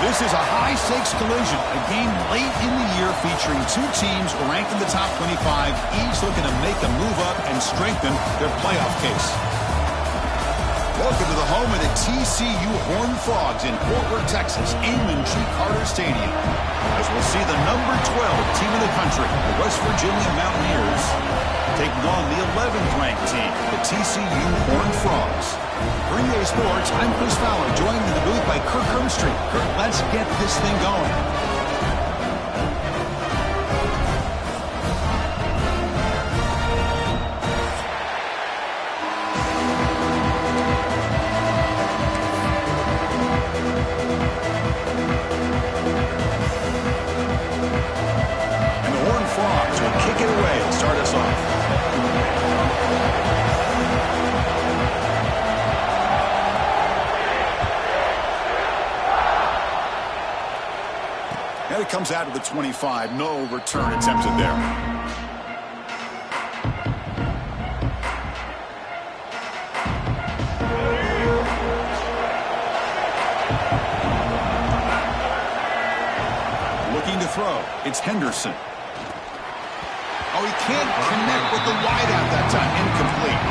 This is a high-stakes collision, a game late in the year featuring two teams ranked in the top 25, each looking to make a move up and strengthen their playoff case. Welcome to the home of the TCU Horned Frogs in Fort Worth, Texas, Amon G. Carter Stadium, as we'll see the number 12 team in the country, the West Virginia Mountaineers, taking on the 11th ranked team, the TCU Horned Frogs. For EA Sports, I'm Chris Fowler, joined in the booth by Kirk Hermstreet. Kirk, let's get this thing going. And it comes out of the 25. No return attempted there. Looking to throw. It's Henderson. Oh, he can't connect with the wideout that time. Incomplete.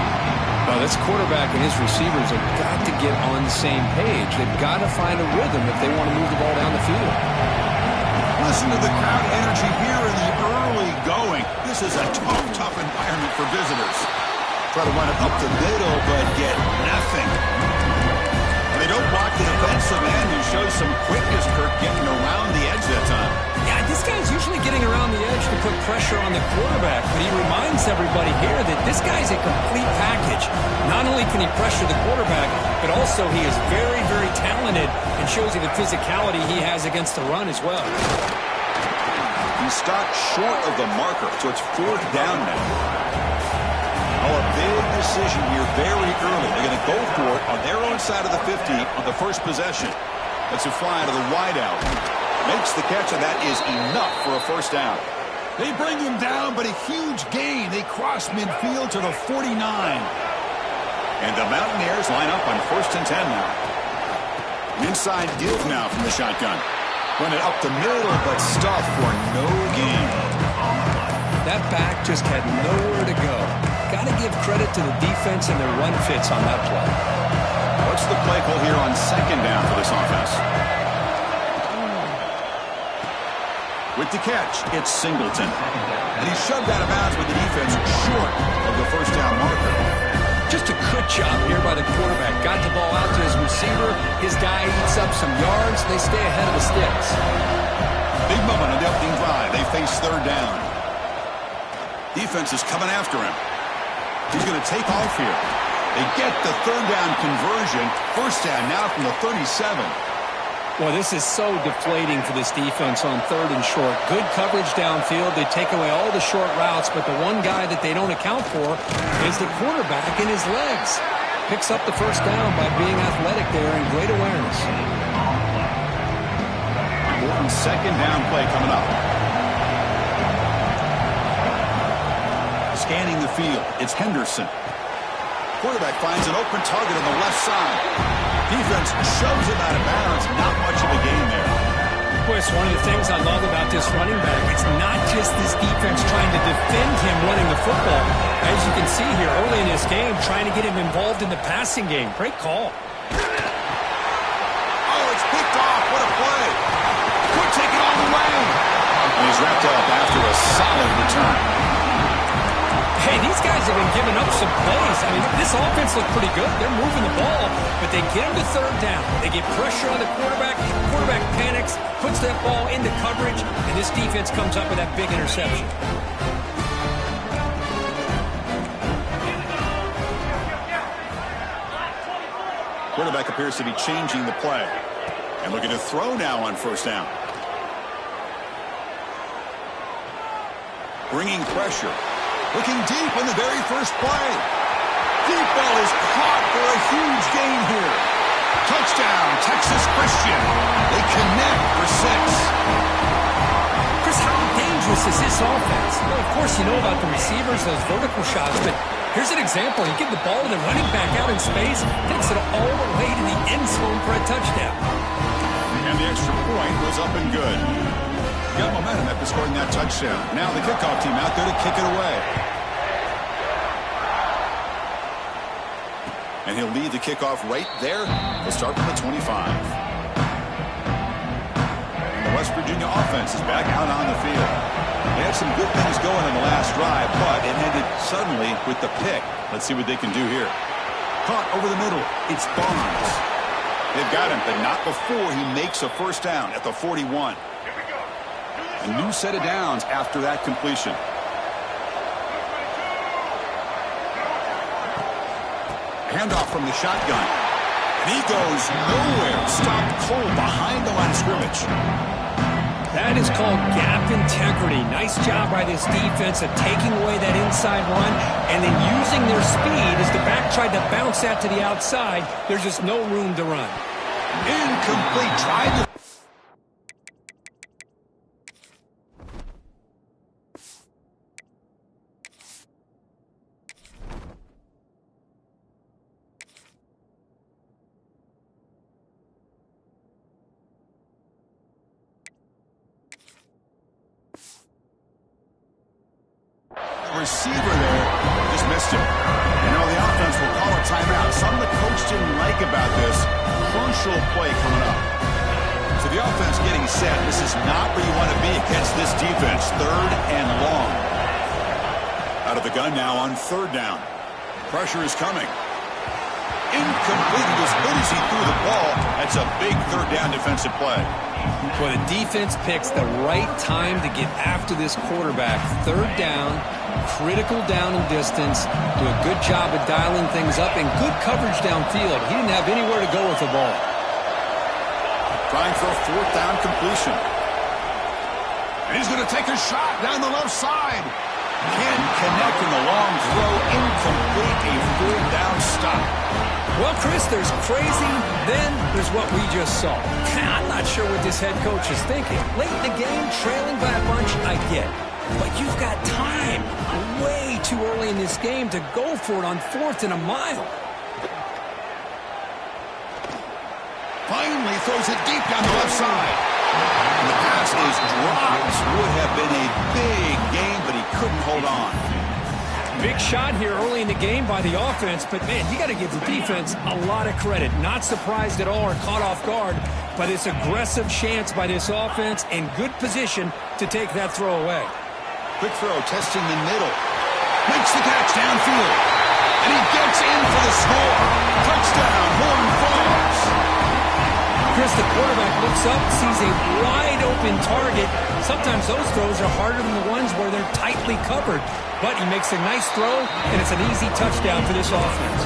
Well, this quarterback and his receivers have got to get on the same page. They've got to find a rhythm if they want to move the ball down the field. Listen to the crowd energy here in the early going. This is a tough environment for visitors. Try to run it up the middle, but get nothing. And they don't block the defensive end, who shows some quickness, Kirk, getting around the edge that time. Yeah, this guy's usually getting around the edge to put pressure on the quarterback, but he reminds everybody here that this guy's a complete package. Not only can he pressure the quarterback, but also he is very, very talented and shows you the physicality he has against the run as well. He stopped short of the marker, so it's 4th down now. Oh, a big decision here very early. They're going to go for it on their own side of the 50 on the first possession. That's a fly to the wideout. Makes the catch, and that is enough for a first down. They bring him down, but a huge gain. They cross midfield to the 49. And the Mountaineers line up on 1st and 10 now. An inside deal now from the shotgun. Run it up the middle, but stuff for no gain. That back just had nowhere to go. Got to give credit to the defense and their run fits on that play. What's the play call here on 2nd down for this offense? With the catch, it's Singleton. And he's shoved out of bounds with the defense short of the first down marker. Just a good job here by the quarterback. Got the ball out to his receiver. His guy eats up some yards. They stay ahead of the sticks. Big moment on the opening drive. They face 3rd down. Defense is coming after him. He's going to take off here. They get the 3rd down conversion. First down now from the 37. Well, this is so deflating for this defense on 3rd and short. Good coverage downfield. They take away all the short routes, but the one guy that they don't account for is the quarterback in his legs. Picks up the first down by being athletic there and great awareness. Important 2nd down play coming up. Scanning the field, it's Henderson. Quarterback finds an open target on the left side. Defense shoves him out of bounds. Not much of a gain there. Boy, it's one of the things I love about this running back. It's not just this defense trying to defend him running the football. As you can see here early in this game, trying to get him involved in the passing game. Great call. Oh, it's picked off. What a play. Could take it all the way. And he's wrapped up after a solid return. Hey, these guys have been giving up some plays. I mean, this offense looked pretty good. They're moving the ball, but they get him to 3rd down. They get pressure on the quarterback. Quarterback panics, puts that ball into coverage, and this defense comes up with that big interception. Quarterback appears to be changing the play. And looking to throw now on 1st down. Bringing pressure. Looking deep on the very first play. Deep ball is caught for a huge gain here. Touchdown, Texas Christian. They connect for 6. Chris, how dangerous is this offense? Well, of course, you know about the receivers, those vertical shots, but here's an example. You give the ball to the running back out in space, takes it all the way to the end zone for a touchdown. And the extra point was up and good. Got momentum after scoring that touchdown. Now the kickoff team out there to kick it away. And he'll lead the kickoff right there. He'll start from the 25. And the West Virginia offense is back out on the field. They had some good things going in the last drive, but it ended suddenly with the pick. Let's see what they can do here. Caught over the middle. It's Barnes. They've got him, but not before he makes a first down at the 41. A new set of downs after that completion. Handoff from the shotgun. And he goes nowhere. Stopped cold behind the line of scrimmage. That is called gap integrity. Nice job by this defense of taking away that inside run and then using their speed as the back tried to bounce that to the outside. There's just no room to run. Incomplete. Tried to... receiver there just missed it. You know, the offense will call a timeout. Something the coach didn't like about this. Crucial play coming up. So the offense getting set. This is not where you want to be against this defense. 3rd and long. Out of the gun now on 3rd down. Pressure is coming. Incomplete. As good as he threw the ball, that's a big 3rd down defensive play. Well, the defense picks the right time to get after this quarterback. 3rd down, critical down and distance. Do a good job of dialing things up and good coverage downfield. He didn't have anywhere to go with the ball. Trying for a 4th down completion. And he's going to take a shot down the left side. Can't connect in the long throw. Incomplete. A 4th down stop. Well, Chris, there's crazy, then there's what we just saw. I'm not sure what this head coach is thinking. Late in the game, trailing by a bunch, I get it. But you've got time, way too early in this game, to go for it on 4th and a mile. Finally throws it deep down the left side. And the pass is dropped. Would have been a big game, but he couldn't hold on. Big shot here early in the game by the offense, but, man, you got to give the defense a lot of credit. Not surprised at all or caught off guard by this aggressive chance by this offense and good position to take that throw away. Quick throw, testing the middle. Makes the catch downfield. And he gets in for the score. Touchdown, Horn Frogs. Chris, the quarterback looks up, sees a wide-open target. Sometimes those throws are harder than the ones where they're tightly covered. But he makes a nice throw, and it's an easy touchdown for this offense.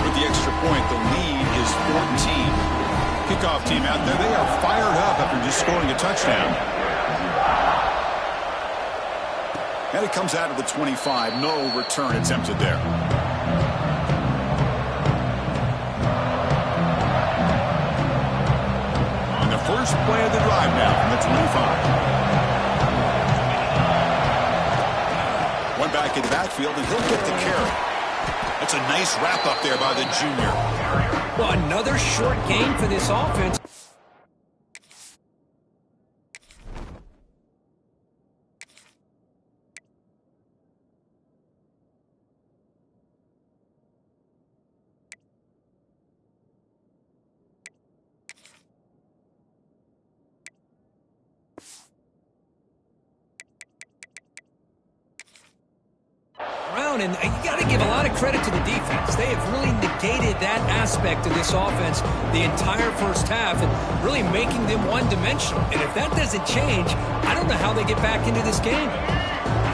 With the extra point, the lead is 14. Kickoff team out there, they are fired up after just scoring a touchdown. And it comes out of the 25. No return attempted there. On the first play of the drive now from the 25. One back in the backfield, and he'll get the carry. That's a nice wrap-up there by the junior. Well, another short game for this offense. And you got to give a lot of credit to the defense. They have really negated that aspect of this offense the entire first half and really making them one-dimensional. And if that doesn't change, I don't know how they get back into this game.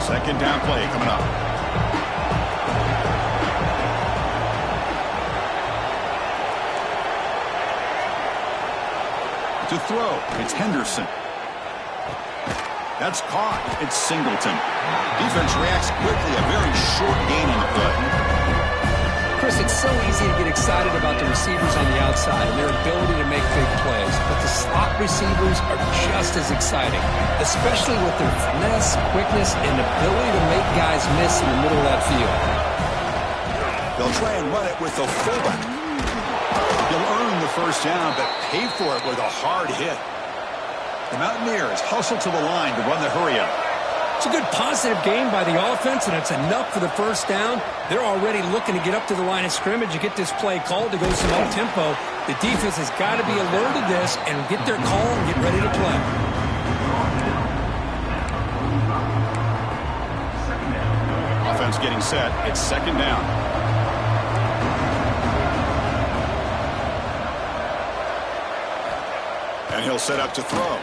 2nd down play coming up. To throw, it's Henderson. That's caught. It's Singleton. Defense reacts quickly. A very short gain on the play. Chris, it's so easy to get excited about the receivers on the outside and their ability to make big plays. But the slot receivers are just as exciting, especially with their finesse, quickness, and ability to make guys miss in the middle of that field. They'll try and run it with the fullback. He He'll earn the first down, but pay for it with a hard hit. The Mountaineers hustle to the line to run the hurry-up. It's a good positive game by the offense, and it's enough for the first down. They're already looking to get up to the line of scrimmage and get this play called to go some up-tempo. The defense has got to be alert to this and get their call and get ready to play. Offense getting set. It's second down. And he'll set up to throw.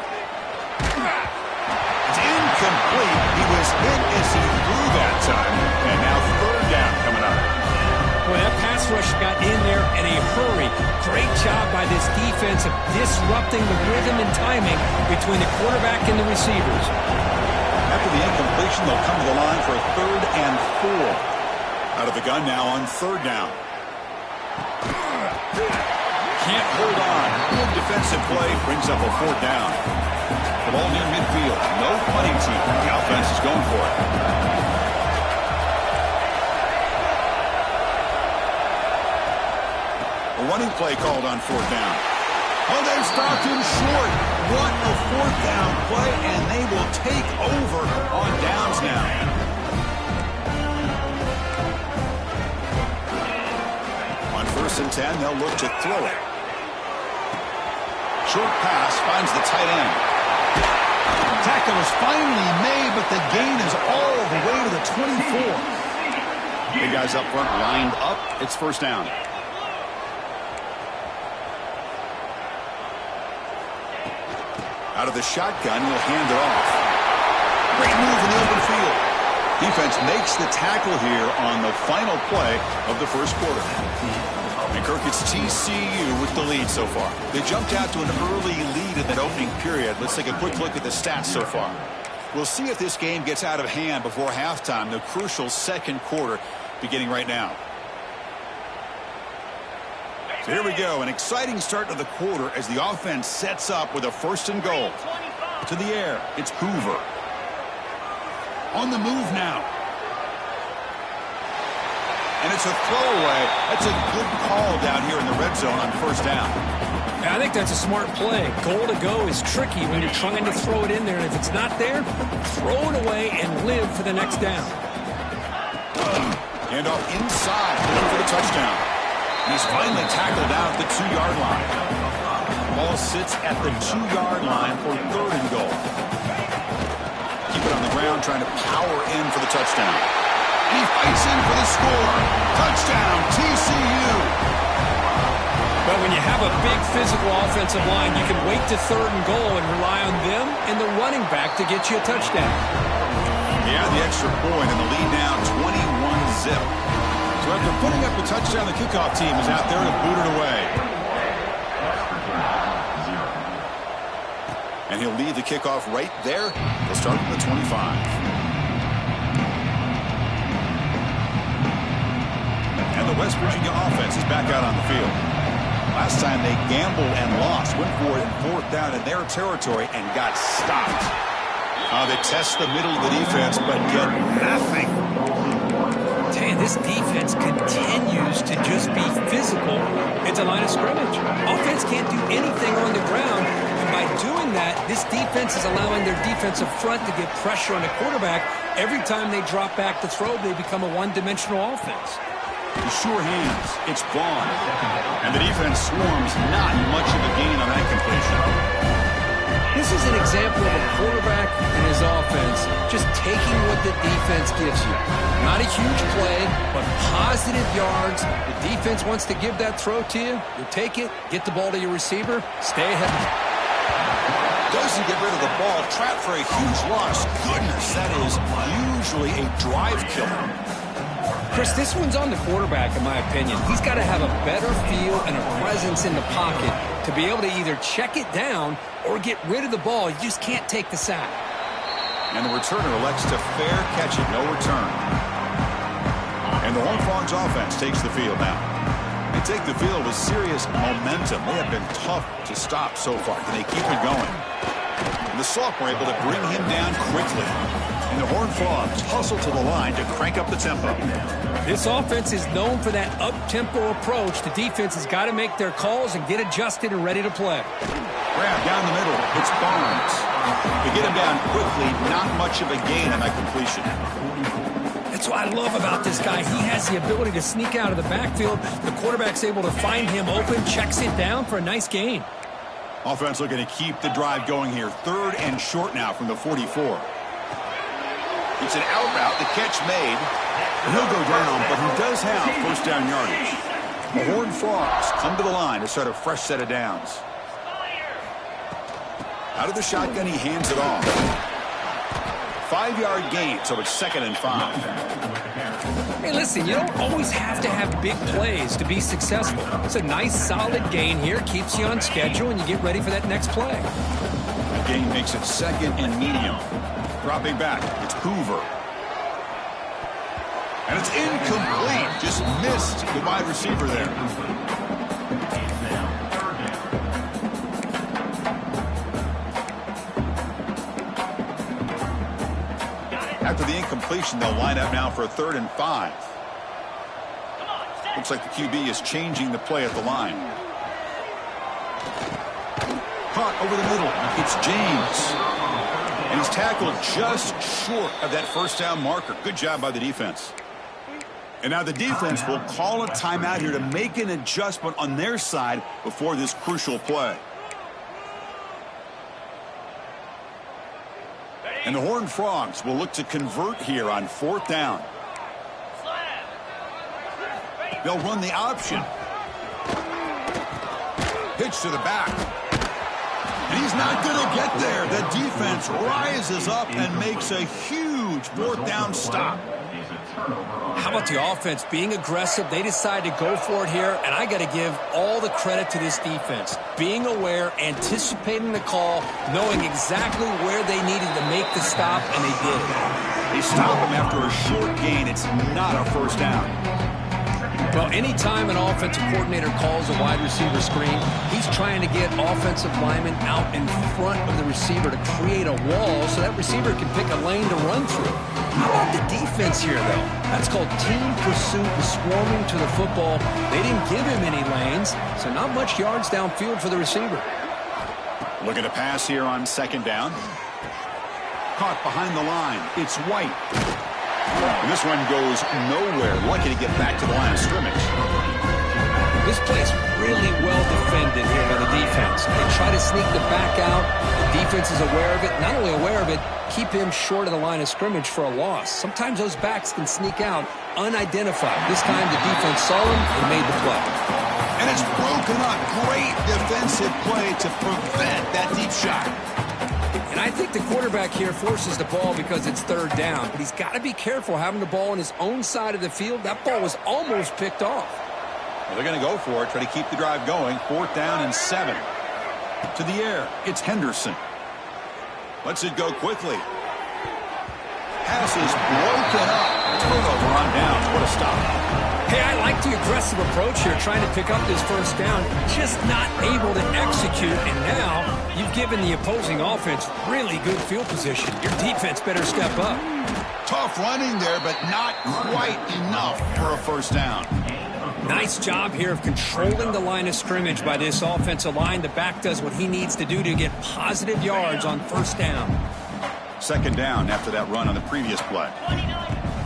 It's incomplete. He was hit as he threw that time. And now third down coming up. Boy, that pass rush got in there in a hurry. Great job by this defense of disrupting the rhythm and timing between the quarterback and the receivers. After the incompletion, they'll come to the line for a 3rd and 4. Out of the gun now on 3rd down. Can't hold on. Good defensive play brings up a 4th down. The ball near midfield. No punting team. The offense is going for it. A running play called on 4th down. Oh, they stopped him short. What a 4th down play, and they will take over on downs now. On 1st and 10, they'll look to throw it. Short pass finds the tight end. Tackle is finally made, but the gain is all the way to the 24. Big guys up front lined up. It's 1st down. Out of the shotgun, he'll hand it off. Great move in the open field. Defense makes the tackle here on the final play of the first quarter. And Kirk, it's TCU with the lead so far. They jumped out to an early lead in that opening period. Let's take a quick look at the stats so far. We'll see if this game gets out of hand before halftime, the crucial second quarter beginning right now. So here we go, an exciting start to the quarter as the offense sets up with a 1st and goal. To the air, it's Hoover. On the move now. And it's a throwaway. That's a good call down here in the red zone on 1st down. I think that's a smart play. Goal to go is tricky when you're trying to throw it in there. And if it's not there, throw it away and live for the next down. Handoff inside, looking for the touchdown. He's finally tackled out at the 2-yard line. Ball sits at the 2-yard line for 3rd and goal. Keep it on the ground, trying to power in for the touchdown. And he fights in for the score. Touchdown, TCU. But when you have a big physical offensive line, you can wait to 3rd and goal and rely on them and the running back to get you a touchdown. Yeah, the extra point and the lead now 21-zip. So after putting up a touchdown, the kickoff team is out there to boot it away. And he'll lead the kickoff right there. He'll start at the 25. And the West Virginia offense is back out on the field. Last time they gambled and lost, went for it in 4th down in their territory and got stopped. They test the middle of the defense, but get nothing. Man, this defense continues to just be physical at the line of scrimmage. Offense can't do anything on the ground, and by doing that, this defense is allowing their defensive front to get pressure on the quarterback. Every time they drop back to throw, they become a one-dimensional offense. The sure hands, it's Vaughn. And the defense swarms, not much of a gain on that completion. This is an example of a quarterback and his offense just taking what the defense gives you. Not a huge play, but positive yards. The defense wants to give that throw to you. You take it, get the ball to your receiver, stay ahead. Doesn't get rid of the ball, trapped for a huge loss. Goodness, that is usually a drive killer. Chris, this one's on the quarterback, in my opinion. He's got to have a better feel and a presence in the pocket to be able to either check it down or get rid of the ball. You just can't take the sack. And the returner elects to fair catch it, no return. And the Longhorns offense takes the field now. They take the field with serious momentum. They have been tough to stop so far. Can they keep it going? And the Soft were able to bring him down quickly. And the Horned Frogs hustle to the line to crank up the tempo. This offense is known for that up-tempo approach. The defense has got to make their calls and get adjusted and ready to play. Grab down the middle. It's Barnes. They get him down quickly. Not much of a gain on that completion. That's what I love about this guy. He has the ability to sneak out of the backfield. The quarterback's able to find him open, checks it down for a nice gain. Offense looking to keep the drive going here. 3rd and short now from the 44. It's an out route. The catch made. And he'll go down, but he does have first down yardage. The Horned Frogs come to the line to start a fresh set of downs. Out of the shotgun, he hands it off. 5-yard gain, so it's 2nd and 5. Hey, listen, you don't always have to have big plays to be successful. It's a nice, solid gain here. Keeps you on schedule, and you get ready for that next play. The gain makes it 2nd and medium. Dropping back, it's Hoover. And it's incomplete. Just missed the wide receiver there. After the incompletion, they'll line up now for a 3rd and 5. Looks like the QB is changing the play at the line. Caught over the middle. It's James. And he's tackled just short of that first down marker. Good job by the defense. And now the defense will call a timeout here to make an adjustment on their side before this crucial play. And the Horned Frogs will look to convert here on 4th down. They'll run the option. Pitch to the back. And he's not going to get there. The defense rises up and makes a huge 4th down stop. How about the offense being aggressive? They decide to go for it here, and I got to give all the credit to this defense. Being aware, anticipating the call, knowing exactly where they needed to make the stop, and they did it. They stop him after a short gain. It's not a first down. Well, anytime an offensive coordinator calls a wide receiver screen, he's trying to get offensive linemen out in front of the receiver to create a wall so that receiver can pick a lane to run through. How about the defense here, though? That's called team pursuit and swarming to the football. They didn't give him any lanes, so not much yards downfield for the receiver. Looking to pass here on 2nd down. Caught behind the line. It's White. And this one goes nowhere. Lucky to get back to the line of scrimmage. This play's really well defended here by the defense. They try to sneak the back out. The defense is aware of it. Not only aware of it, keep him short of the line of scrimmage for a loss. Sometimes those backs can sneak out unidentified. This time the defense saw him and made the play. And it's broken up. Great defensive play to prevent that deep shot. And I think the quarterback here forces the ball because it's 3rd down. But he's got to be careful having the ball on his own side of the field. That ball was almost picked off. Well, they're going to go for it, try to keep the drive going. 4th down and 7. To the air, it's Henderson. Lets it go quickly. Pass is broken up. Turnover on downs. What a stop. Hey, I like the aggressive approach here, trying to pick up this first down, just not able to execute. And now you've given the opposing offense really good field position. Your defense better step up. Tough running there, but not quite enough for a first down. Nice job here of controlling the line of scrimmage by this offensive line. The back does what he needs to do to get positive yards on first down. 2nd down after that run on the previous play.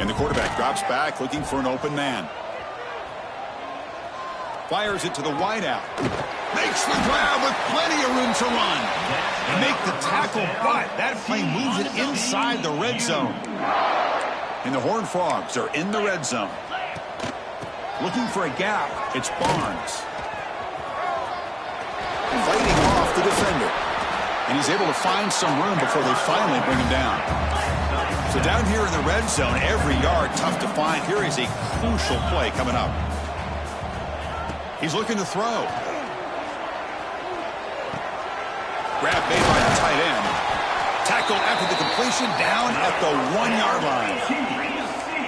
And the quarterback drops back looking for an open man. Fires it to the wideout. Makes the grab with plenty of room to run. And make the tackle, but that play moves it inside the red zone. And the Horned Frogs are in the red zone. Looking for a gap. It's Barnes. Fighting off the defender. And he's able to find some room before they finally bring him down. So down here in the red zone, every yard tough to find. Here is a crucial play coming up. He's looking to throw. Grab made by the tight end. Tackle after the completion down at the 1-yard line.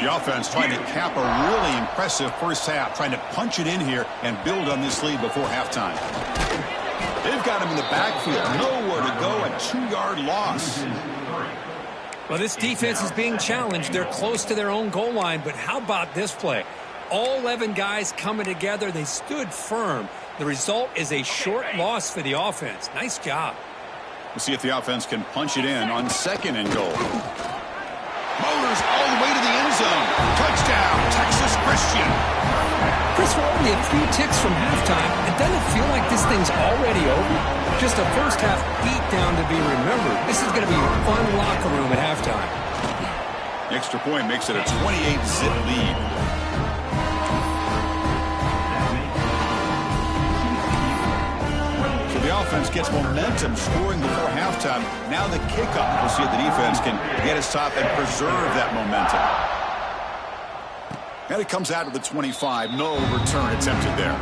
The offense trying to cap a really impressive first half, trying to punch it in here and build on this lead before halftime. They've got him in the backfield. Nowhere to go, a 2-yard loss. Well, this defense is being challenged. They're close to their own goal line, but how about this play? All 11 guys coming together. They stood firm. The result is a short loss for the offense. Nice job. We'll see if the offense can punch it in on 2nd and goal. Motors all the way to the end zone. Touchdown, Texas Christian. Chris, we're only a few ticks from halftime. It doesn't feel like this thing's already over. Just a first-half beatdown to be remembered. This is going to be a fun locker room at halftime. Extra point makes it a 28-zip lead. So the offense gets momentum scoring before halftime. Now the kickoff. We'll see if the defense can get his top and preserve that momentum. And it comes out of the 25. No return attempted there.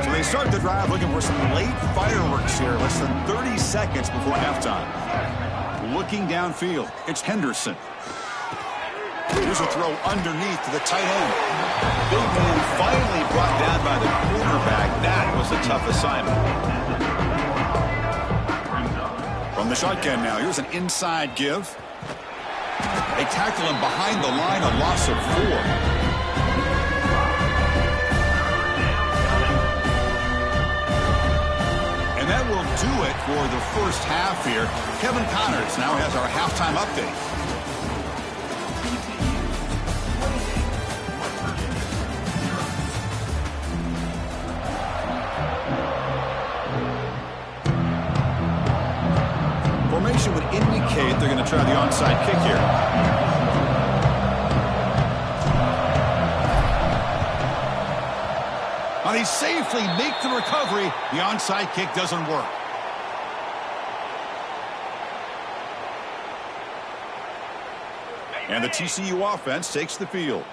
So they start the drive looking for some late fireworks here. Less than 30 seconds before halftime. Looking downfield. It's Henderson. Here's a throw underneath to the tight end. Big man finally brought down by the quarterback. That was a tough assignment. From the shotgun now. Here's an inside give. They tackle him behind the line, a loss of 4. And that will do it for the first half here. Kevin Connors now has our halftime update. Formation would indicate they're going to try the onside kick here. Now they safely make the recovery. The onside kick doesn't work. And the TCU offense takes the field.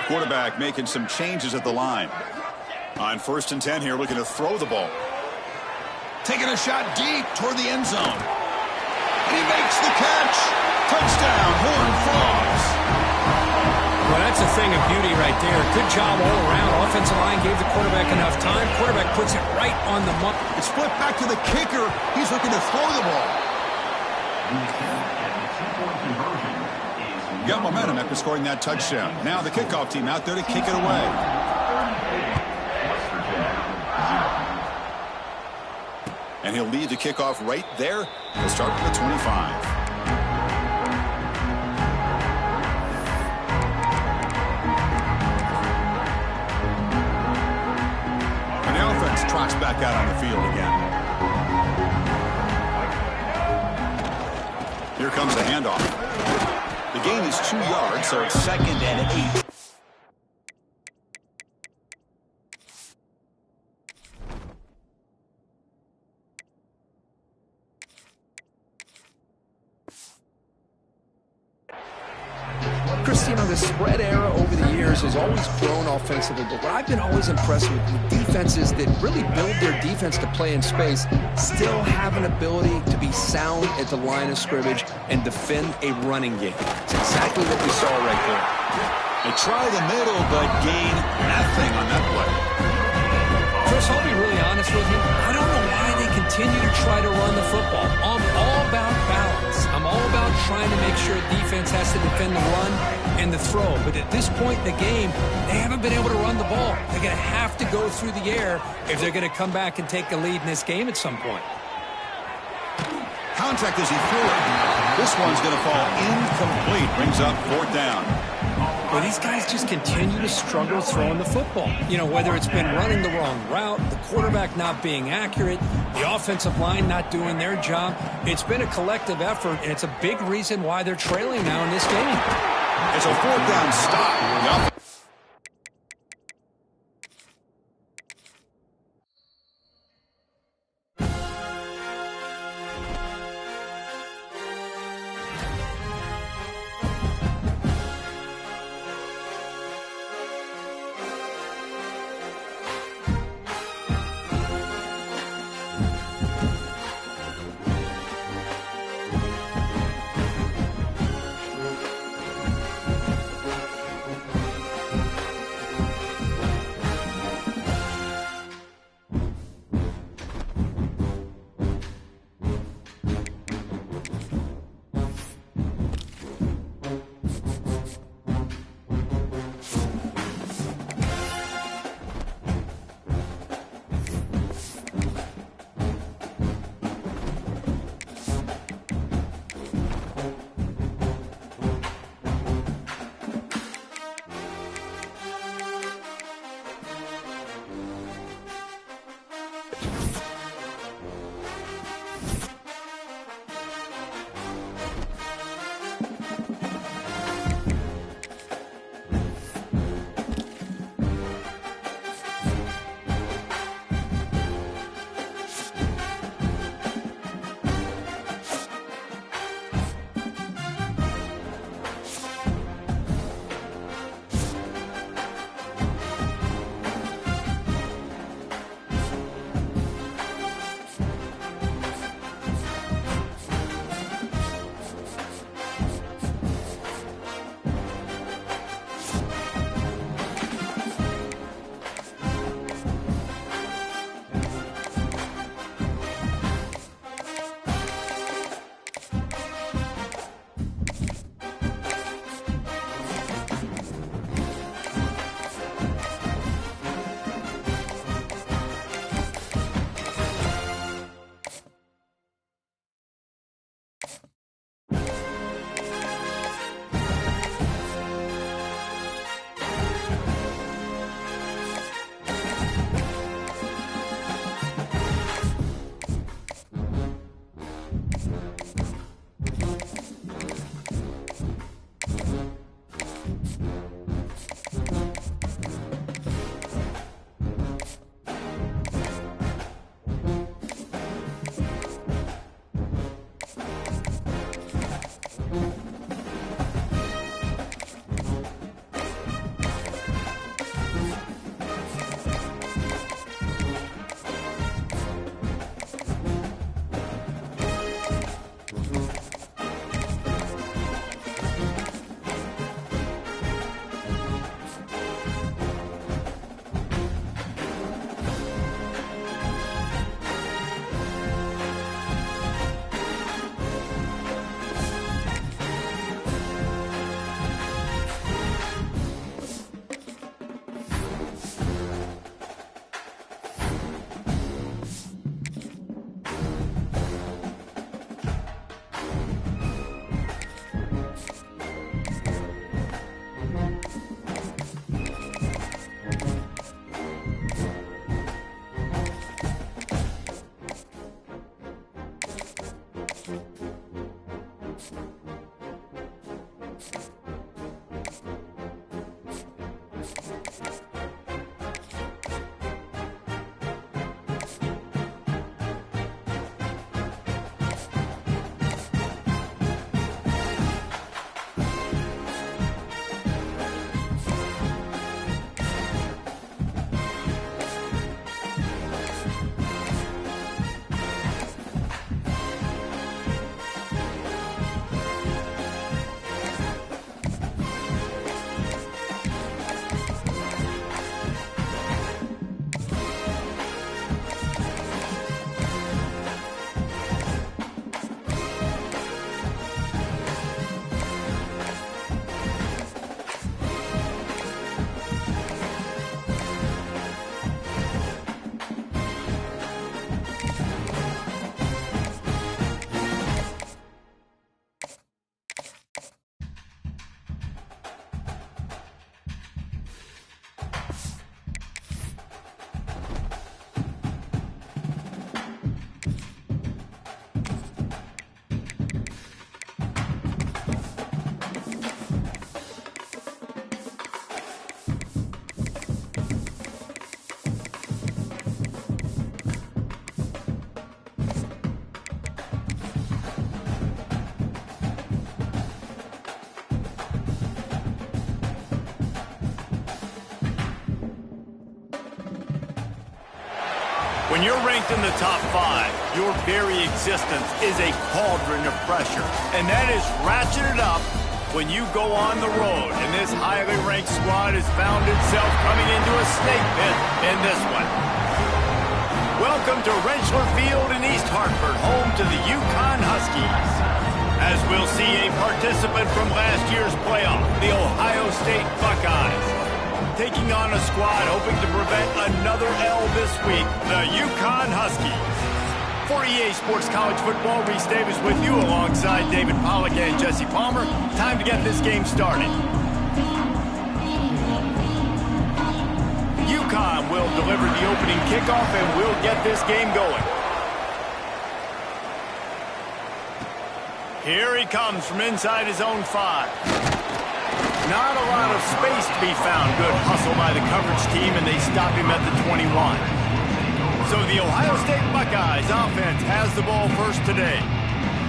Quarterback making some changes at the line. On 1st and 10 here, looking to throw the ball. Taking a shot deep toward the end zone. And he makes the catch. Touchdown, Horned Frogs. Well, that's a thing of beauty right there. Good job all around. Offensive line gave the quarterback enough time. Quarterback puts it right on the mark. It's flipped back to the kicker. He's looking to throw the ball. Got momentum after scoring that touchdown. Now the kickoff team out there to kick it away. And he'll lead the kickoff right there. He'll start from the 25. And the offense trots back out on the field again. Here comes the handoff. The gain is 2 yards, so it's 2nd and 8. The spread era over the years has always grown offensively, but what I've been always impressed with defenses that really build their defense to play in space still have an ability to be sound at the line of scrimmage and defend a running game. It's exactly what we saw right there. They try the middle, but gain nothing on that play. Chris, I'll be really honest with you. I don't know why they continue to try to run the football. I'm all about balance. I'm all about trying to make sure defense has to defend the run and the throw. But at this point in the game, they haven't been able to run the ball. They're going to have to go through the air if they're going to come back and take a lead in this game at some point. Contact as he threw it. This one's going to fall incomplete. Brings up 4th down. Well, these guys just continue to struggle throwing the football. You know, whether it's been running the wrong route, the quarterback not being accurate, the offensive line not doing their job. It's been a collective effort, and it's a big reason why they're trailing now in this game. It's a 4th down stop. When you're ranked in the top 5, your very existence is a cauldron of pressure. And that is ratcheted up when you go on the road. And this highly ranked squad has found itself coming into a snake pit in this one. Welcome to Rentschler Field in East Hartford, home to the UConn Huskies. As we'll see a participant from last year's playoff, the Ohio State Buckeyes, taking on a squad hoping to prevent another L this week, the UConn Huskies. For EA Sports College Football, Reese Davis with you alongside David Pollack and Jesse Palmer. Time to get this game started. UConn will deliver the opening kickoff and we'll get this game going. Here he comes from inside his own 5. Not a lot of space to be found. Good hustle by the coverage team, and they stop him at the 21. So the Ohio State Buckeyes offense has the ball first today.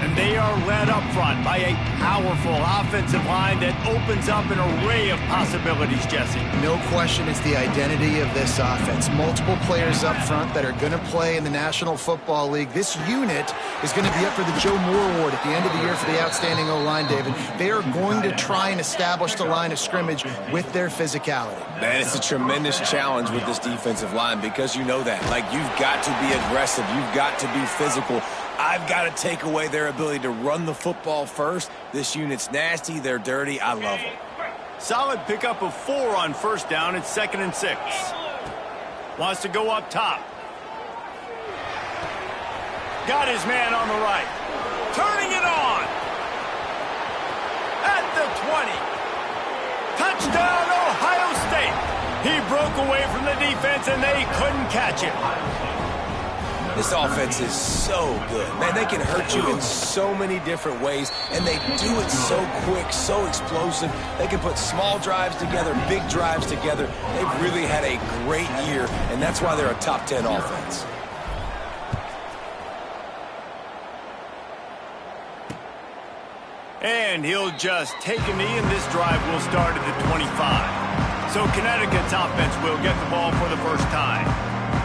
And they are led up front by a powerful offensive line that opens up an array of possibilities, Jesse. No question it's the identity of this offense. Multiple players up front that are going to play in the National Football League. This unit is going to be up for the Joe Moore Award at the end of the year for the outstanding O-line, David. They are going to try and establish the line of scrimmage with their physicality. Man, it's a tremendous challenge with this defensive line because you know that. Like, you've got to be aggressive. You've got to be physical. I've got to take away their ability to run the football first. This unit's nasty. They're dirty. I love them. Solid pickup of 4 on first down. It's 2nd and 6. Wants to go up top. Got his man on the right. Turning it on. At the 20. Touchdown, Ohio State. He broke away from the defense, and they couldn't catch him. This offense is so good. Man, they can hurt you in so many different ways, and they do it so quick, so explosive. They can put small drives together, big drives together. They've really had a great year, and that's why they're a top 10 offense. And he'll just take a knee, and this drive will start at the 25. So Connecticut's offense will get the ball for the first time.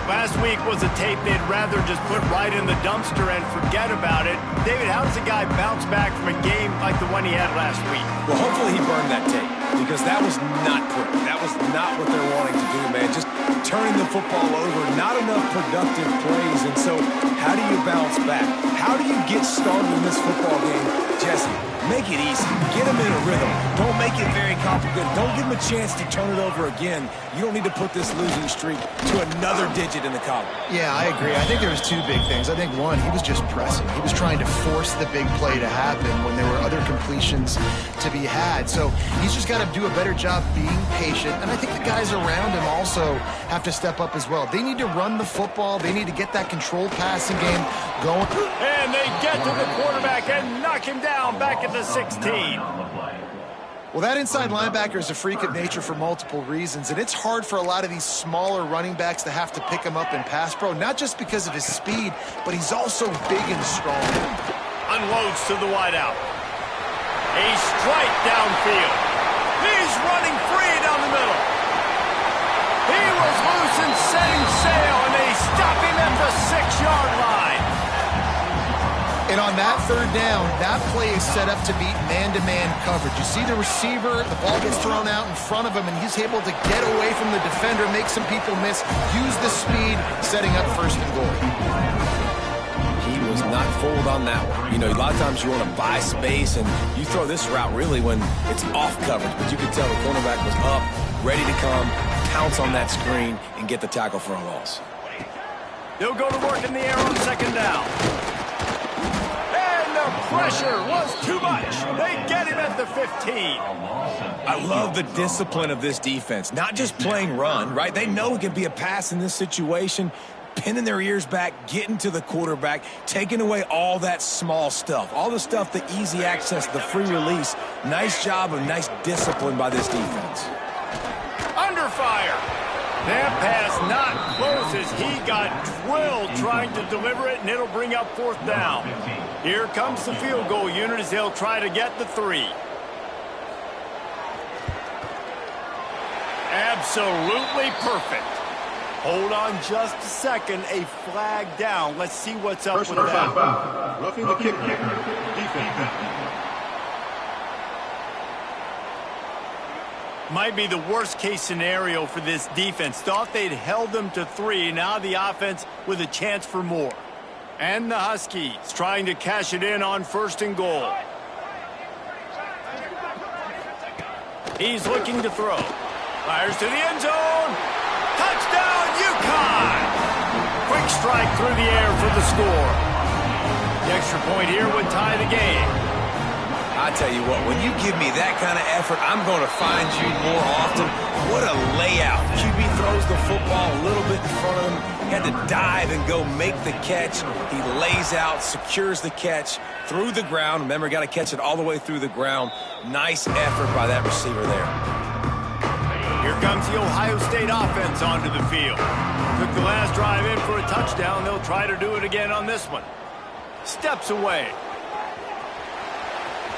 Last week was a tape they'd rather just put right in the dumpster and forget about it. David, how does a guy bounce back from a game like the one he had last week? Well, hopefully he burned that tape because that was not pretty. That was not what they're wanting to do, man. Just turning the football over, not enough productive plays. And so how do you bounce back? How do you get started in this football game? Jesse, make it easy. Get them in a rhythm. Don't make it very complicated. Don't give them a chance to turn it over again. You don't need to put this losing streak to another digit in the column. Yeah, I agree. I think there was 2 big things. I think one, he was just pressing. He was trying to force the big play to happen when there were other completions to be had. So he's just got to do a better job being patient. And I think the guys around him also have to step up as well. They need to run the football. They need to get that controlled passing game going. And they get to the quarterback and knock him down back at the 16. Well, that inside linebacker is a freak of nature for multiple reasons, and it's hard for a lot of these smaller running backs to have to pick him up in pass pro, not just because of his speed, but he's also big and strong. Unloads to the wideout. A strike downfield. He's running free down the middle. He was loose and setting sail, and they stop him at the 6-yard line. And on that 3rd down, that play is set up to beat man-to-man coverage. You see the receiver, the ball gets thrown out in front of him, and he's able to get away from the defender, make some people miss, use the speed, setting up 1st and goal. He was not fooled on that one. You know, a lot of times you want to buy space, and you throw this route really when it's off coverage. But you could tell the cornerback was up, ready to come, pounce on that screen, and get the tackle for a loss. They'll go to work in the air on 2nd down. Pressure was too much. They get him at the 15. I love the discipline of this defense. Not just playing run, right? They know it can be a pass in this situation. Pinning their ears back, getting to the quarterback, taking away all that small stuff. All the stuff, the easy access, the free release. Nice job of nice discipline by this defense. Under fire. That pass not close as he got drilled trying to deliver it, and it'll bring up 4th down. Here comes the field goal unit as they'll try to get the 3. Absolutely perfect. Hold on just a second. A flag down. Let's see what's up with Personal that. foul. Roughing the kicker. Defense. Might be the worst-case scenario for this defense. Thought they'd held them to 3. Now the offense with a chance for more. And the Huskies trying to cash it in on 1st and goal. He's looking to throw. Fires to the end zone. Touchdown, UConn! Quick strike through the air for the score. The extra point here would tie the game. I tell you what, when you give me that kind of effort, I'm going to find you more often. What a layout. QB throws the football a little bit in front of him. He had to dive and go make the catch. He lays out, secures the catch through the ground. Remember, got to catch it all the way through the ground. Nice effort by that receiver there. Here comes the Ohio State offense onto the field. Took the last drive in for a touchdown. They'll try to do it again on this one. Steps away.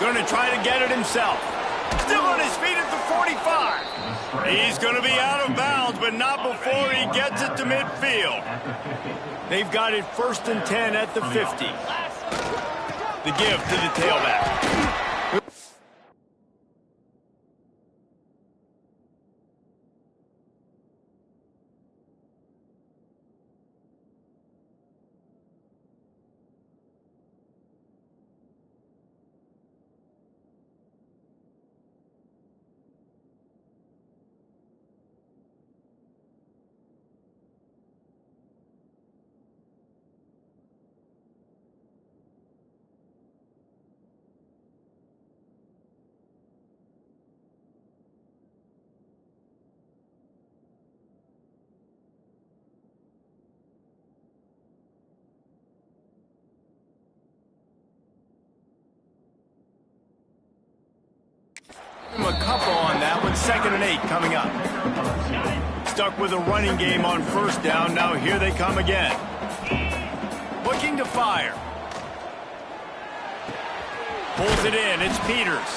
Going to try to get it himself. Still on his feet at the 45. He's going to be out of bounds, but not before he gets it to midfield. They've got it 1st and 10 at the 50. The give to the tailback. A couple on that one. 2nd and 8 coming up. Stuck with a running game on 1st down. Now here they come again. Looking to fire. Pulls it in. It's Peters.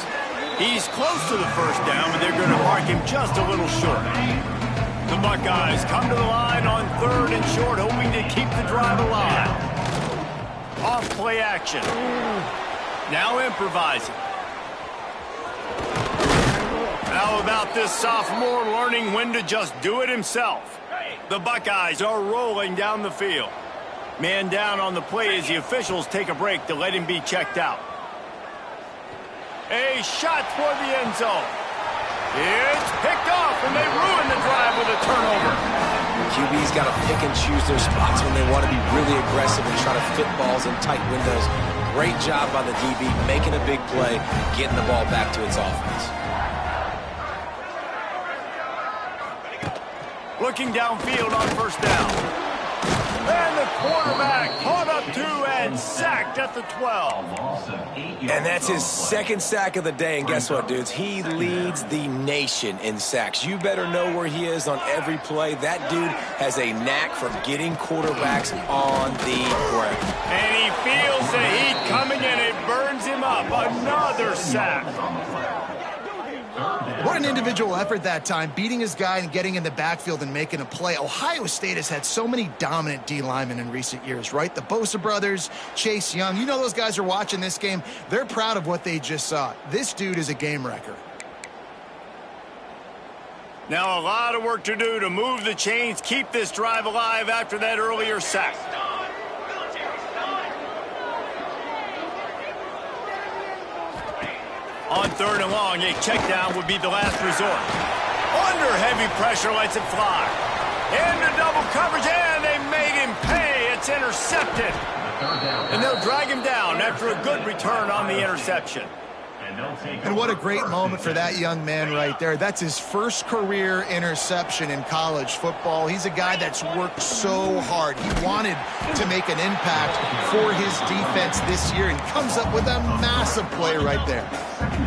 He's close to the 1st down, but they're going to mark him just a little short. The Buckeyes come to the line on 3rd and short, hoping to keep the drive alive. Off play action. Now improvising. How about this sophomore learning when to just do it himself? The Buckeyes are rolling down the field. Man down on the play as the officials take a break to let him be checked out. A shot toward the end zone. It's picked off, and they ruin the drive with a turnover. QB's got to pick and choose their spots when they want to be really aggressive and try to fit balls in tight windows. Great job by the DB, making a big play, getting the ball back to its offense. Looking downfield on 1st down. And the quarterback caught up to and sacked at the 12. And that's his 2nd sack of the day. And guess what, dudes? He leads the nation in sacks. You better know where he is on every play. That dude has a knack for getting quarterbacks on the ground. And he feels the heat coming in. It burns him up. Another sack. What an individual effort that time, beating his guy and getting in the backfield and making a play. Ohio State has had so many dominant D linemen in recent years, right? The Bosa brothers, Chase Young. You know those guys are watching this game. They're proud of what they just saw. This dude is a game wrecker. Now a lot of work to do to move the chains, keep this drive alive after that earlier sack. On 3rd and long, a check down would be the last resort. Under heavy pressure, lets it fly. Into double coverage, and they made him pay. It's intercepted. And they'll drag him down after a good return on the interception. And what a great moment for that young man right there. That's his first career interception in college football. He's a guy that's worked so hard. He wanted to make an impact for his defense this year and comes up with a massive play right there.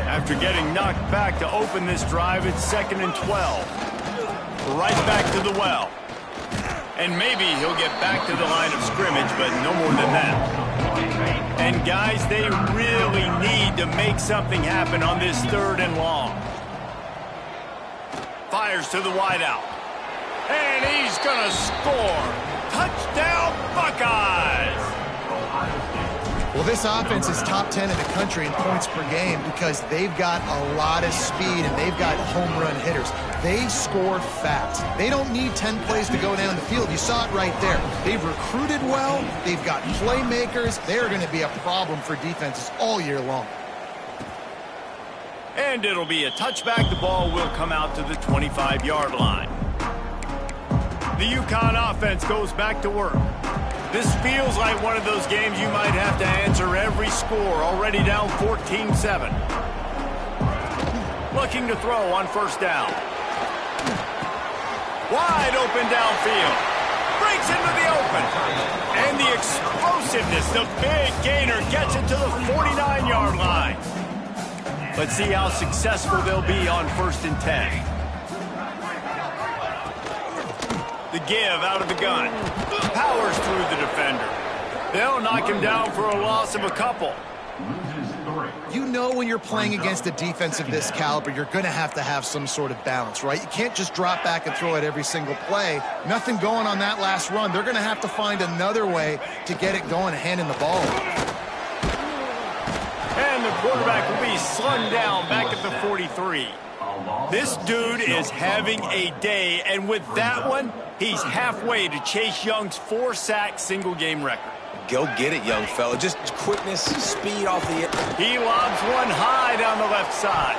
After getting knocked back to open this drive, it's 2nd and 12. Right back to the well. And maybe he'll get back to the line of scrimmage, but no more than that. And guys, they really need to make something happen on this 3rd and long. Fires to the wideout. And he's going to score. Touchdown, Buckeyes! Well, this offense is top 10 in the country in points per game because they've got a lot of speed and they've got home run hitters. They score fast. They don't need 10 plays to go down the field. You saw it right there. They've recruited well. They've got playmakers. They're going to be a problem for defenses all year long. And it'll be a touchback. The ball will come out to the 25-yard line. The UConn offense goes back to work. This feels like one of those games you might have to answer every score, already down 14-7. Looking to throw on first down. Wide open downfield. Breaks into the open. And the explosiveness, the big gainer, gets it to the 49-yard line. Let's see how successful they'll be on 1st and 10. The give out of the gun. Powers through the defender. They'll knock him down for a loss of a couple. You know when you're playing against a defense of this caliber, you're going to have some sort of balance, right? You can't just drop back and throw it every single play. Nothing going on that last run. They're going to have to find another way to get it going and handing the ball. And the quarterback will be slung down back at the 43. This dude is having a day, and with that one, he's halfway to Chase Young's 4-sack single-game record. Go get it, young fella. Just quickness, speed off the... He lobs one high down the left side.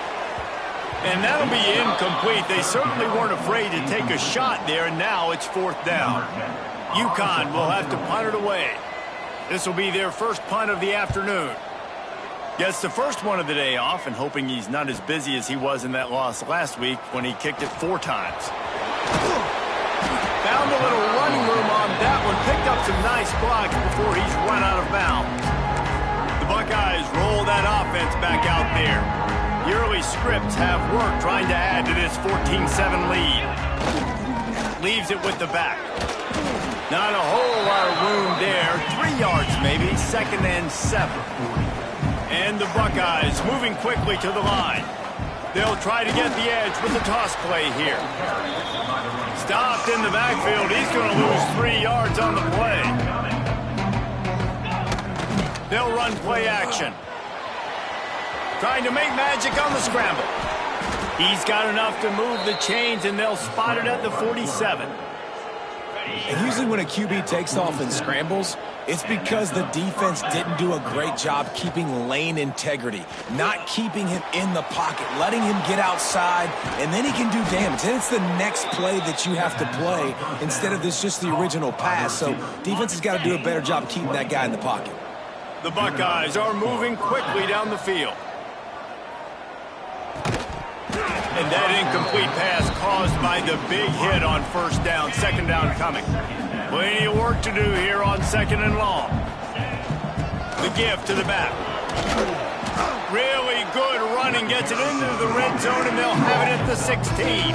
And that'll be incomplete. They certainly weren't afraid to take a shot there, and now it's 4th down. UConn will have to punt it away. This will be their first punt of the afternoon. Gets the first one of the day off and hoping he's not as busy as he was in that loss last week when he kicked it 4 times. Found a little running room on that one. Picked up some nice blocks before he's run out of bounds. The Buckeyes roll that offense back out there. The early scripts have worked trying to add to this 14-7 lead. Leaves it with the back. Not a whole lot of room there. 3 yards maybe. 2nd and 7. And the Buckeyes moving quickly to the line. They'll try to get the edge with the toss play here. Stopped in the backfield. He's going to lose 3 yards on the play. They'll run play action. Trying to make magic on the scramble. He's got enough to move the chains, and they'll spot it at the 47. And usually when a QB takes off and scrambles, it's because the defense didn't do a great job keeping lane integrity, not keeping him in the pocket, letting him get outside, and then he can do damage. Then it's the next play that you have to play instead of this just the original pass. So defense has got to do a better job of keeping that guy in the pocket. The Buckeyes are moving quickly down the field. And that incomplete pass caused by the big hit on first down. 2nd down coming. Plenty of work to do here on 2nd and long. The give to the back. Really good running. Gets it into the red zone, and they'll have it at the 16.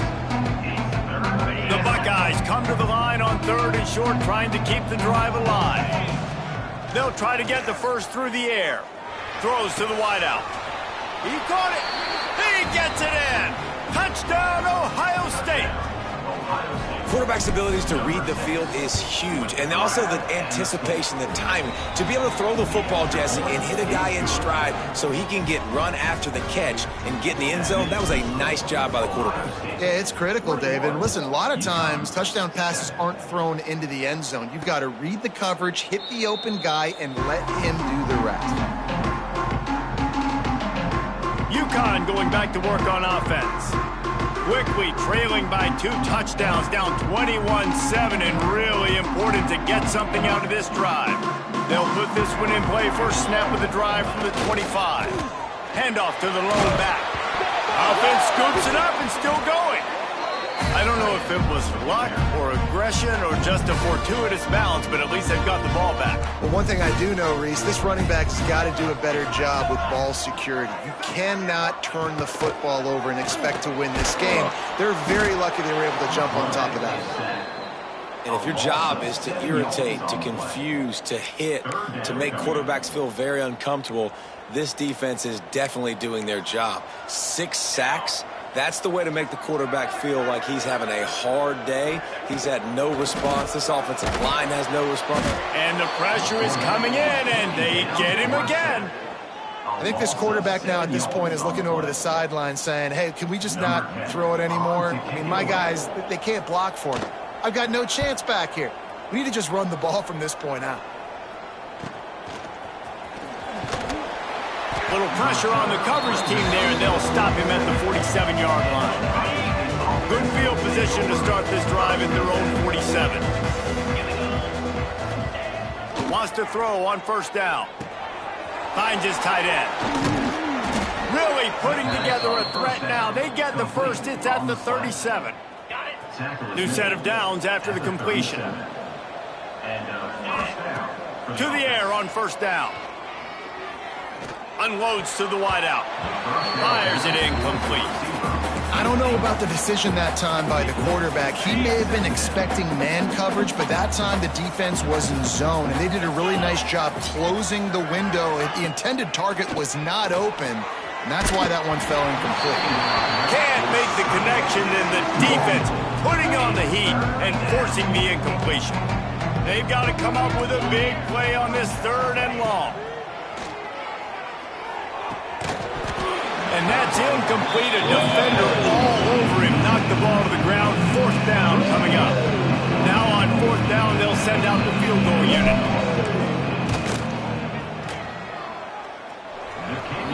The Buckeyes come to the line on 3rd and short, trying to keep the drive alive. They'll try to get the first through the air. Throws to the wideout. He caught it. He gets it in. Touchdown, Ohio State. Quarterback's abilities to read the field is huge, and also the anticipation, the timing. To be able to throw the football, Jesse, and hit a guy in stride so he can get run after the catch and get in the end zone, that was a nice job by the quarterback. Yeah, it's critical, David. Listen, a lot of times touchdown passes aren't thrown into the end zone. You've got to read the coverage, hit the open guy, and let him do the rest. UConn going back to work on offense. Quickly trailing by 2 touchdowns, down 21-7, and really important to get something out of this drive. They'll put this one in play. First snap of the drive from the 25. Handoff to the lone back. Offense scoops it up and still going. I don't know if it was luck or aggression or just a fortuitous bounce, but at least they've got the ball back. Well, one thing I do know, Reese, this running back has got to do a better job with ball security. You cannot turn the football over and expect to win this game. They're very lucky they were able to jump on top of that. And if your job is to irritate, to confuse, to hit, to make quarterbacks feel very uncomfortable, this defense is definitely doing their job. 6 sacks That's the way to make the quarterback feel like he's having a hard day. He's had no response. This offensive line has no response. And the pressure is coming in, and they get him again. I think this quarterback now at this point is looking over to the sideline saying, hey, can we just not throw it anymore? I mean, my guys, they can't block for me. I've got no chance back here. We need to just run the ball from this point out. Little pressure on the coverage team there, and they'll stop him at the 47-yard line. Good field position to start this drive at their own 47. Wants to throw on first down. Finds his tight end. Really putting together a threat now. They get the first. It's at the 37. New set of downs after the completion. To the air on first down. Unloads to the wideout. Fires it incomplete. I don't know about the decision that time by the quarterback. He may have been expecting man coverage, but that time the defense was in zone, and they did a really nice job closing the window. The intended target was not open, and that's why that one fell incomplete. Can't make the connection, and the defense putting on the heat and forcing the incompletion. They've got to come up with a big play on this 3rd and long. And that's incomplete. A defender all over him. Knocked the ball to the ground. 4th down coming up. Now on 4th down, they'll send out the field goal unit.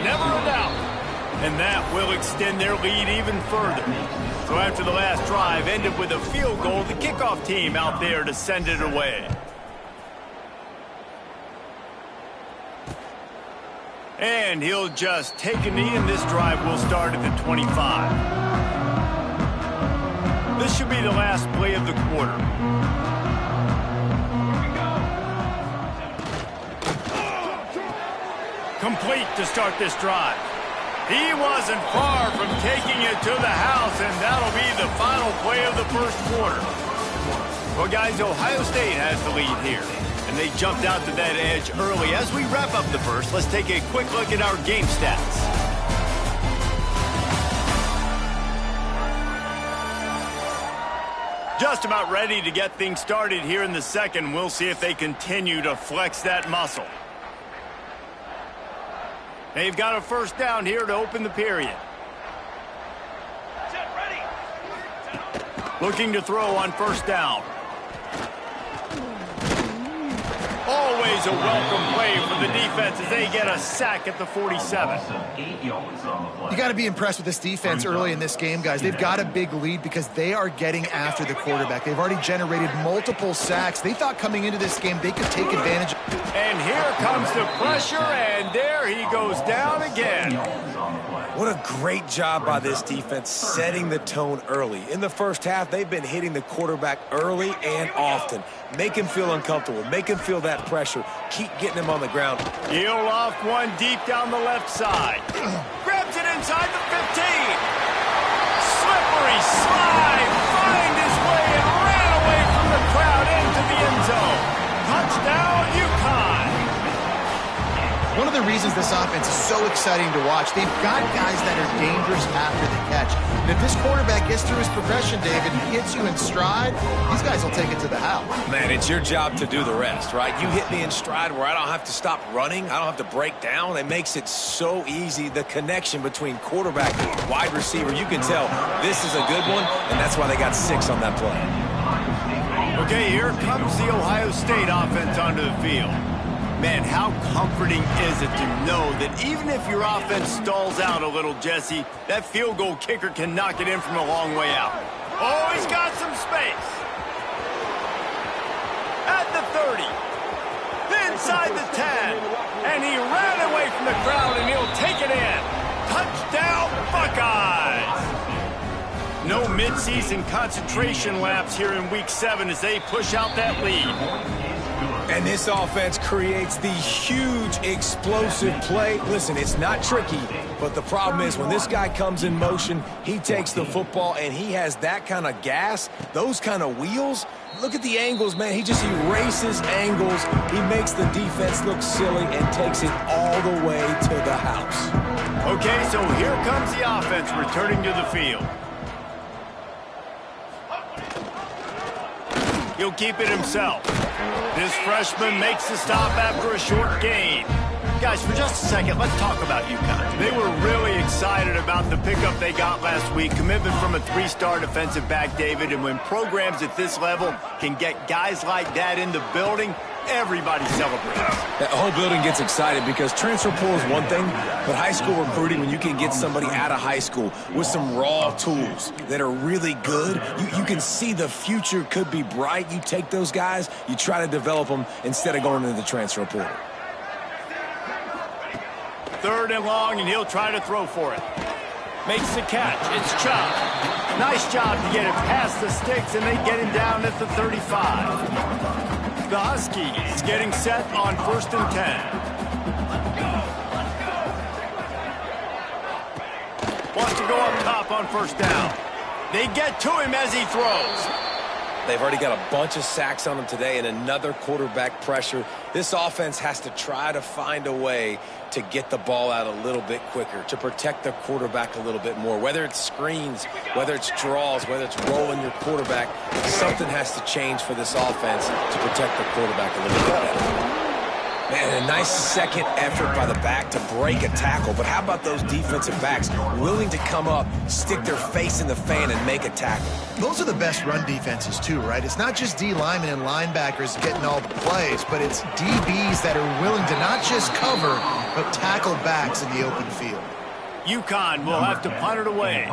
Never a doubt. And that will extend their lead even further. So after the last drive ended with a field goal, the kickoff team out there to send it away. And he'll just take a knee, and this drive will start at the 25. This should be the last play of the quarter. Complete to start this drive. He wasn't far from taking it to the house, and that'll be the final play of the first quarter. Well, guys, Ohio State has the lead here. And they jumped out to that edge early. As we wrap up the first, let's take a quick look at our game stats. Just about ready to get things started here in the second. We'll see if they continue to flex that muscle. They've got a first down here to open the period. Looking to throw on first down. Always a welcome play for the defense as they get a sack at the 47. You got to be impressed with this defense early in this game, guys. They've got a big lead because they are getting after the quarterback. They've already generated multiple sacks. They thought coming into this game they could take advantage. And here comes the pressure, and there he goes down again. What a great job by this defense setting the tone early. In the first half, they've been hitting the quarterback early and often. Make him feel uncomfortable. Make him feel that pressure. Keep getting him on the ground. He'll off one deep down the left side. Grabs it inside the 15. Slippery slide. Find his way and ran away from the crowd into the end zone. Touchdown, UConn. One of the reasons this offense is so exciting to watch, they've got guys that are dangerous after the catch. And if this quarterback gets through his progression, David, and hits you in stride, these guys will take it to the house. Man, it's your job to do the rest, right? You hit me in stride where I don't have to stop running. I don't have to break down. It makes it so easy. The connection between quarterback and wide receiver, you can tell this is a good one, and that's why they got 6 on that play. Okay, here comes the Ohio State offense onto the field. Man, how comforting is it to know that even if your offense stalls out a little, Jesse, that field goal kicker can knock it in from a long way out. Oh, he's got some space. At the 30. Inside the 10. And he ran away from the crowd, and he'll take it in. Touchdown, Buckeyes. No midseason concentration laps here in Week 7 as they push out that lead. And this offense creates the huge explosive play. Listen, it's not tricky, but the problem is when this guy comes in motion, he takes the football and he has that kind of gas, those kind of wheels. Look at the angles, man. He just erases angles. He makes the defense look silly and takes it all the way to the house. Okay, so here comes the offense returning to the field. He'll keep it himself. This freshman makes the stop after a short gain. Guys, for just a second, let's talk about UConn. They were really excited about the pickup they got last week. Commitment from a 3-star defensive back, David. And when programs at this level can get guys like that in the building, everybody celebrates. The whole building gets excited because transfer portal is one thing, but high school recruiting, when you can get somebody out of high school with some raw tools that are really good, you can see the future could be bright. You take those guys, you try to develop them instead of going into the transfer portal. 3rd and long, and he'll try to throw for it. Makes the catch. It's Chubb. Nice job to get it past the sticks, and they get him down at the 35. The Huskies getting set on 1st and 10. Wants to go up top on 1st down. They get to him as he throws. They've already got a bunch of sacks on them today and another quarterback pressure. This offense has to try to find a way to get the ball out a little bit quicker, to protect the quarterback a little bit more. Whether it's screens, whether it's draws, whether it's rolling your quarterback, something has to change for this offense to protect the quarterback a little bit better. Man, a nice second effort by the back to break a tackle. But how about those defensive backs willing to come up, stick their face in the fan, and make a tackle? Those are the best run defenses, too, right? It's not just D linemen and linebackers getting all the plays, but it's DBs that are willing to not just cover, but tackle backs in the open field. UConn will have to punt it away.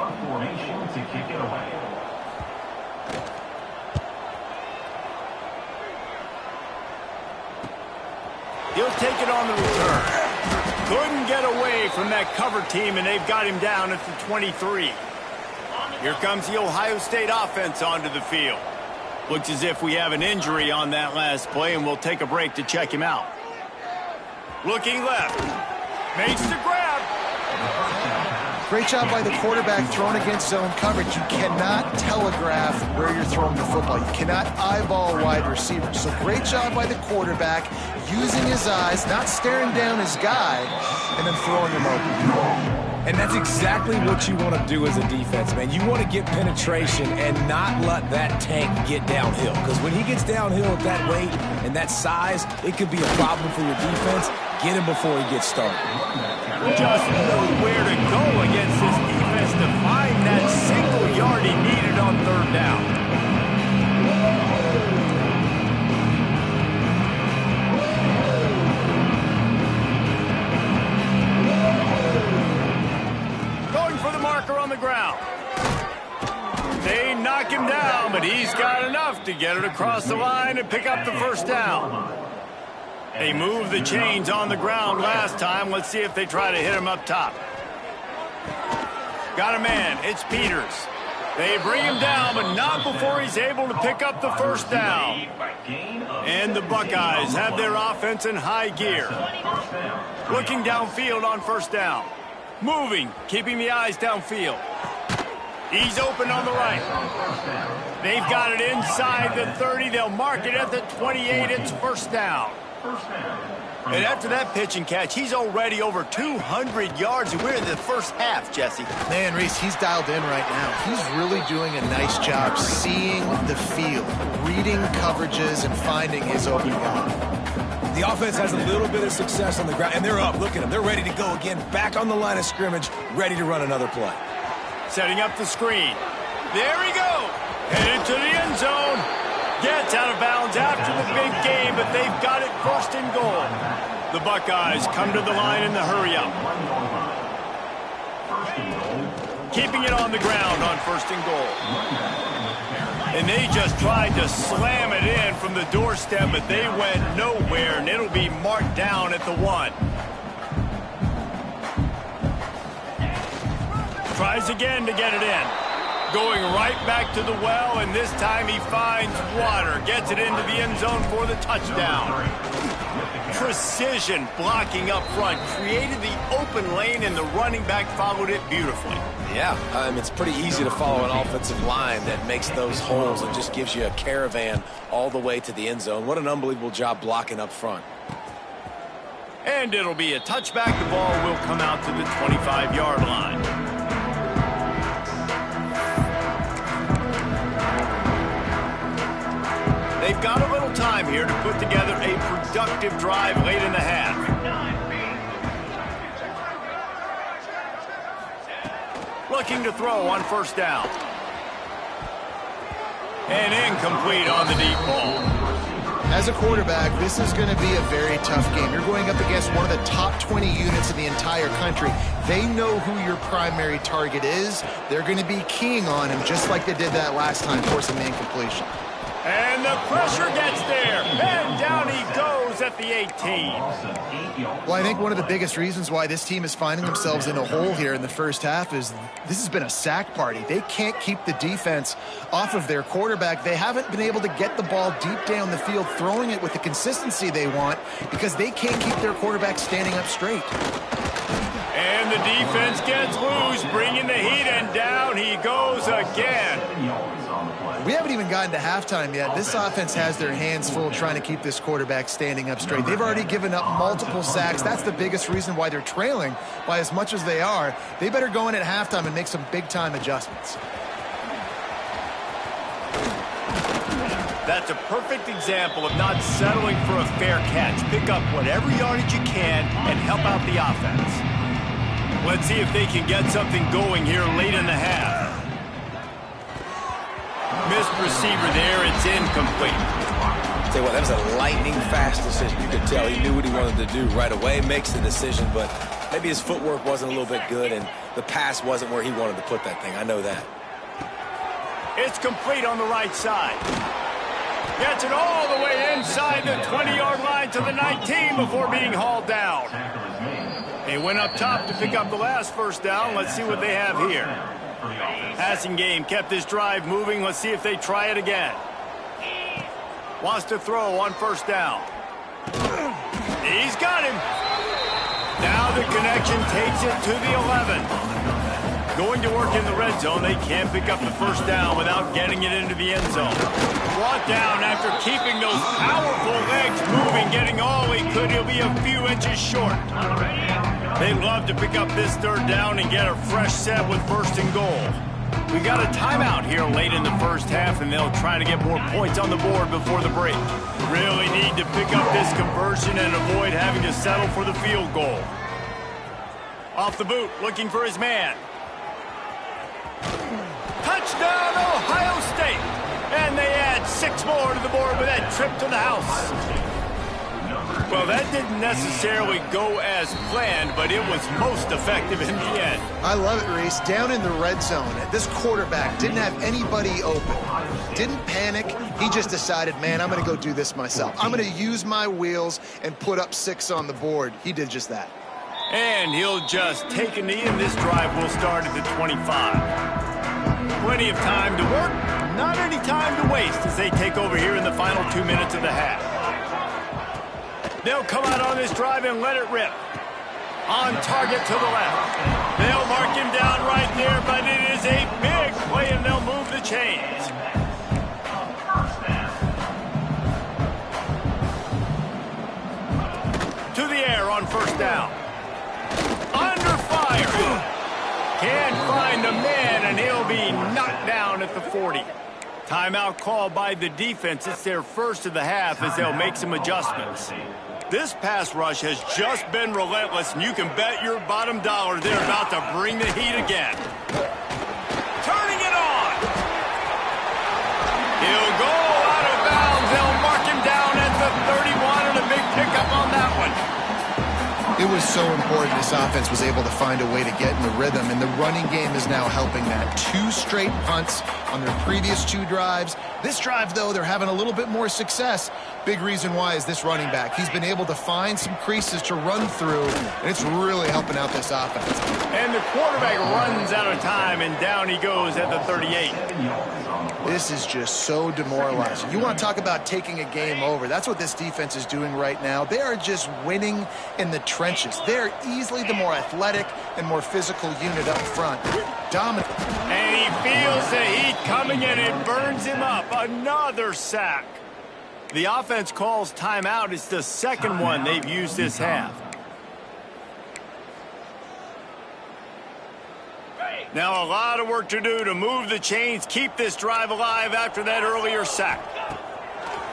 He'll take it on the return. Couldn't get away from that cover team, and they've got him down at the 23. Here comes the Ohio State offense onto the field. Looks as if we have an injury on that last play, and we'll take a break to check him out. Looking left. Makes the grab. Great job by the quarterback throwing against zone coverage. You cannot telegraph where you're throwing the football. You cannot eyeball wide receivers. So great job by the quarterback using his eyes, not staring down his guy, and then throwing him open. And that's exactly what you want to do as a defense, man. You want to get penetration and not let that tank get downhill. Because when he gets downhill at that weight and that size, it could be a problem for your defense. Get him before he gets started. Just know where to go against this defense to find that single yard he needed on 3rd down. Going for the marker on the ground. They knock him down, but he's got enough to get it across the line and pick up the 1st down. They moved the chains on the ground last time. Let's see if they try to hit him up top. Got a man. It's Peters. They bring him down, but not before he's able to pick up the 1st down. And the Buckeyes have their offense in high gear. Looking downfield on 1st down. Moving, keeping the eyes downfield. He's open on the right. They've got it inside the 30. They'll mark it at the 28. It's 1st down. And after that pitch and catch, he's already over 200 yards, and we're in the 1st half, Jesse. Man, Reese, he's dialed in right now. He's really doing a nice job seeing the field, reading coverages, and finding his open guy. The offense has a little bit of success on the ground, and they're up. Look at them. They're ready to go again, back on the line of scrimmage, ready to run another play. Setting up the screen. There he goes. Headed to the end zone. Gets out of bounds after the big game, but they've got it 1st and goal. The Buckeyes come to the line in the hurry-up. Keeping it on the ground on 1st and goal. And they just tried to slam it in from the doorstep, but they went nowhere, and it'll be marked down at the 1. Tries again to get it in. Going right back to the well, and this time he finds water. Gets it into the end zone for the touchdown. Precision blocking up front. Created the open lane, and the running back followed it beautifully. Yeah, it's pretty easy to follow an offensive line that makes those holes and just gives you a caravan all the way to the end zone. What an unbelievable job blocking up front. And it'll be a touchback. The ball will come out to the 25-yard line. They've got a little time here to put together a productive drive late in the half. Looking to throw on first down. And incomplete on the deep ball. As a quarterback, this is going to be a very tough game. You're going up against one of the top 20 units in the entire country. They know who your primary target is. They're going to be keying on him just like they did that last time, forcing the incompletion. And the pressure gets there. And down he goes at the 18. Well, I think one of the biggest reasons why this team is finding themselves in a hole here in the first half is this has been a sack party. They can't keep the defense off of their quarterback. They haven't been able to get the ball deep down the field, throwing it with the consistency they want because they can't keep their quarterback standing up straight. And the defense gets loose, bringing the heat, and down he goes again. We haven't even gotten to halftime yet. This offense has their hands full trying to keep this quarterback standing up straight. They've already given up multiple sacks. That's the biggest reason why they're trailing by as much as they are. They better go in at halftime and make some big-time adjustments. That's a perfect example of not settling for a fair catch. Pick up whatever yardage you can and help out the offense. Let's see if they can get something going here late in the half. Missed receiver there. It's incomplete. Tell you what, that was a lightning-fast decision. You could tell he knew what he wanted to do right away, makes the decision, but maybe his footwork wasn't a little bit good, and the pass wasn't where he wanted to put that thing. I know that. It's complete on the right side. Gets it all the way inside the 20-yard line to the 19 before being hauled down. They went up top to pick up the last first down. Let's see what they have here. Passing game kept this drive moving. Let's see if they try it again. Wants to throw on first down. He's got him. Now the connection takes it to the 11. Going to work in the red zone. They can't pick up the first down without getting it into the end zone. Brought down after keeping those powerful legs moving, getting all he could. He'll be a few inches short. They love to pick up this third down and get a fresh set with first and goal. We got a timeout here late in the first half, and they'll try to get more points on the board before the break. Really need to pick up this conversion and avoid having to settle for the field goal. Off the boot, looking for his man. Touchdown, Ohio State! And they add 6 more to the board with that trip to the house. Well, that didn't necessarily go as planned, but it was most effective in the end. I love it, Reese. Down in the red zone, this quarterback didn't have anybody open. Didn't panic. He just decided, man, I'm going to go do this myself. I'm going to use my wheels and put up 6 on the board. He did just that. And he'll just take a knee, and this drive will start at the 25. Plenty of time to work, not any time to waste as they take over here in the final 2 minutes of the half. They'll come out on this drive and let it rip. On target to the left. They'll mark him down right there, but it is a big play, and they'll move the chains. To the air on first down. Under fire. Can't find the man, and he'll be knocked down at the 40. Timeout called by the defense. It's their first of the half as they'll make some adjustments. This pass rush has just been relentless, and you can bet your bottom dollar they're about to bring the heat again. Turning it on. He'll go out of bounds. They'll mark him down at the 31, and a big pickup on that one. It was so important this offense was able to find a way to get in the rhythm, and the running game is now helping that. 2 straight punts on their previous 2 drives. This drive, though, they're having a little bit more success. Big reason why is this running back. He's been able to find some creases to run through, and it's really helping out this offense. And the quarterback runs out of time, and down he goes at the 38. This is just so demoralizing. You want to talk about taking a game over. That's what this defense is doing right now. They are just winning in the trenches. They're easily the more athletic and more physical unit up front. Dominant. And he feels the heat coming, and it burns him up. Another sack. The offense calls timeout. It's the second one they've used this half. Now a lot of work to do to move the chains, keep this drive alive after that earlier sack.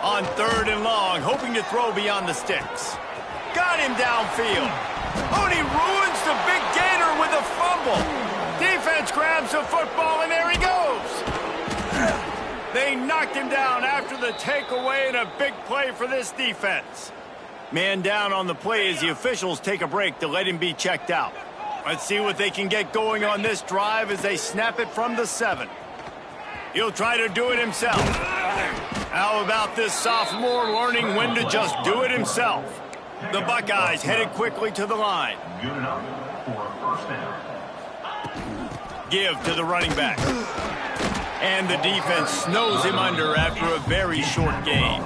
On 3rd and long, hoping to throw beyond the sticks. Got him downfield. Oh, and he ruins the big gator with a fumble. Defense grabs the football, and there he goes. They knocked him down after the takeaway, and a big play for this defense. Man down on the play as the officials take a break to let him be checked out. Let's see what they can get going on this drive as they snap it from the 7. He'll try to do it himself. How about this sophomore learning when to just do it himself? The Buckeyes headed quickly to the line. Good enough for a first down. Give to the running back. And the defense snows him under after a very short gain.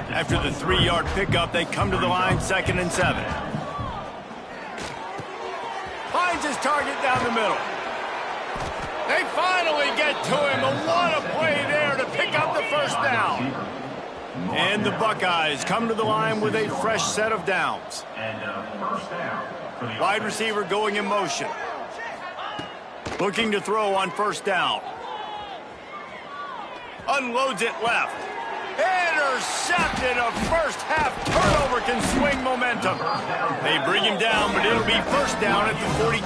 After the 3-yard pickup, they come to the line 2nd and 7. Finds his target down the middle. They finally get to him, and what a play there to pick up the first down. And the Buckeyes come to the line with a fresh set of downs. And first down for the Wide receiver going in motion. Looking to throw on 1st down. Unloads it left. Intercepted. A first-half turnover can swing momentum. They bring him down, but it'll be 1st down at the 42.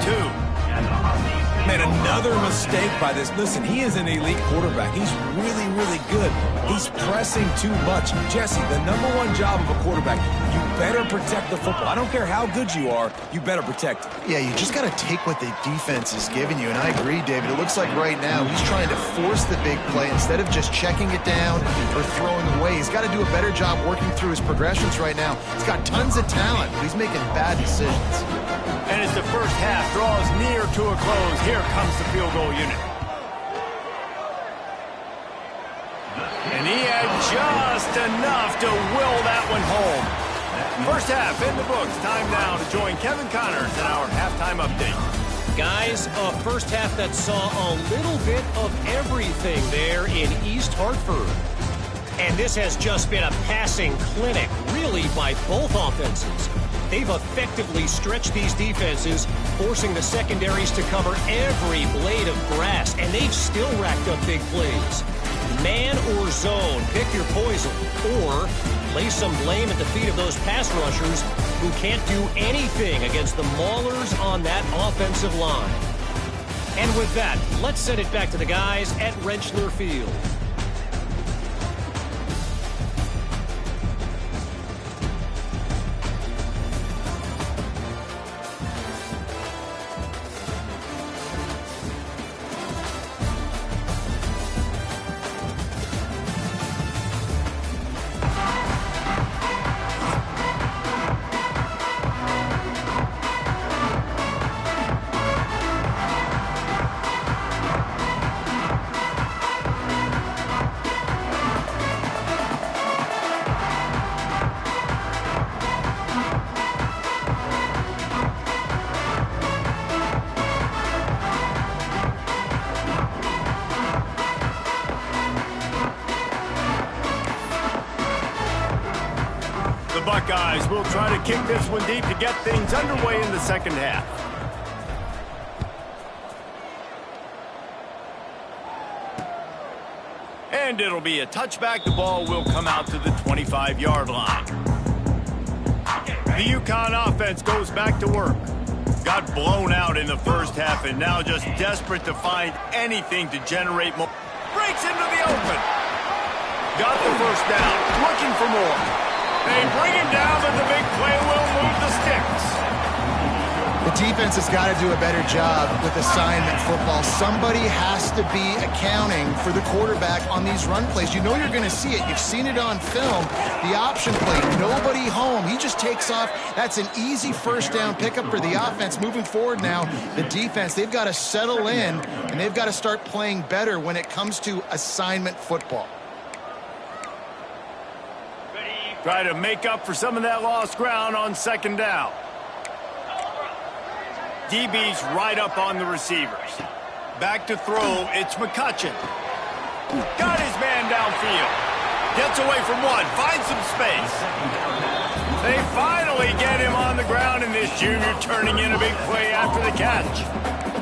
Man, another mistake by this. Listen, he is an elite quarterback. He's really, really good. He's pressing too much. Jesse, the #1 job of a quarterback, you better protect the football. I don't care how good you are, you better protect it. Yeah, you just got to take what the defense is giving you, and I agree, David. It looks like right now he's trying to force the big play instead of just checking it down or throwing away. He's got to do a better job working through his progressions right now. He's got tons of talent, but he's making bad decisions. And as the first half draws near to a close, here comes the field goal unit. And he had just enough to will that one home. First half in the books. Time now to join Kevin Connors in our halftime update. Guys, a first half that saw a little bit of everything there in East Hartford. And this has just been a passing clinic, really, by both offenses. They've effectively stretched these defenses, forcing the secondaries to cover every blade of grass, and they've still racked up big plays. Man or zone, pick your poison, or lay some blame at the feet of those pass rushers who can't do anything against the maulers on that offensive line. And with that, let's send it back to the guys at Rentschler Field. Buckeyes will try to kick this one deep to get things underway in the second half. And it'll be a touchback. The ball will come out to the 25-yard line. The UConn offense goes back to work. Got blown out in the first half and now just desperate to find anything to generate more. Breaks into the open. Got the first down. Looking for more. They bring him down, but the big play will move the sticks. The defense has got to do a better job with assignment football. Somebody has to be accounting for the quarterback on these run plays. You know you're going to see it. You've seen it on film. The option play, nobody home. He just takes off. That's an easy first down pickup for the offense. Moving forward now, the defense, they've got to settle in, and they've got to start playing better when it comes to assignment football. Try to make up for some of that lost ground on second down. DB's right up on the receivers. Back to throw, it's McCutcheon. Got his man downfield. Gets away from one, finds some space. They finally get him on the ground, and this junior turning in a big play after the catch.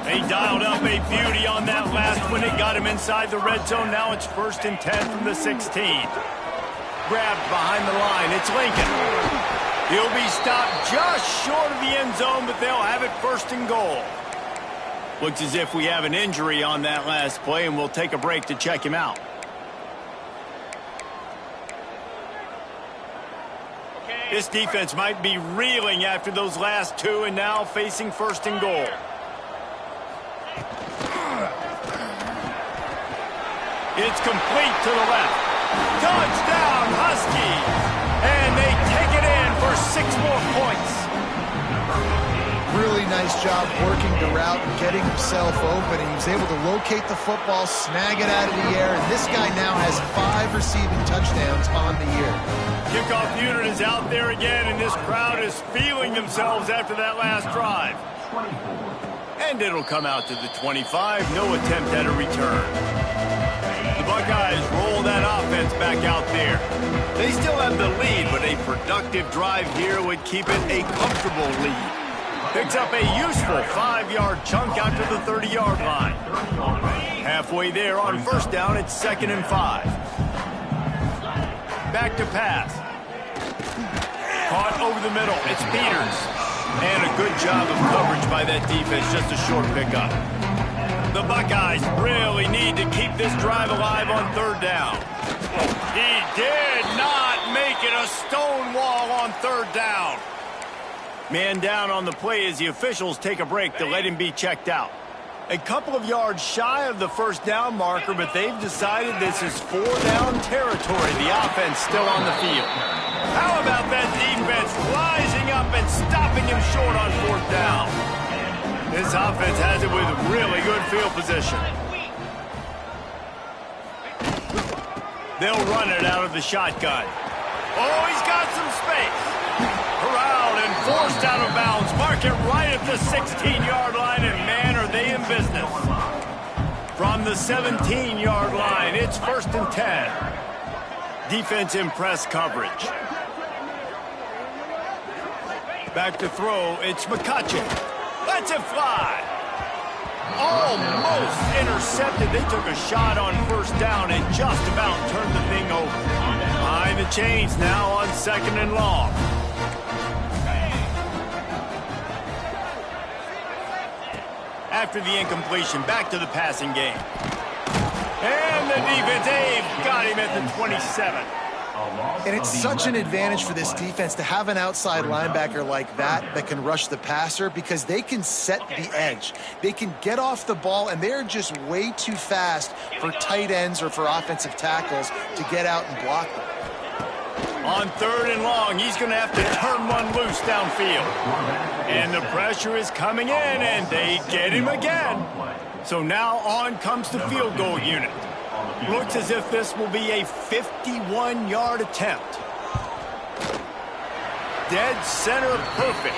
They dialed up a beauty on that last one. It got him inside the red zone. Now it's 1st and 10 from the 16. Grabbed behind the line. It's Lincoln. He'll be stopped just short of the end zone, but they'll have it 1st and goal. Looks as if we have an injury on that last play, and we'll take a break to check him out. This defense might be reeling after those last two and now facing 1st and goal. It's complete to the left. Touchdown, Huskies! And they take it in for 6 more points. Really nice job working the route and getting himself open. He was able to locate the football, snag it out of the air, and this guy now has 5 receiving touchdowns on the year. Kickoff unit is out there again, and this crowd is feeling themselves after that last drive. And it'll come out to the 25. No attempt at a return. The Buckeyes roll that offense back out there. They still have the lead, but a productive drive here would keep it a comfortable lead. Picks up a useful 5-yard chunk out to the 30-yard line. Halfway there on 1st down, it's 2nd and 5. Back to pass. Caught over the middle. It's Peters. And a good job of coverage by that defense. Just a short pickup. The Buckeyes really need to keep this drive alive on 3rd down. He did not make it a stone wall on 3rd down. Man down on the play as the officials take a break to let him be checked out. A couple of yards shy of the 1st down marker, but they've decided this is 4-down territory. The offense still on the field. How about that defense rising up and stopping him short on 4th down? This offense has it with really good field position. They'll run it out of the shotgun. Oh, he's got some space. Corralled and forced out of bounds. Mark it right at the 16-yard line, and man, are they in business. From the 17-yard line, it's 1st and 10. Defense in press coverage. Back to throw, it's McCutcheon. Lets it fly. Almost intercepted. They took a shot on 1st down and just about turned the thing over. Behind the chains now on 2nd and long. After the incompletion, back to the passing game. And the defense, they've got him at the 27. And it's such an advantage for this defense to have an outside linebacker like that can rush the passer, because they can set the edge. They can get off the ball, and they're just way too fast for tight ends or for offensive tackles to get out and block them. On 3rd and long, he's going to have to turn one loose downfield. And the pressure is coming in, and they get him again. So now on comes the field goal unit. Looks as if this will be a 51-yard attempt. Dead center perfect.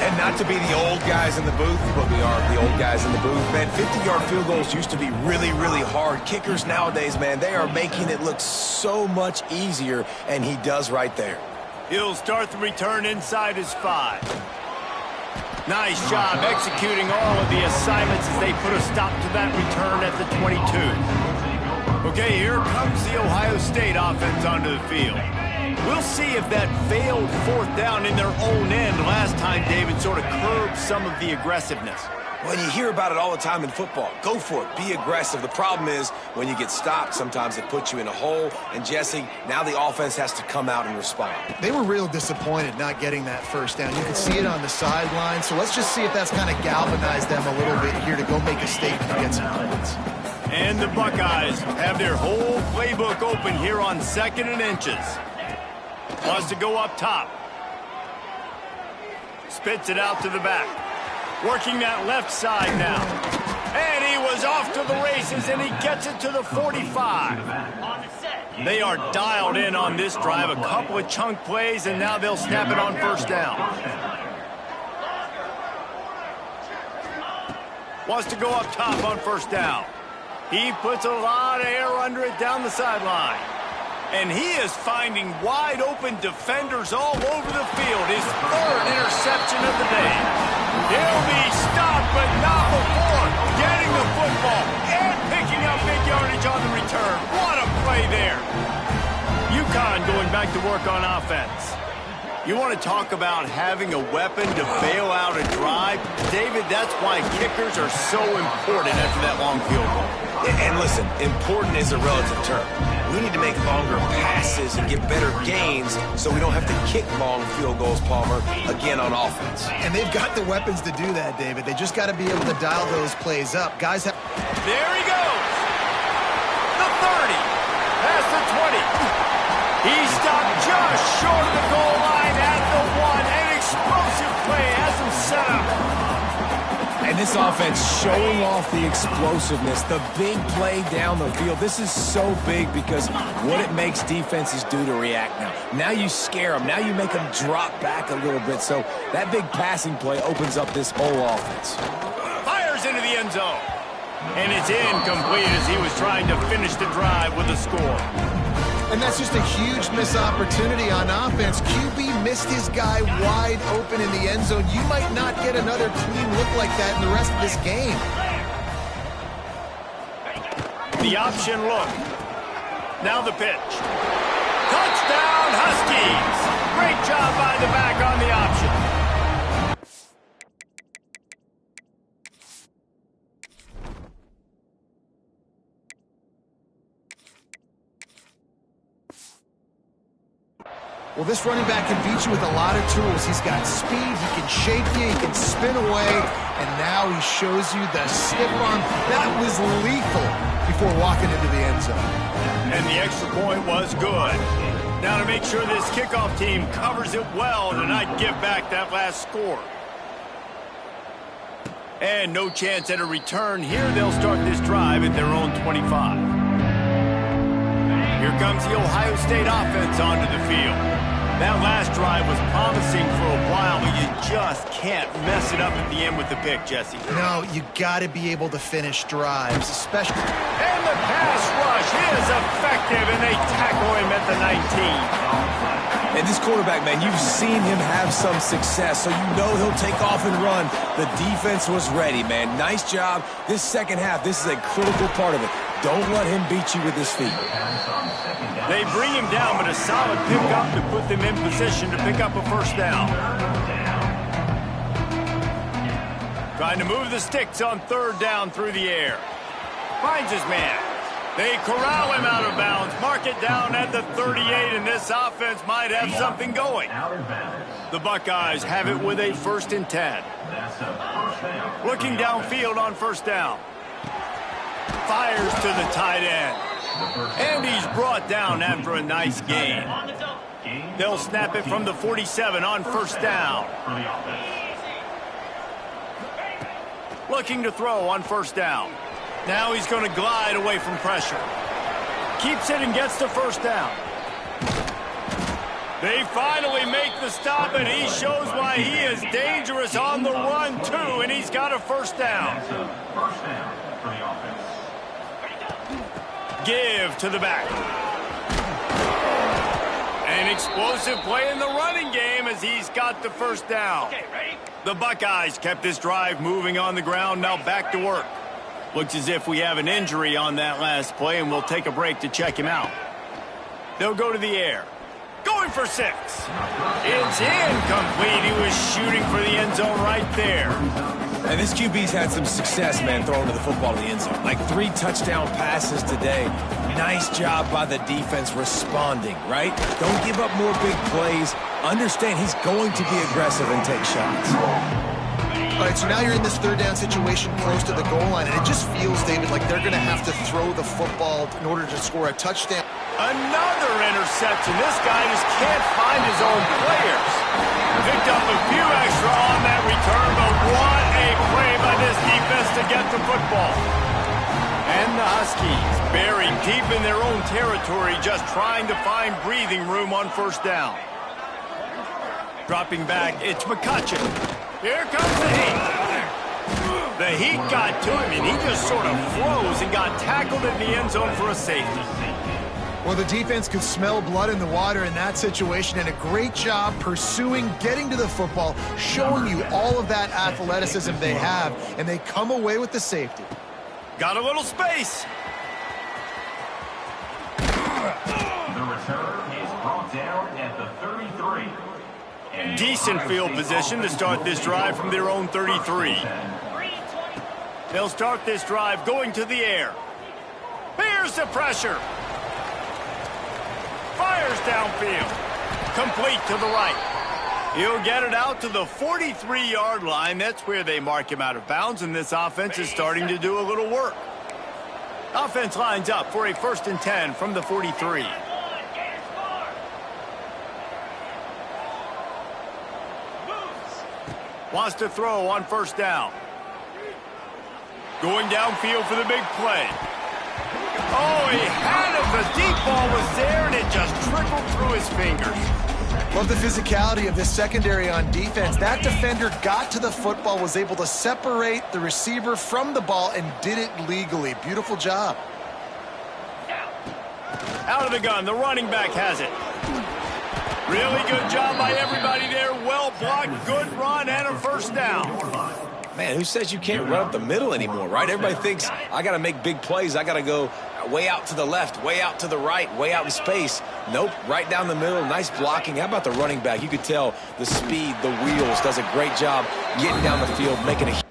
And not to be the old guys in the booth, but we are the old guys in the booth, man. 50-yard field goals used to be really, really hard. Kickers nowadays, man, they are making it look so much easier, and he does right there. He'll start the return inside his 5. Nice job executing all of the assignments as they put a stop to that return at the 22. Okay, here comes the Ohio State offense onto the field. We'll see if that failed 4th down in their own end last time, David, sort of curbed some of the aggressiveness. Well, you hear about it all the time in football. Go for it. Be aggressive. The problem is when you get stopped, sometimes it puts you in a hole. And, Jesse, now the offense has to come out and respond. They were real disappointed not getting that 1st down. You could see it on the sideline. So let's just see if that's kind of galvanized them a little bit here to go make a statement and get some points. And the Buckeyes have their whole playbook open here on 2nd and inches. Wants to go up top. Spits it out to the back. Working that left side now. And he was off to the races, and he gets it to the 45. They are dialed in on this drive. A couple of chunk plays, and now they'll snap it on 1st down. Wants to go up top on 1st down. He puts a lot of air under it down the sideline. And he is finding wide open defenders all over the field. His 3rd interception of the day. He'll be stopped but not before getting the football and picking up big yardage on the return. What a play there. UConn going back to work on offense. You want to talk about having a weapon to bail out a drive? David, that's why kickers are so important after that long field goal. And listen, important is a relative term. We need to make longer passes and get better gains so we don't have to kick long field goals, Palmer, again on offense. And they've got the weapons to do that, David. They just got to be able to dial those plays up. Guys have... There he goes. The 30. Past the 20. He stopped just short of the goal line at the 1. An explosive play has him set up. And this offense showing off the explosiveness, the big play down the field. This is so big because what it makes defenses do to react now. Now you scare them. Now you make them drop back a little bit. So that big passing play opens up this whole offense. Fires into the end zone. And it's incomplete as he was trying to finish the drive with a score. And that's just a huge missed opportunity on offense. QB missed his guy wide open in the end zone. You might not get another clean look like that in the rest of this game. The option look. Now the pitch. Touchdown, Huskies! Great job by the back on the option. Well, this running back can beat you with a lot of tools. He's got speed, he can shake you, he can spin away, and now he shows you the stiff arm. That was lethal before walking into the end zone. And the extra point was good. Now to make sure this kickoff team covers it well to not give back that last score. And no chance at a return here. They'll start this drive at their own 25. Here comes the Ohio State offense onto the field. That last drive was promising for a while, but you just can't mess it up at the end with the pick, Jesse. No, you got to be able to finish drives, especially... And the pass rush is effective, and they tackle him at the 19. And this quarterback, man, you've seen him have some success, so you know he'll take off and run. The defense was ready, man. Nice job. This second half, this is a critical part of it. Don't let him beat you with his feet. They bring him down, but a solid pickup to put them in position to pick up a first down. Trying to move the sticks on third down through the air. Finds his man. They corral him out of bounds. Mark it down at the 38, and this offense might have something going. The Buckeyes have it with a 1st and 10. Looking downfield on first down. Fires to the tight end. And he's brought down after a nice gain. They'll snap it from the 47 on first down. Looking to throw on first down. Now he's going to glide away from pressure. Keeps it and gets the first down. They finally make the stop, and he shows why he is dangerous on the run, too, and he's got a first down. First down for the offense. Give to the back. An explosive play in the running game as he's got the first down. The Buckeyes kept this drive moving on the ground, now back to work. Looks as if we have an injury on that last play, and we'll take a break to check him out. They'll go to the air. Going for 6. It's incomplete. He was shooting for the end zone right there. And this QB's had some success, man, throwing to the football to the end zone. Like 3 touchdown passes today. Nice job by the defense responding, right? Don't give up more big plays. Understand he's going to be aggressive and take shots. All right, so now you're in this third down situation close to the goal line, and it just feels, David, like they're going to have to throw the football in order to score a touchdown. Another interception. This guy just can't find his own players. Picked up a few extra on that return, but what a play by this defense to get the football. And the Huskies buried deep in their own territory, just trying to find breathing room on first down. Dropping back, it's McCutcheon. Here comes the heat. The heat got to him, and he just sort of froze and got tackled in the end zone for a safety. Well, the defense could smell blood in the water in that situation, and a great job pursuing, getting to the football, showing you all of that athleticism they have, and they come away with the safety. Got a little space. The return is brought down at the 33. Decent field position to start this drive from their own 33. They'll start this drive going to the air. Here's the pressure. Fires downfield. Complete to the right. He'll get it out to the 43-yard line. That's where they mark him out of bounds, and this offense is starting to do a little work. Offense lines up for a 1st and 10 from the 43. Wants to throw on 1st down. Going downfield for the big play. Oh, he had it. The deep ball was there, and it just trickled through his fingers. Love the physicality of this secondary on defense. That defender got to the football, was able to separate the receiver from the ball, and did it legally. Beautiful job. Out of the gun, the running back has it. Really good job by everybody there. Well blocked, good run, and a 1st down. Man, who says you can't run up the middle anymore, right? Everybody thinks, I got to make big plays. I got to go way out to the left, way out to the right, way out in space. Nope, right down the middle. Nice blocking. How about the running back? You could tell the speed, the wheels, does a great job getting down the field, making a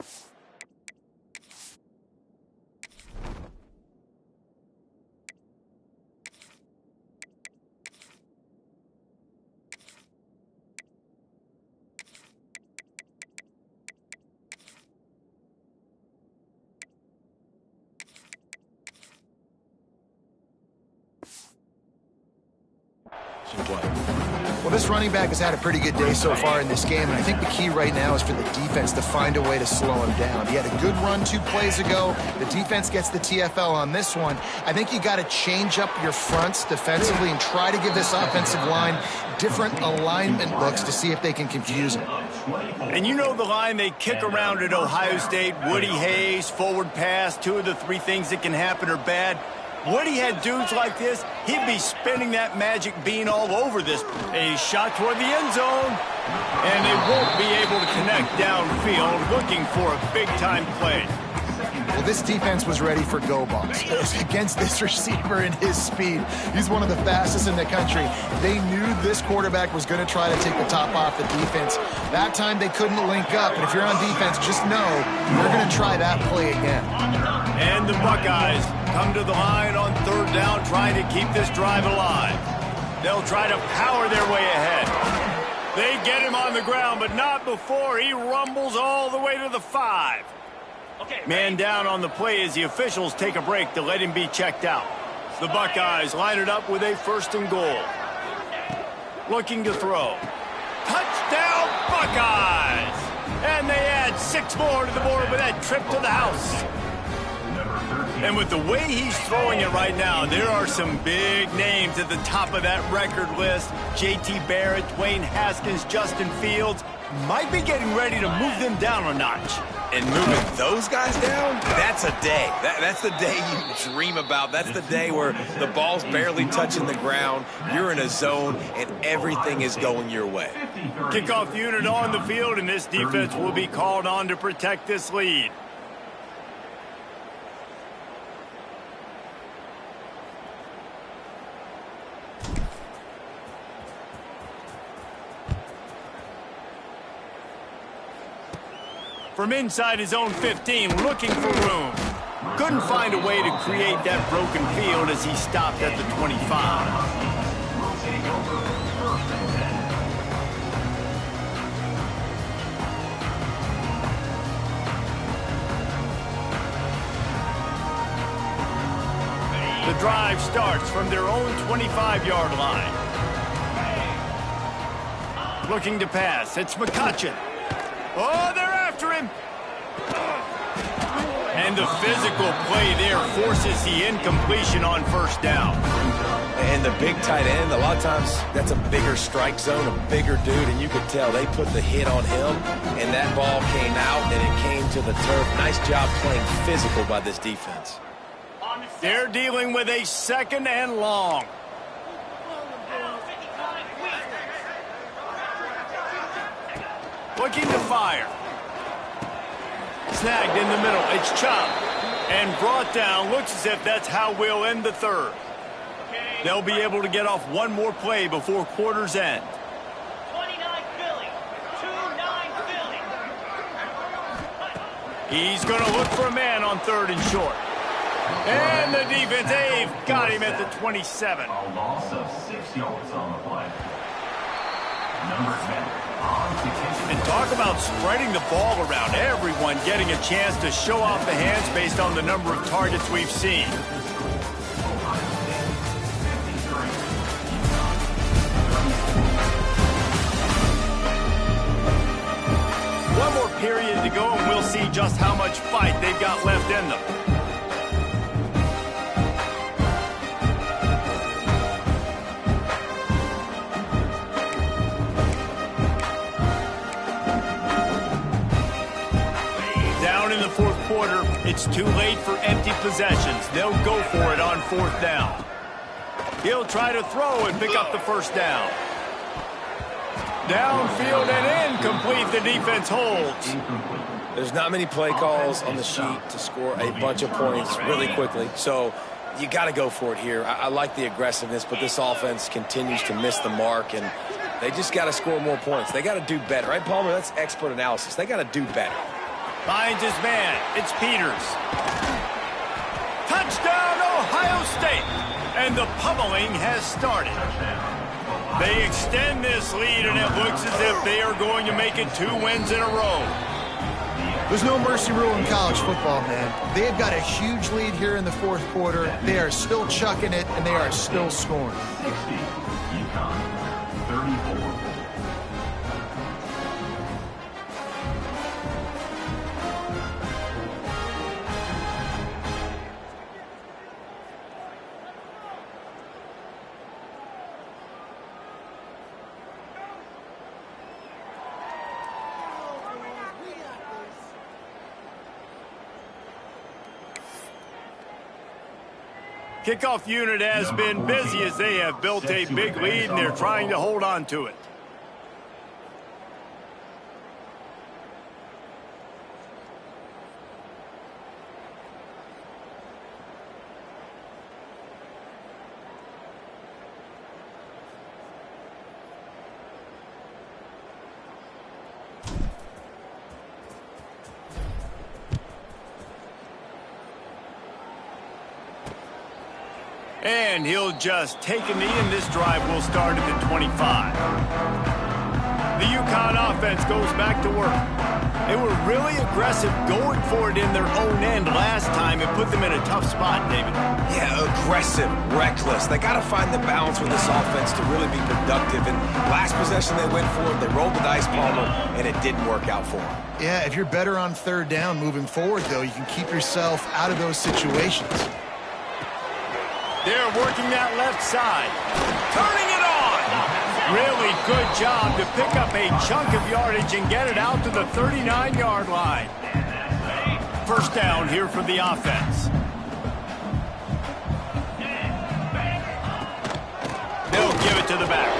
play. Well, this running back has had a pretty good day so far in this game, and I think the key right now is for the defense to find a way to slow him down. He had a good run 2 plays ago. The defense gets the TFL on this one. I think you got to change up your fronts defensively and try to give this offensive line different alignment looks to see if they can confuse him. And you know the line they kick around at Ohio State, Woody Hayes, forward pass, 2 of the 3 things that can happen are bad. Woody had dudes like this, he'd be spinning that magic bean all over this. A shot toward the end zone, and they won't be able to connect downfield, looking for a big-time play. Well, this defense was ready for go balls against this receiver and his speed. He's one of the fastest in the country. They knew this quarterback was going to try to take the top off the defense. That time they couldn't link up, and if you're on defense, just know they're going to try that play again. And the Buckeyes come to the line on 3rd down, trying to keep this drive alive. They'll try to power their way ahead. They get him on the ground, but not before he rumbles all the way to the 5. Man down on the play as the officials take a break to let him be checked out. The Buckeyes line it up with a 1st and goal. Looking to throw. Touchdown, Buckeyes! And they add 6 more to the board with that trip to the house. And with the way he's throwing it right now, there are some big names at the top of that record list. J.T. Barrett, Dwayne Haskins, Justin Fields. Might be getting ready to move them down a notch. And moving those guys down, that's a day. That's the day you dream about. That's the day where the ball's barely touching the ground, you're in a zone, and everything is going your way. Kickoff unit on the field, and this defense will be called on to protect this lead. From inside his own 15, looking for room. Couldn't find a way to create that broken field as he stopped at the 25. The drive starts from their own 25-yard line. Looking to pass, it's McCutcheon. Oh, they're after him. And the physical play there forces the incompletion on 1st down. And the big tight end, a lot of times that's a bigger strike zone, a bigger dude, and you could tell they put the hit on him, and that ball came out, and it came to the turf. Nice job playing physical by this defense. They're dealing with a 2nd and long. Looking to fire. Snagged in the middle. It's chopped. And brought down. Looks as if that's how we'll end the third. They'll be able to get off one more play before quarter's end. 29 Philly. 2-9 Philly. He's going to look for a man on third and short. And the defense, they've got him at the 27. A loss of 6 yards on the play. Number 10, on to contention. And talk about spreading the ball around. Everyone getting a chance to show off the hands based on the number of targets we've seen. One more period to go, and we'll see just how much fight they've got left in them. Down in the fourth quarter, it's too late for empty possessions. They'll go for it on fourth down. He'll try to throw and pick up the first down. Downfield and incomplete. The defense holds. There's not many play calls on the sheet to score a bunch of points really quickly, so you got to go for it here. I like the aggressiveness, but this offense continues to miss the mark, and they just got to score more points. They got to do better, right, Palmer? That's expert analysis. They got to do better. Finds his man. It's Peters. Touchdown, Ohio State. And the pummeling has started. They extend this lead, and it looks as if they are going to make it 2 wins in a row. There's no mercy rule in college football, man. They've got a huge lead here in the fourth quarter. They are still chucking it, and they are still scoring. 60, UConn, 34. Kickoff unit has been busy as they have built a big lead, and they're trying to hold on to it. And he'll just take a knee, and this drive will start at the 25. The UConn offense goes back to work. They were really aggressive going for it in their own end last time. It put them in a tough spot, David. Yeah, aggressive, reckless. They got to find the balance with this offense to really be productive. And last possession they went for it, they rolled the dice, Palmer, and it didn't work out for them. Yeah, if you're better on third down moving forward, though, you can keep yourself out of those situations. They're working that left side. Turning it on. Really good job to pick up a chunk of yardage and get it out to the 39-yard line. First down here for the offense. They'll give it to the back.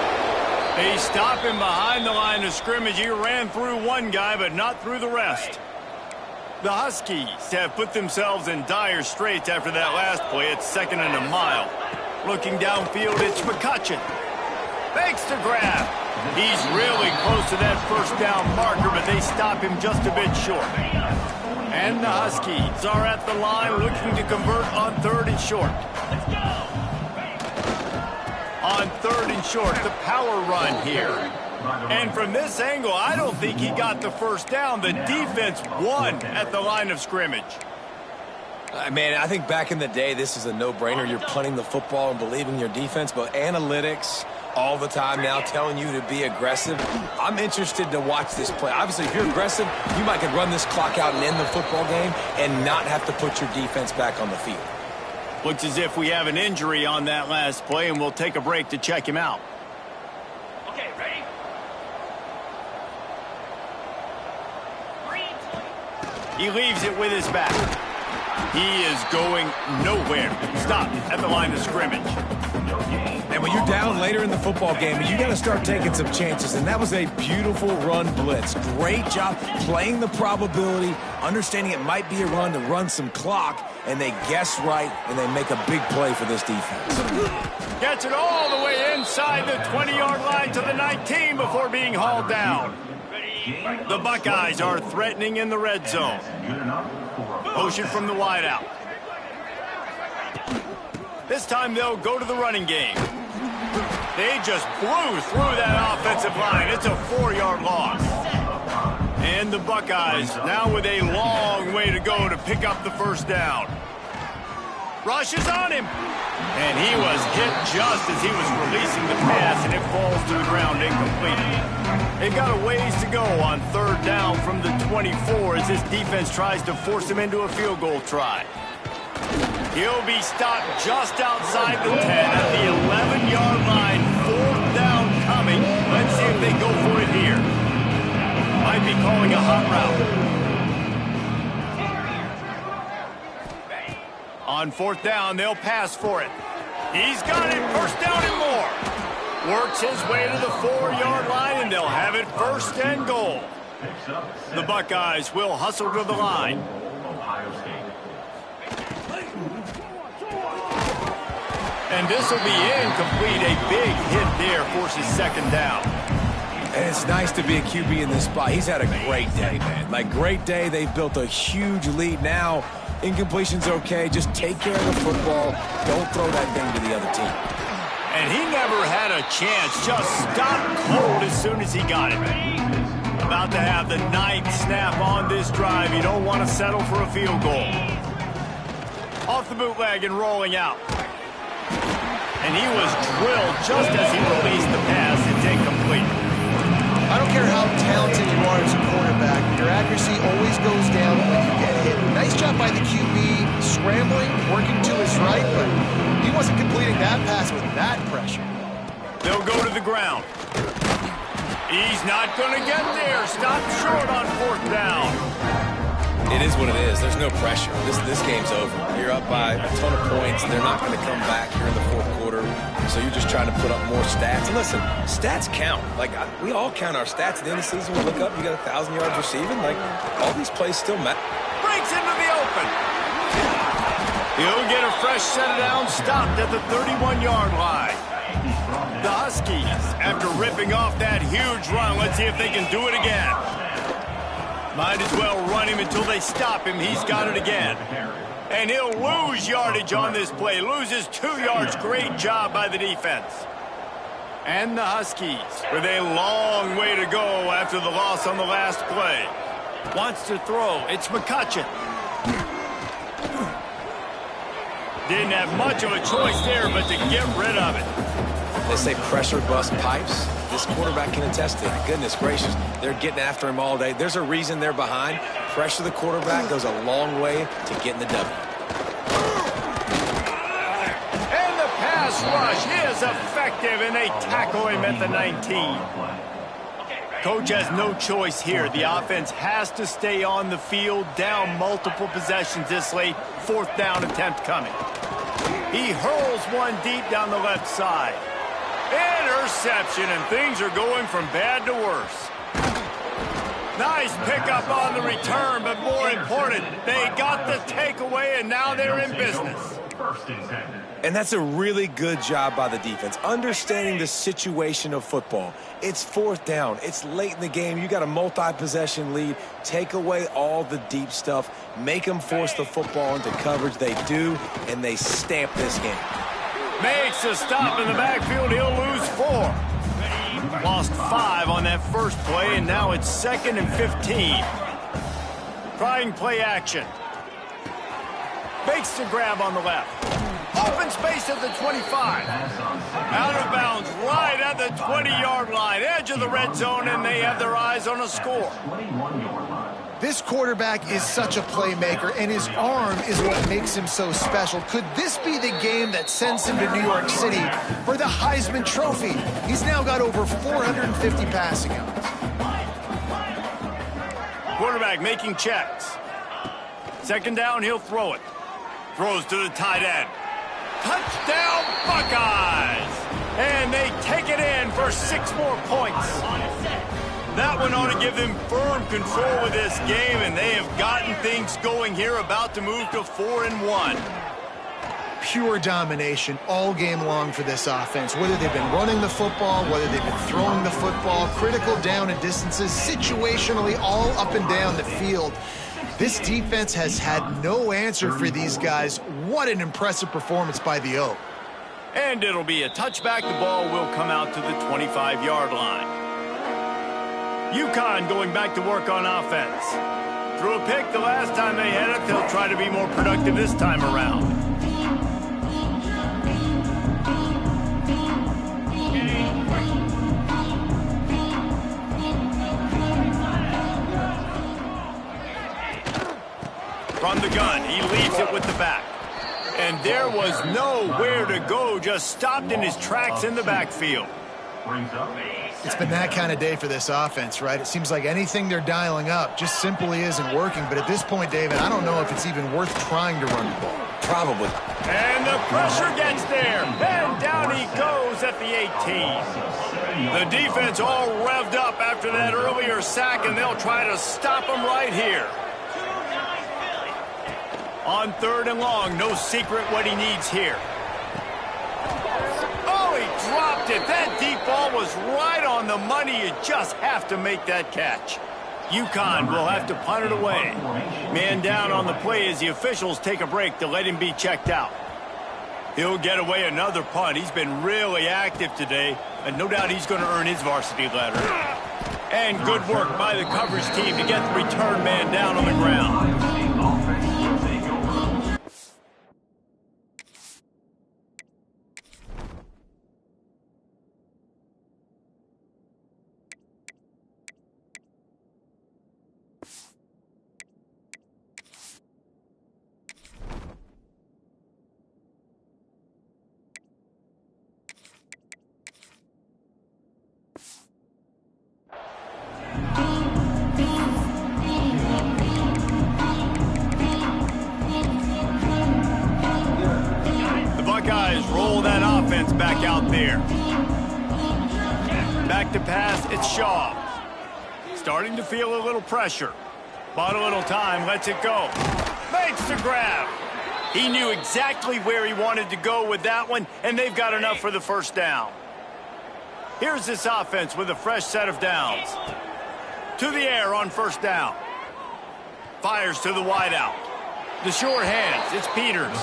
They stop him behind the line of scrimmage. He ran through one guy, but not through the rest. The Huskies have put themselves in dire straits after that last play. It's 2nd and a mile. Looking downfield, it's McCutcheon. Fakes to grab. He's really close to that first down marker, but they stop him just a bit short. And the Huskies are at the line looking to convert on 3rd and short. On 3rd and short, the power run here. And from this angle, I don't think he got the first down. The defense won at the line of scrimmage. Man, I think back in the day, this is a no-brainer. You're punting the football and believing your defense, but analytics all the time now telling you to be aggressive. I'm interested to watch this play. Obviously, if you're aggressive, you might could run this clock out and end the football game and not have to put your defense back on the field. Looks as if we have an injury on that last play, and we'll take a break to check him out. Okay, ready? He leaves it with his back. He is going nowhere. Stopped at the line of scrimmage. And when you're down later in the football game, you got to start taking some chances. And that was a beautiful run blitz. Great job playing the probability, understanding it might be a run to run some clock, and they guess right, and they make a big play for this defense. Gets it all the way inside the 20-yard line to the 19 before being hauled down. The Buckeyes are threatening in the red zone. Motion from the wideout. This time they'll go to the running game. They just blew through that offensive line. It's a 4-yard loss. And the Buckeyes now with a long way to go to pick up the first down. Rushes on him. And he was hit just as he was releasing the pass, and it falls to the ground incomplete. They've got a ways to go on third down from the 24 as this defense tries to force him into a field goal try. He'll be stopped just outside the 10 at the 11-yard line. Fourth down coming. Let's see if they go for it here. Might be calling a hot route. On fourth down, they'll pass for it. He's got it. First down and more. Works his way to the 4-yard line, and they'll have it first and goal. The Buckeyes will hustle to the line. And this will be incomplete. A big hit there forces second down. And it's nice to be a QB in this spot. He's had a great day, man. Like, great day. They've built a huge lead. Now, incompletion's okay. Just take care of the football. Don't throw that thing to the other team. And he never had a chance. Just stopped cold as soon as he got it. About to have the 9th snap on this drive. You don't want to settle for a field goal. Off the bootleg and rolling out. And he was drilled just as he released the pass. It's incomplete. I don't care how talented you are as a quarterback, your accuracy always goes down when you get hit. Nice job by the QB, scrambling, working to his right, but he wasn't completing that pass with that pressure. They'll go to the ground. He's not going to get there. Stopped short on fourth down. It is what it is. There's no pressure. This game's over. You're up by a ton of points. They're not going to come back here in the fourth quarter. So you're just trying to put up more stats. And listen, stats count. Like, we all count our stats. At the end of the season, we look up, you got 1,000 yards receiving. Like, all these plays still matter. Breaks into the open. He'll get a fresh set of down, stopped at the 31-yard line. The Huskies, after ripping off that huge run, let's see if they can do it again. Might as well run him until they stop him. He's got it again. And he'll lose yardage on this play. Loses 2 yards. Great job by the defense. And the Huskies with a long way to go after the loss on the last play. Wants to throw. It's McCutcheon. Didn't have much of a choice there, but to get rid of it. They say pressure bust pipes. This quarterback can attest to it. Goodness gracious, they're getting after him all day. There's a reason they're behind. Pressure the quarterback goes a long way to getting the W. And the pass rush is effective, and they tackle him at the 19. Coach has no choice here. The offense has to stay on the field, down multiple possessions this late. Fourth down attempt coming. He hurls one deep down the left side. Interception, and things are going from bad to worse. Nice pickup on the return, but more important, they got the takeaway, and now they're in business. And that's a really good job by the defense, understanding the situation of football. It's fourth down. It's late in the game. You got a multi-possession lead. Take away all the deep stuff. Make them force the football into coverage. They do, and they stamp this game. Makes a stop in the backfield. He'll lose 4. Lost 5 on that first play, and now it's 2nd and 15. Trying play action. Makes the grab on the left. Open space at the 25. Out of bounds right at the 20-yard line. Edge of the red zone, and they have their eyes on a score. This quarterback is such a playmaker, and his arm is what makes him so special. Could this be the game that sends him to New York City for the Heisman Trophy? He's now got over 450 passing yards. Quarterback making checks. Second down, he'll throw it. Throws to the tight end. Touchdown, Buckeyes! And they take it in for 6 more points. That one ought to give them firm control of this game, and they have gotten things going here, about to move to 4-1. Pure domination all game long for this offense. Whether they've been running the football, whether they've been throwing the football, critical down and distances, situationally all up and down the field. This defense has had no answer for these guys. What an impressive performance by the O. And it'll be a touchback. The ball will come out to the 25-yard line. UConn going back to work on offense. Threw a pick the last time they had it. They'll try to be more productive this time around. From the gun, he leaves it with the back. And there was nowhere to go, just stopped in his tracks in the backfield. It's been that kind of day for this offense, right? It seems like anything they're dialing up just simply isn't working. But at this point, David, I don't know if it's even worth trying to run the ball. Probably. And the pressure gets there. And down he goes at the 18. The defense all revved up after that earlier sack, and they'll try to stop him right here. On 3rd and long, no secret what he needs here. Oh, he dropped it. That deep ball was right on the money. You just have to make that catch. UConn will have to punt it away. Man down on the play as the officials take a break to let him be checked out. He'll get away another punt. He's been really active today, and no doubt he's going to earn his varsity letter. And good work by the coverage team to get the return man down on the ground. Roll that offense back out there. Back to pass, it's Shaw. Starting to feel a little pressure. Bought a little time, lets it go. Makes the grab. He knew exactly where he wanted to go with that one, and they've got enough for the first down. Here's this offense with a fresh set of downs. To the air on 1st down. Fires to the wideout. The short hands, it's Peters.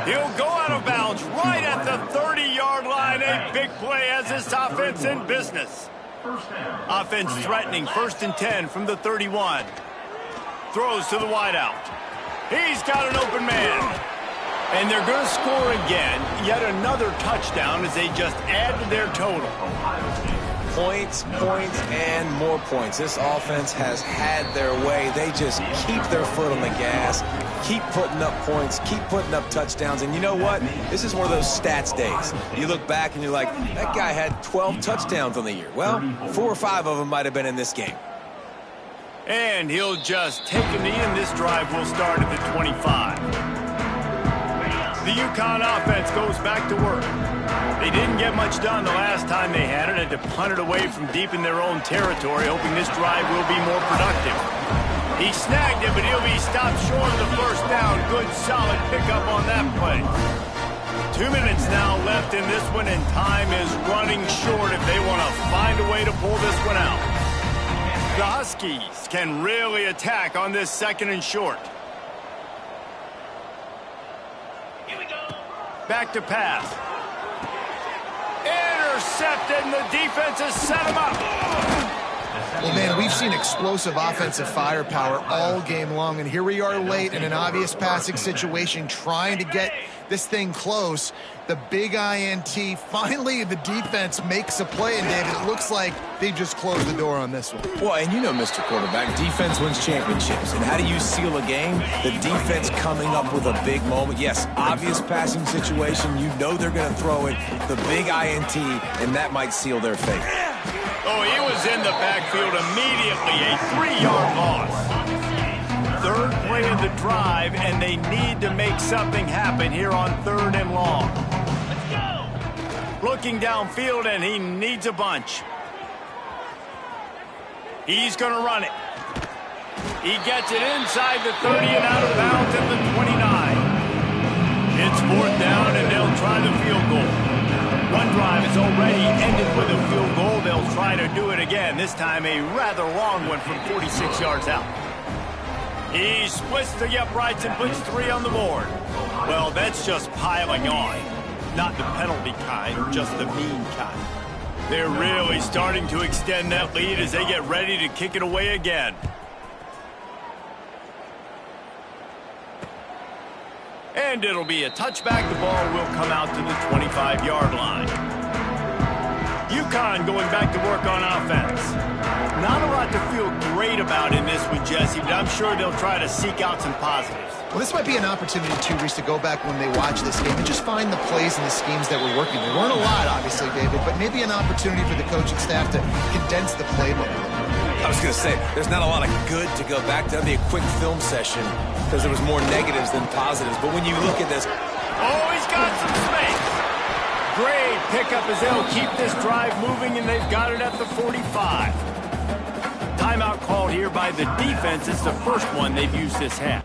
He'll go out of bounds right at the 30-yard line. A big play as this offense in business. Offense threatening 1st and 10 from the 31. Throws to the wideout. He's got an open man. And they're going to score again. Yet another touchdown as they just add to their total. Points, points, and more points. This offense has had their way. They just keep their foot on the gas, keep putting up points, keep putting up touchdowns. And you know what? This is one of those stats days. You look back and you're like, that guy had 12 touchdowns on the year. Well, 4 or 5 of them might have been in this game. And he'll just take a knee, and this drive will start at the 25. The UConn offense goes back to work. They didn't get much done the last time they had it, and to punt it away from deep in their own territory, hoping this drive will be more productive. He snagged it, but he'll be stopped short of the first down. Good, solid pickup on that play. 2 minutes now left in this one, and time is running short if they want to find a way to pull this one out. The Huskies can really attack on this 2nd and short. Back to pass. Intercepted, and the defense has set him up. Well, man, we've seen explosive offensive firepower all game long, and here we are late in an obvious passing situation trying to get this thing close. The big INT. Finally, the defense makes a play, and David, it looks like they just closed the door on this one. Well, and you know, Mr. Quarterback, defense wins championships. And how do you seal a game? The defense coming up with a big moment. Yes, obvious passing situation. You know they're going to throw it. The big INT, and that might seal their fate. Oh, he was in the backfield immediately. A 3-yard loss. third play of the drive, and they need to make something happen here on 3rd and long. Let's go. Looking downfield, and he needs a bunch. He's going to run it. He gets it inside the 30 and out of bounds at the 29. It's 4th down, and they'll try the field goal. One drive has already ended with a field goal. They'll try to do it again, this time a rather long one from 46 yards out. He splits the uprights and puts 3 on the board. Well, that's just piling on. Not the penalty kind, just the mean kind. They're really starting to extend that lead as they get ready to kick it away again. And it'll be a touchback. The ball will come out to the 25-yard line. UConn going back to work on offense. Not a lot to feel great about in this one, Jesse, but I'm sure they'll try to seek out some positives. Well, this might be an opportunity, too, Reese, to go back when they watch this game and just find the plays and the schemes that were working. There weren't a lot, obviously, David, but maybe an opportunity for the coaching staff to condense the playbook a little bit. I was going to say, there's not a lot of good to go back to. That'd be a quick film session because there was more negatives than positives. But when you look at this... Oh, he's got some space. Great pickup as they'll keep this drive moving, and they've got it at the 45. Timeout called here by the defense. It's the first one they've used this half.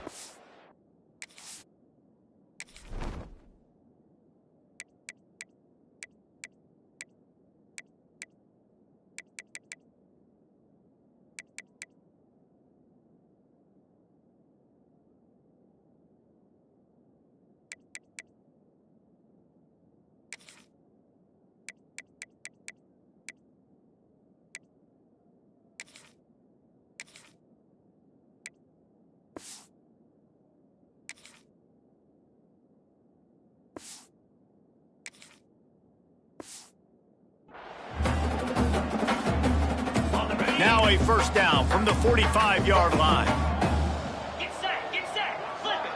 Now a first down from the 45-yard line. Get set, flip it.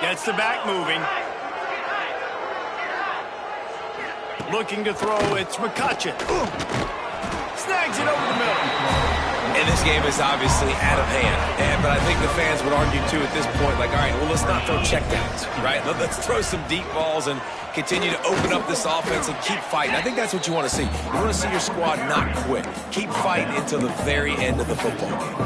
Gets the back moving. Looking to throw, it's McCutcheon. Snags it over the middle. And this game is obviously out of hand. But I think the fans would argue, too, at this point, like, all right, well, let's not throw checkdowns, right? Let's throw some deep balls and continue to open up this offense and keep fighting. I think that's what you want to see. You want to see your squad not quit. Keep fighting until the very end of the football game.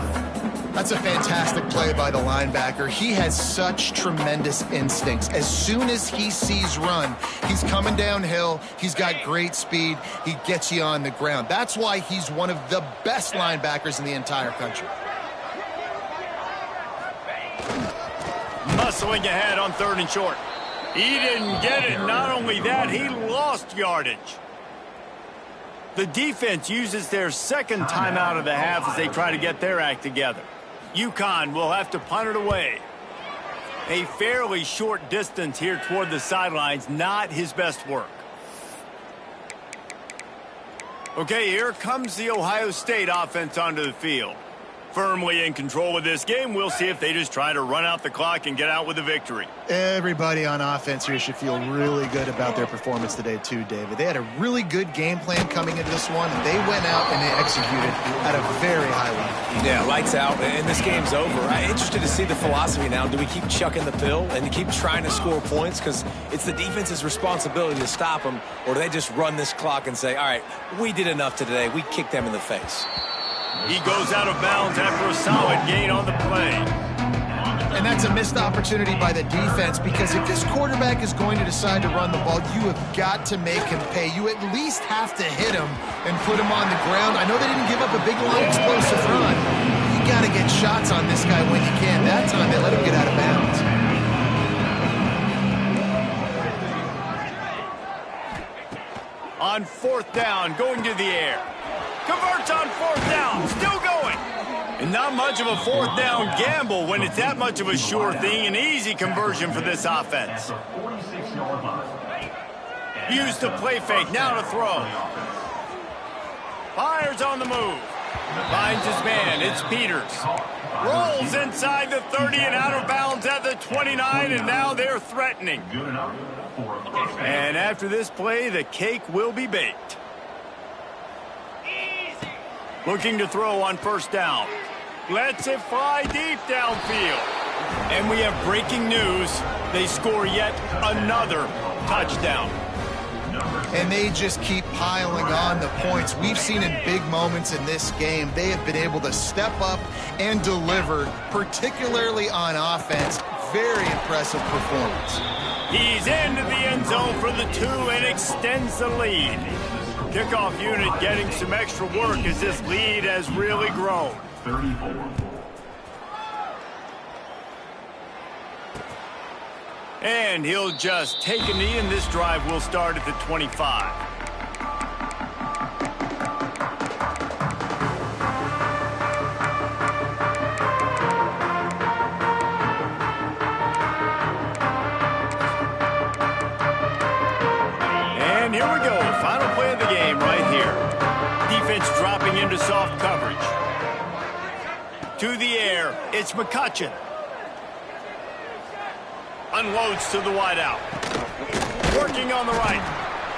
That's a fantastic play by the linebacker. He has such tremendous instincts. As soon as he sees run, he's coming downhill. He's got great speed. He gets you on the ground. That's why he's one of the best linebackers in the entire country. Muscling ahead on 3rd and short. He didn't get it. Not only that, he lost yardage. The defense uses their second timeout of the half as they try to get their act together. UConn will have to punt it away. A fairly short distance here toward the sidelines, not his best work. Okay, here comes the Ohio State offense onto the field. Firmly in control of this game. We'll see if they just try to run out the clock and get out with a victory. Everybody on offense here should feel really good about their performance today too, David. They had a really good game plan coming into this one, and they went out and they executed at a very high level. Yeah, lights out, and this game's over. I'm interested to see the philosophy now. Do we keep chucking the pill and keep trying to score points? Because it's the defense's responsibility to stop them, or do they just run this clock and say, all right, we did enough today. We kicked them in the face. He goes out of bounds after a solid gain on the play. And that's a missed opportunity by the defense, because if this quarterback is going to decide to run the ball, you have got to make him pay. You at least have to hit him and put him on the ground. I know they didn't give up a big, long, explosive run. You got to get shots on this guy when you can. That time they let him get out of bounds. On 4th down, going to the air. Converts on 4th down, still going. And not much of a 4th down gamble when it's that much of a sure thing. An easy conversion for this offense. Used the play fake, now to throw. Fires on the move. Finds his man, it's Peters. Rolls inside the 30 and out of bounds at the 29, and now they're threatening. And after this play, the cake will be baked. Looking to throw on 1st down. Lets it fly deep downfield. And we have breaking news. They score yet another touchdown. And they just keep piling on the points. We've seen in big moments in this game, they have been able to step up and deliver, particularly on offense. Very impressive performance. He's into the end zone for the 2 and extends the lead. Kickoff unit getting some extra work as this lead has really grown. 34. And he'll just take a knee, and this drive will start at the 25. And here we go. Final play of the game right here. Defense dropping into soft coverage. To the air, it's McCutcheon. Unloads to the wideout. Working on the right.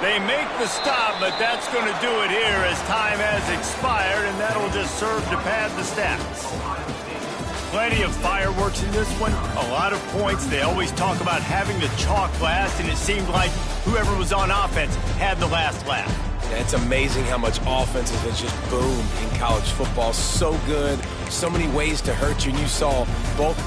They make the stop, but that's going to do it here as time has expired, and that'll just serve to pad the stats. Plenty of fireworks in this one. A lot of points. They always talk about having the chalk last, and it seemed like whoever was on offense had the last laugh. It's amazing how much offense has just boomed in college football. So good. So many ways to hurt you, and you saw both.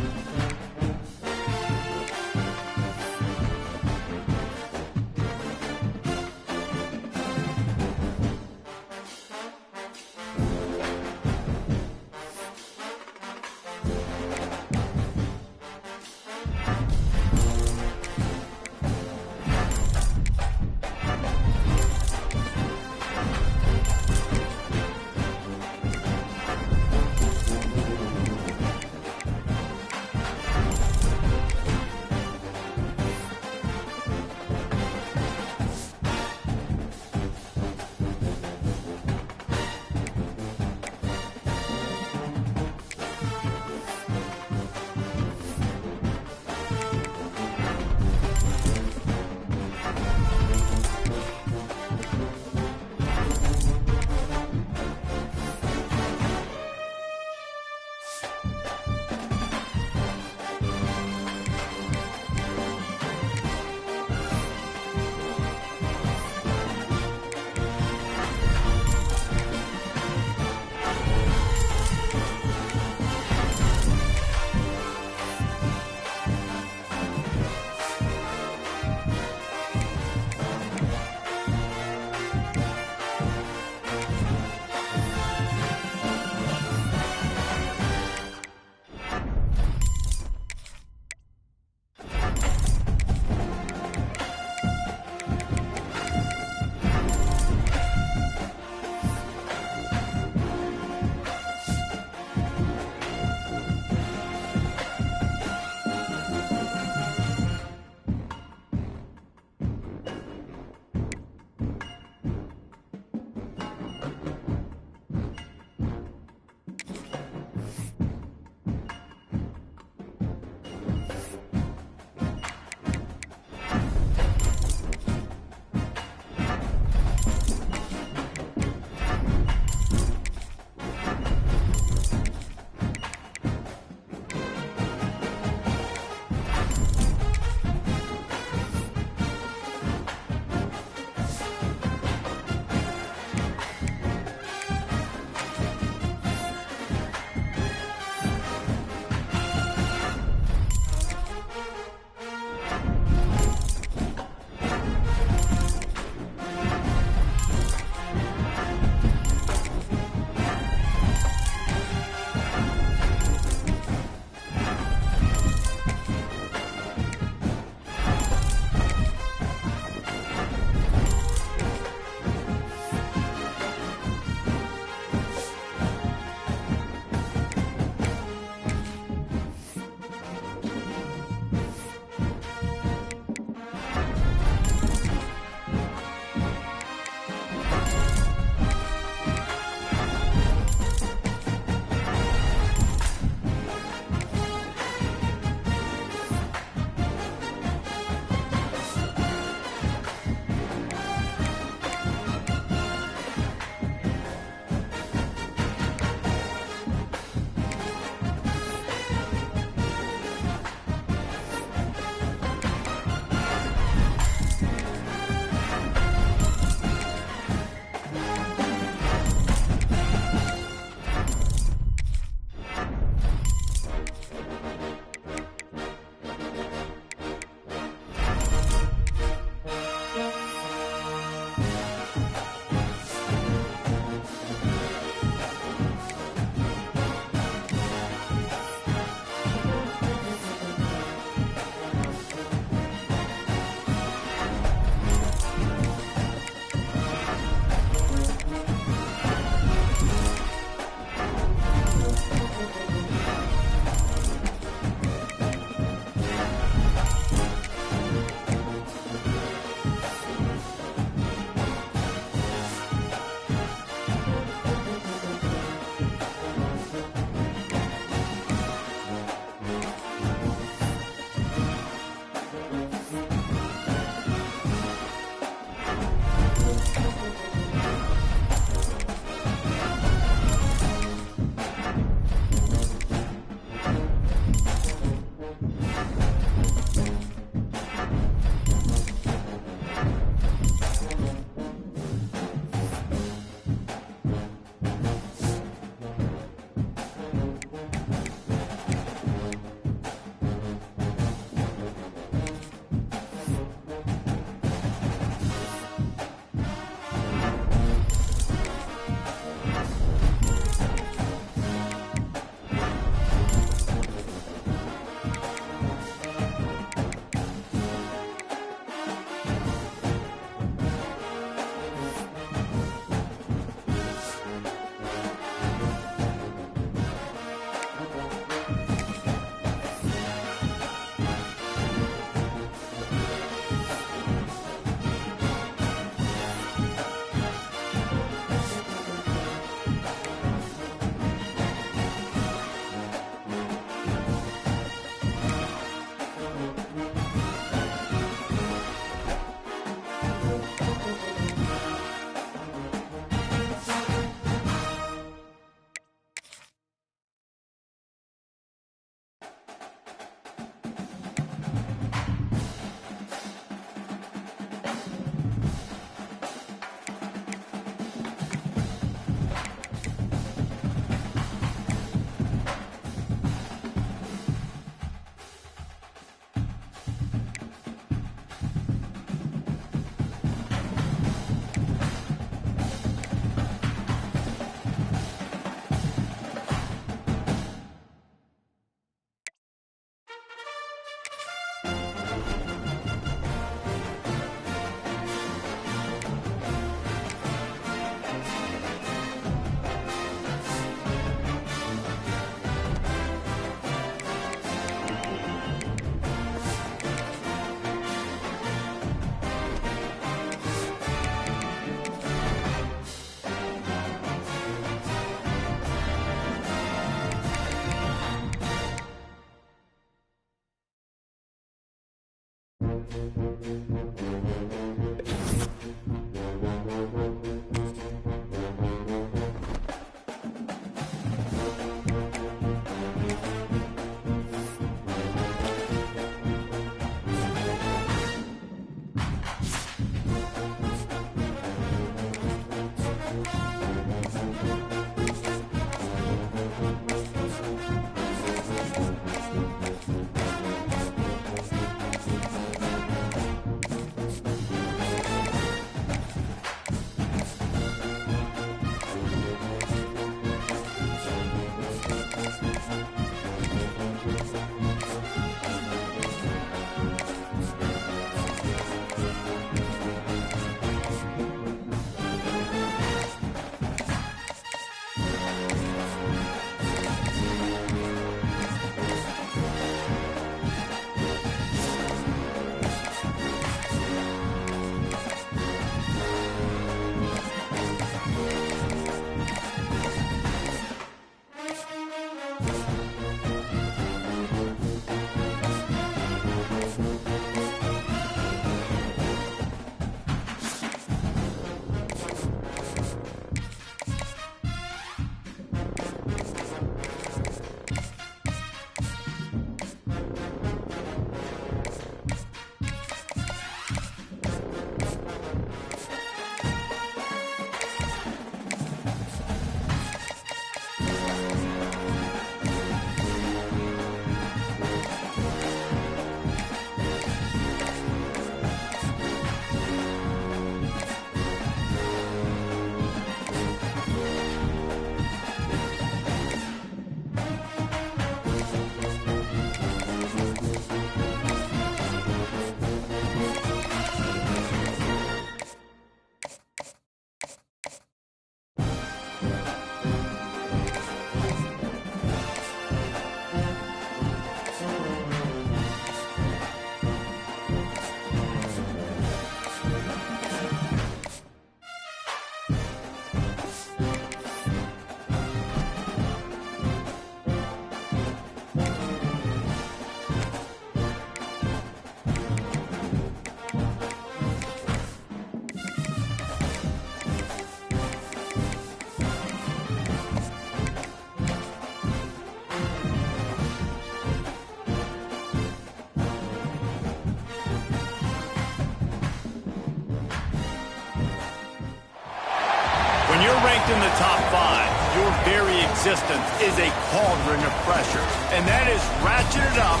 you're ranked in the top 5, your very existence is a cauldron of pressure. And that is ratcheted up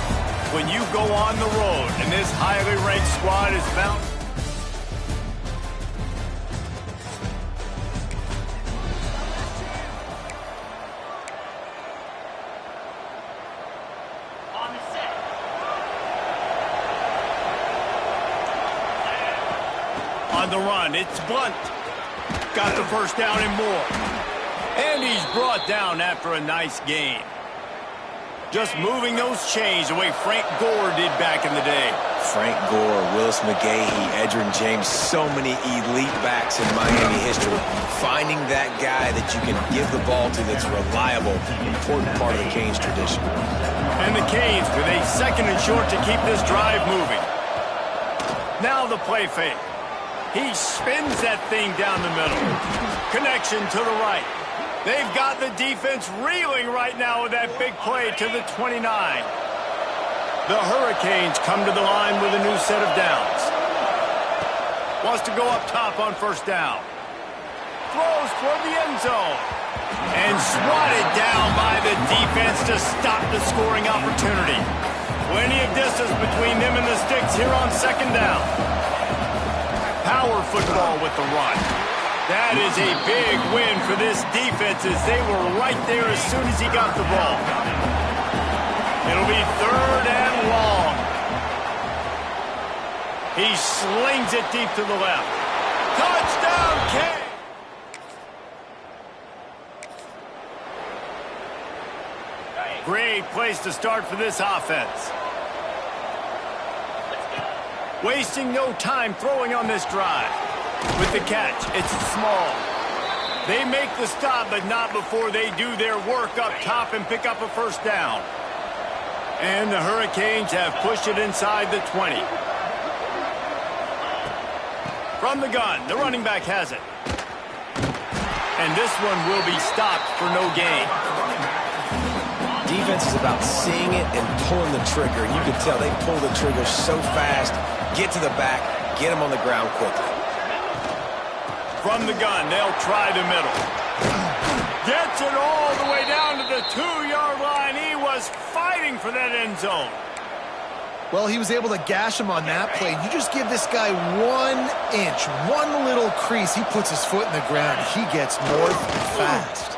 when you go on the road. And this highly ranked squad is bound. On the set. On the run, it's Blunt. Got the first down and more. And he's brought down after a nice gain. Just moving those chains the way Frank Gore did back in the day. Frank Gore, Willis McGahee, Edgerrin James, so many elite backs in Miami history. Finding that guy that you can give the ball to that's reliable, important part of the Canes tradition. And the Canes with a 2nd and short to keep this drive moving. Now the play fake. He spins that thing down the middle. Connection to the right. They've got the defense reeling right now with that big play to the 29. The Hurricanes come to the line with a new set of downs. Wants to go up top on first down. Throws toward the end zone. And swatted down by the defense to stop the scoring opportunity. Plenty of distance between them and the sticks here on 2nd down. Power football with the run. That is a big win for this defense as they were right there as soon as he got the ball. It'll be 3rd and long. He slings it deep to the left. Touchdown, Canes! Great place to start for this offense. Wasting no time throwing on this drive. With the catch, it's small. They make the stop, but not before they do their work up top and pick up a first down. And the Hurricanes have pushed it inside the 20. From the gun, the running back has it. And this one will be stopped for no gain. Defense is about seeing it and pulling the trigger. You can tell they pull the trigger so fast, get to the back, get them on the ground quickly. From the gun, they'll try the middle. Gets it all the way down to the 2-yard line. He was fighting for that end zone. Well, he was able to gash him on that play. You just give this guy 1 inch, one little crease. He puts his foot in the ground. He gets north fast.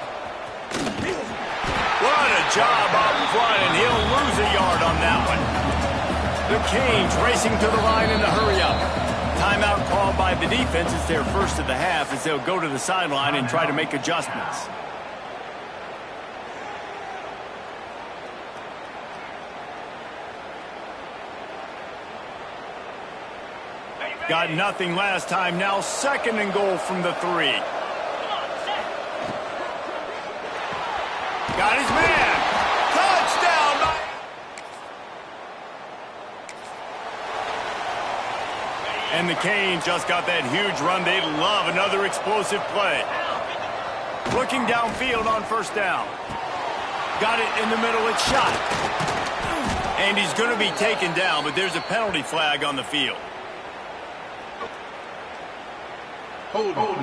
What a job up front, and he'll lose a yard on that one. The Canes racing to the line in the hurry-up. Timeout called by the defense. It's their first of the half as they'll go to the sideline and try to make adjustments. Got nothing last time. Now 2nd and goal from the 3. Got his man. Touchdown. And the Canes just got that huge run. They'd love another explosive play. Looking downfield on first down. Got it in the middle. It's shot. And he's going to be taken down, but there's a penalty flag on the field. Hold on.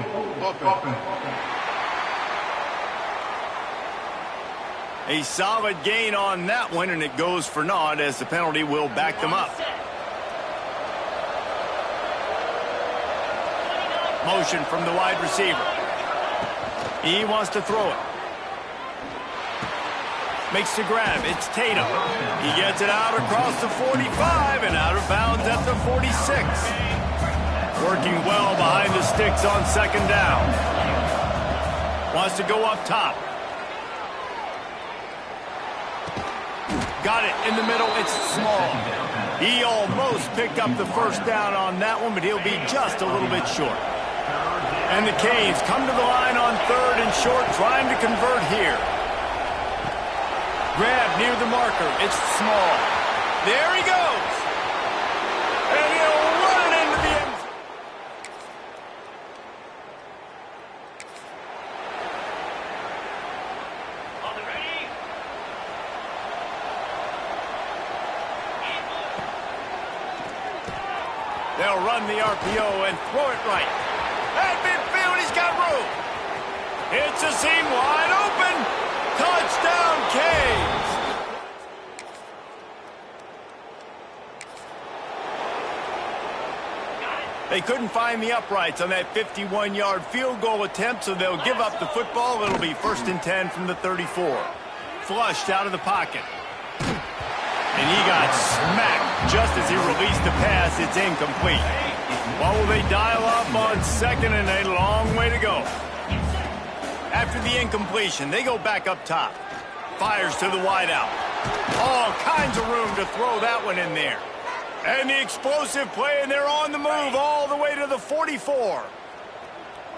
A solid gain on that one, and it goes for naught as the penalty will back them up. Motion from the wide receiver. He wants to throw it. Makes the grab. It's Tatum. He gets it out across the 45 and out of bounds at the 46. Working well behind the sticks on 2nd down. Wants to go up top. Got it in the middle. It's small. He almost picked up the first down on that one, but he'll be just a little bit short. And the Canes come to the line on 3rd and short, trying to convert here. Grab near the marker. It's small. There he goes. And he'll run it into the end zone. On the ready. They'll run the RPO and throw it right. At midfield, he's got room. It's a seam wide open. Touchdown, Canes. They couldn't find the uprights on that 51-yard field goal attempt, so they'll give up the football. It'll be 1st and 10 from the 34. Flushed out of the pocket. And he got smacked just as he released the pass. It's incomplete. What will they dial up on 2nd and a long way to go? After the incompletion, they go back up top. Fires to the wideout. All kinds of room to throw that one in there. And the explosive play, and they're on the move all the way to the 44.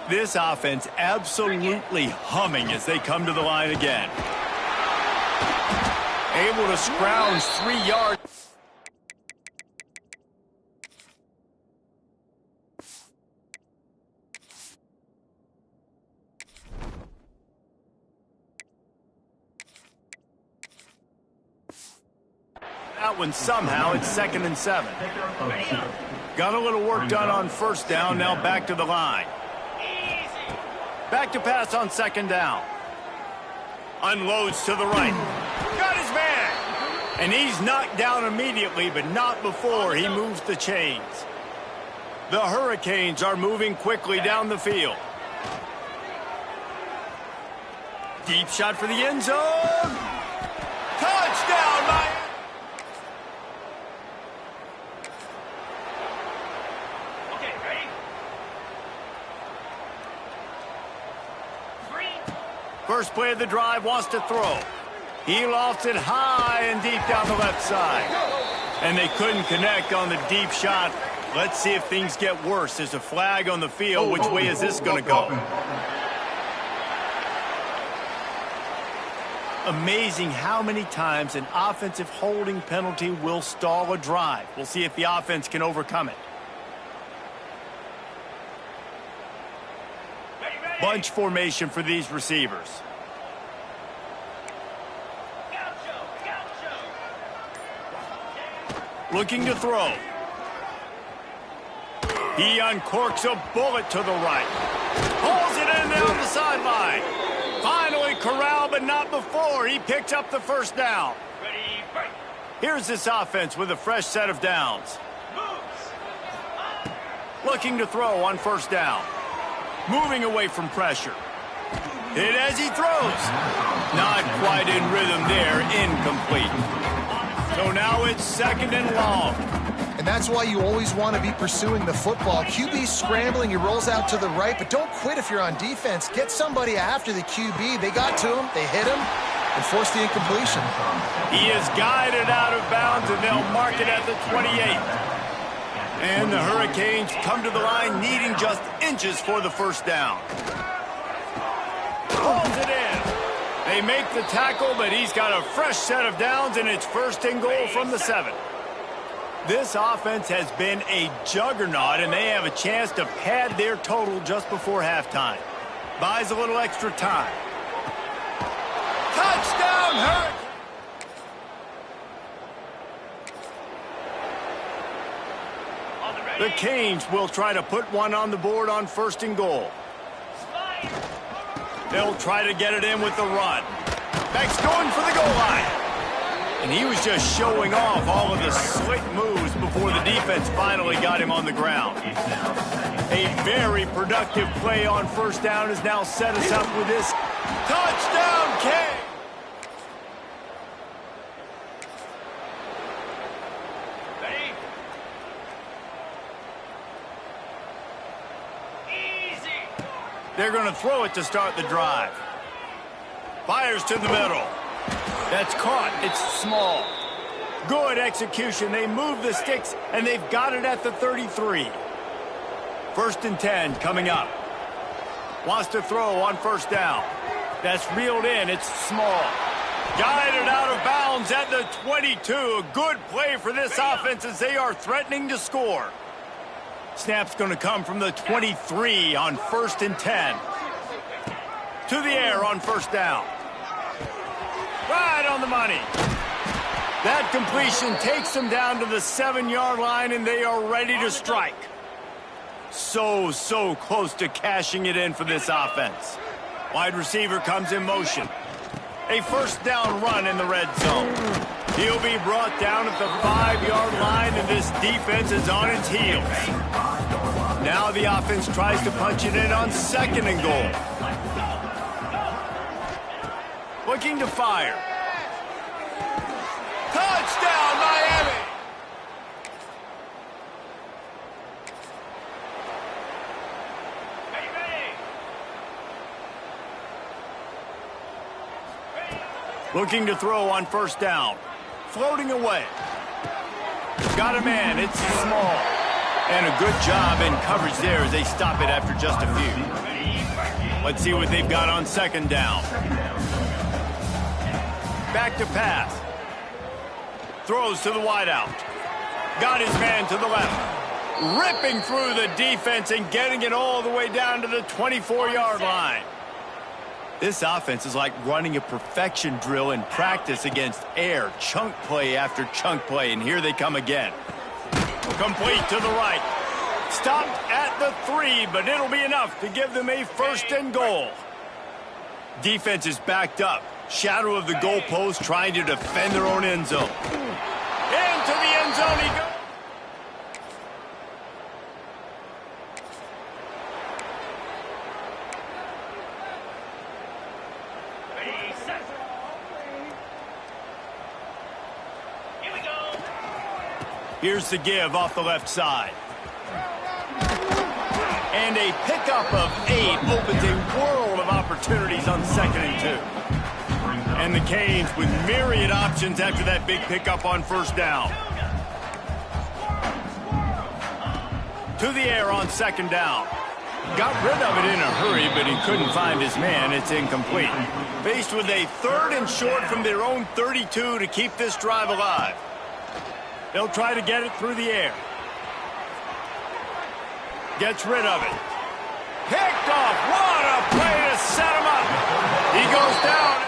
This offense absolutely humming as they come to the line again. Able to scrounge 3 yards. That one somehow, it's 2nd and 7. Got a little work done on 1st down, now back to the line. Back to pass on 2nd down. Unloads to the right. Got his man! And he's knocked down immediately, but not before he moves the chains. The Hurricanes are moving quickly down the field. Deep shot for the end zone. Touchdown, Miami! First play of the drive, wants to throw. He lofts it high and deep down the left side. And they couldn't connect on the deep shot. Let's see if things get worse. There's a flag on the field. Which way is this going to go? Amazing how many times an offensive holding penalty will stall a drive. We'll see if the offense can overcome it. Bunch formation for these receivers. Looking to throw. He uncorks a bullet to the right. Pulls it in down the sideline. Finally corralled, but not before. He picks up the 1st down. Here's this offense with a fresh set of downs. Looking to throw on 1st down. Moving away from pressure. Hit as he throws. Not quite in rhythm there. Incomplete. So now it's 2nd and long. And that's why you always want to be pursuing the football. QB's scrambling, he rolls out to the right, but don't quit if you're on defense. Get somebody after the QB. They got to him, they hit him, and forced the incompletion. He is guided out of bounds, and they'll mark it at the 28. And the Hurricanes come to the line needing just inches for the 1st down. Pulls it in. They make the tackle, but he's got a fresh set of downs, and it's 1st and goal from the 7. This offense has been a juggernaut, and they have a chance to pad their total just before halftime. Buys a little extra time. Touchdown, Hurricanes! The Canes will try to put one on the board on 1st and goal. They'll try to get it in with the run. Beck's going for the goal line. And he was just showing off all of the slick moves before the defense finally got him on the ground. A very productive play on 1st down has now set us up with this touchdown kick. They're going to throw it to start the drive. Fires to the middle. That's caught. It's small. Good execution. They move the sticks, and they've got it at the 33. 1st and 10 coming up. Wants to throw on 1st down. That's reeled in. It's small. Guided out of bounds at the 22. A good play for this offense as they are threatening to score. Snap's going to come from the 23 on 1st and 10. To the air on 1st down. Right on the money. That completion takes them down to the 7-yard line, and they are ready to strike. So close to cashing it in for this offense. Wide receiver comes in motion. A first down run in the red zone. He'll be brought down at the 5-yard line, and this defense is on its heels. Now the offense tries to punch it in on 2nd and goal. Looking to fire. Touchdown, Miami! Looking to throw on 1st down. Floating away. Got a man. It's small. And a good job in coverage there as they stop it after just a few. Let's see what they've got on 2nd down. Back to pass. Throws to the wideout. Got his man to the left. Ripping through the defense and getting it all the way down to the 24-yard line. This offense is like running a perfection drill in practice against air. Chunk play after chunk play, and here they come again. Complete to the right. Stopped at the 3, but it'll be enough to give them a 1st and goal. Defense is backed up. Shadow of the goalpost trying to defend their own end zone. Into the end zone he goes. Here's the give off the left side. And a pickup of 8 opens a world of opportunities on 2nd and 2. And the Canes with myriad options after that big pickup on 1st down. To the air on 2nd down. Got rid of it in a hurry, but he couldn't find his man. It's incomplete. Faced with a 3rd and short from their own 32 to keep this drive alive. They'll try to get it through the air. Gets rid of it. Picked off. What a play to set him up. He goes down.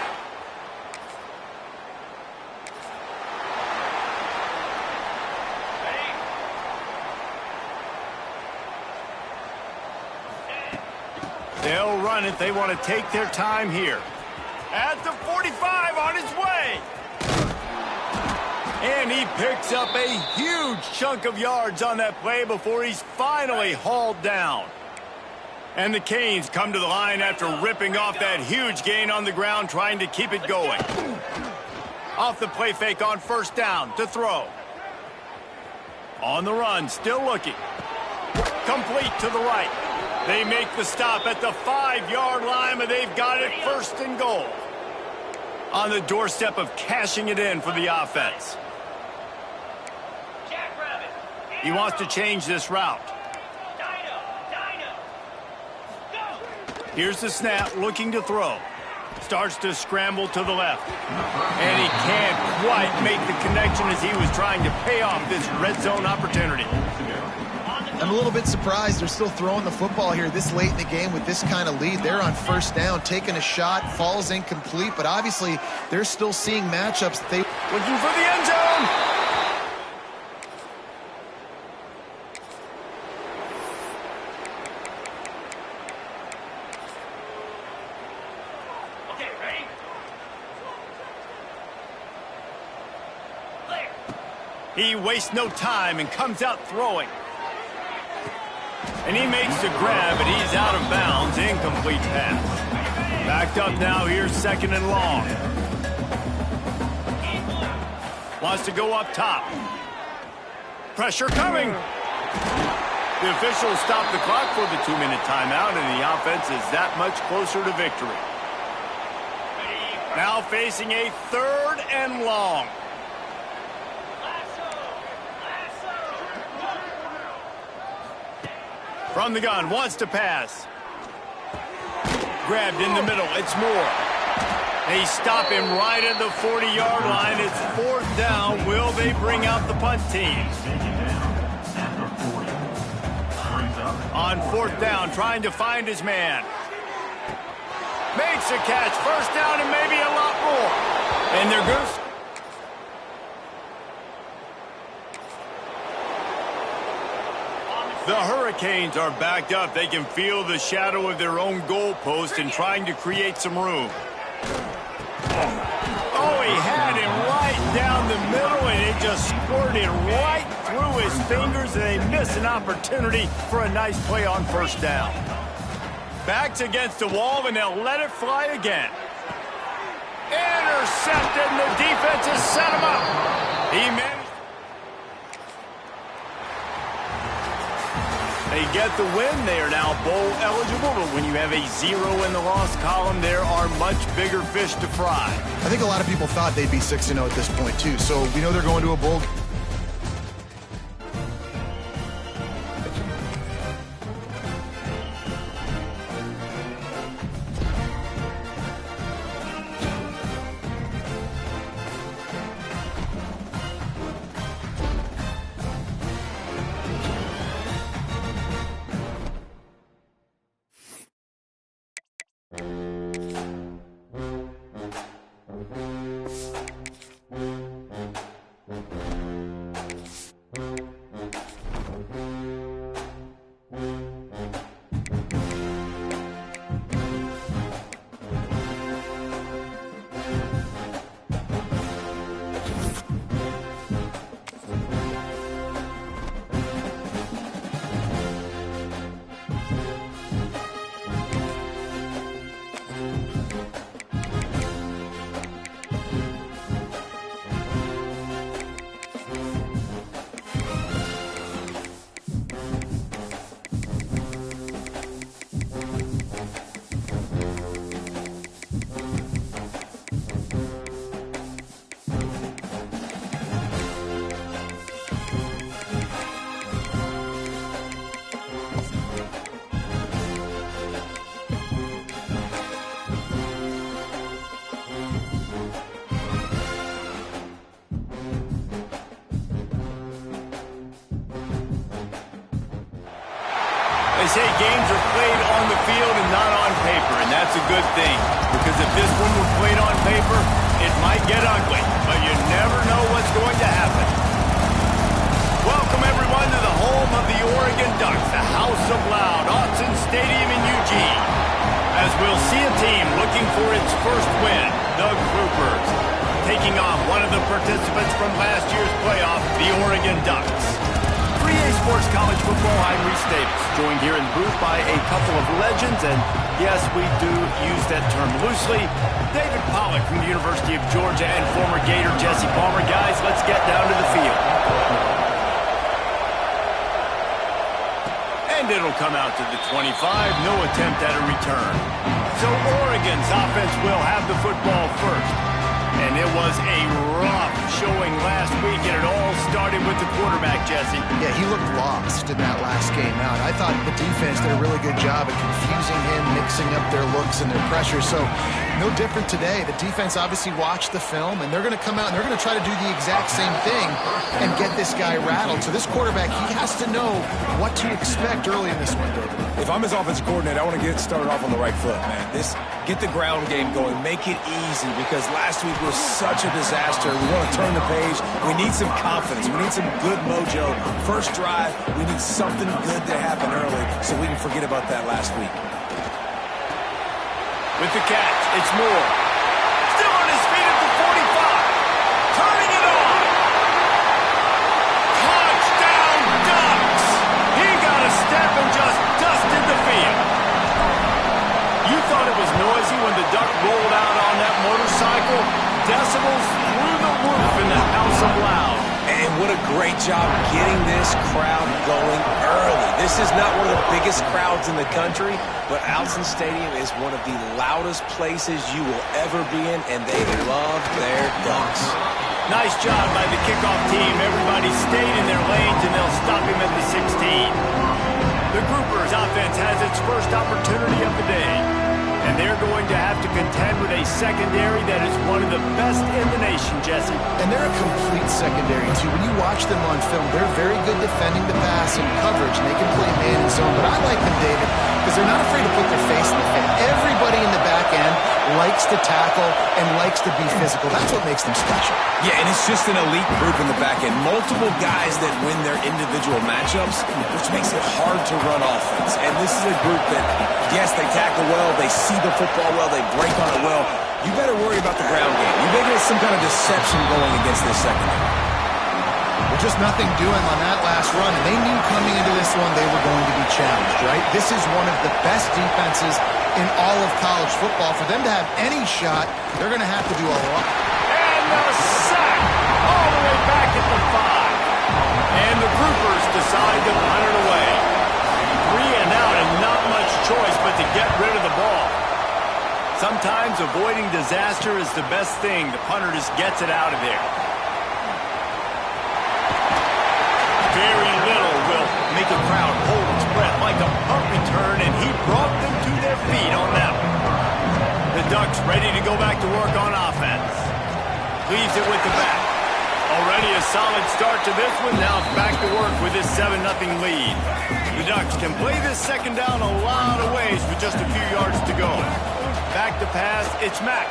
They'll run it. They want to take their time here. At the 45 on his way. And he picks up a huge chunk of yards on that play before he's finally hauled down. And the Canes come to the line after ripping off that huge gain on the ground, trying to keep it going. Off the play fake on 1st down to throw. On the run, still looking. Complete to the right. They make the stop at the 5-yard line, but they've got it 1st and goal. On the doorstep of cashing it in for the offense. He wants to change this route. Here's the snap, looking to throw. Starts to scramble to the left. And he can't quite make the connection as he was trying to pay off this red zone opportunity. I'm a little bit surprised they're still throwing the football here this late in the game with this kind of lead. They're on 1st down, taking a shot, falls incomplete, but obviously they're still seeing matchups that they... Looking for the end zone! Okay, ready? Clear. He wastes no time and comes out throwing. And he makes the grab, but he's out of bounds. Incomplete pass. Backed up now. Here's 2nd and long. Wants to go up top. Pressure coming. The officials stop the clock for the 2-minute timeout, and the offense is that much closer to victory. Now facing a 3rd and long. From the gun, wants to pass. Grabbed in the middle, it's Moore. They stop him right at the 40-yard line. It's 4th down. Will they bring out the punt team? On 4th down, trying to find his man. Makes a catch, 1st down and maybe a lot more. And they're good. The Hurricanes are backed up. They can feel the shadow of their own goalpost and trying to create some room. Oh, he had him right down the middle, and it just squirted right through his fingers, and they miss an opportunity for a nice play on first down. Backs against the wall, and they'll let it fly again. Intercepted, and the defense has set him up. He managed. They get the win. They are now bowl eligible, but when you have a 0 in the loss column, there are much bigger fish to fry. I think a lot of people thought they'd be 6-0 at this point, too. So we know they're going to a bowl game. They say games are played on the field and not on paper, and that's a good thing, because if this one were played on paper, it might get ugly, but you never know what's going to happen. Welcome, everyone, to the home of the Oregon Ducks, the House of Loud, Autzen Stadium in Eugene, as we'll see a team looking for its first win, the Groupers, taking on one of the participants from last year's playoff, the Oregon Ducks. 3A Sports College Football, I'm Reese Davis, joined here in the booth by a couple of legends, and yes, we do use that term loosely. David Pollack from the University of Georgia and former Gator Jesse Palmer. Guys, let's get down to the field. And it'll come out to the 25, no attempt at a return. So Oregon's offense will have the football first. And it was a rough showing last week, and it all started with the quarterback, Jesse. Yeah, he looked lost in that last game out. I thought the defense did a really good job of confusing him, mixing up their looks and their pressure. So no different today. The defense obviously watched the film, and they're going to come out and they're going to try to do the exact same thing and get this guy rattled. So this quarterback, he has to know what to expect early in this one, David. If I'm his offensive coordinator, I want to get started off on the right foot, man. Get the ground game going. Make it easy, because last week was such a disaster. We want to turn the page. We need some confidence. We need some good mojo. First drive, we need something good to happen early so we can forget about that last week. With the catch, it's Moore. Still on his feet at the 45. Turning it on. Touchdown, Ducks. He got a step and just dusted the field. You thought it was noisy when the Duck rolled out on that motorcycle? Decibels through the roof in the House of Loud. And what a great job getting this crowd going early. This is not one of the biggest crowds in the country, but Autzen Stadium is one of the loudest places you will ever be in, and they love their Ducks. Nice job by the kickoff team. Everybody stayed in their lanes, and they'll stop him at the 16. The Groupers offense has its first opportunity of the day, and they're going to have to contend with a secondary that is one of the best in the nation, Jesse. And they're a complete secondary, too. When you watch them on film, they're very good defending the pass and coverage, and they can play man and zone. But I like them, David. because they're not afraid to put their face in the fan. Everybody in the back end likes to tackle and likes to be physical. That's what makes them special. Yeah, and it's just an elite group in the back end. Multiple guys that win their individual matchups, which makes it hard to run offense. And this is a group that, yes, they tackle well, they see the football well, they break on it well. You better worry about the ground game. You better get some kind of deception going against this secondary. Well, just nothing doing on that last run, and they knew coming into this one they were going to be challenged, right? This is one of the best defenses in all of college football. For them to have any shot, they're going to have to do a lot. And the sack all the way back at the 5. And the Groupers decide to punt it away. 3 and out and not much choice but to get rid of the ball. Sometimes avoiding disaster is the best thing. The punter just gets it out of there. Very little will make a crowd hold its breath like a punt return, and he brought them to their feet on that one. The Ducks ready to go back to work on offense. Leaves it with the back. Already a solid start to this one. Now back to work with this 7-0 lead. The Ducks can play this second down a lot of ways with just a few yards to go. Back to pass, it's Mack.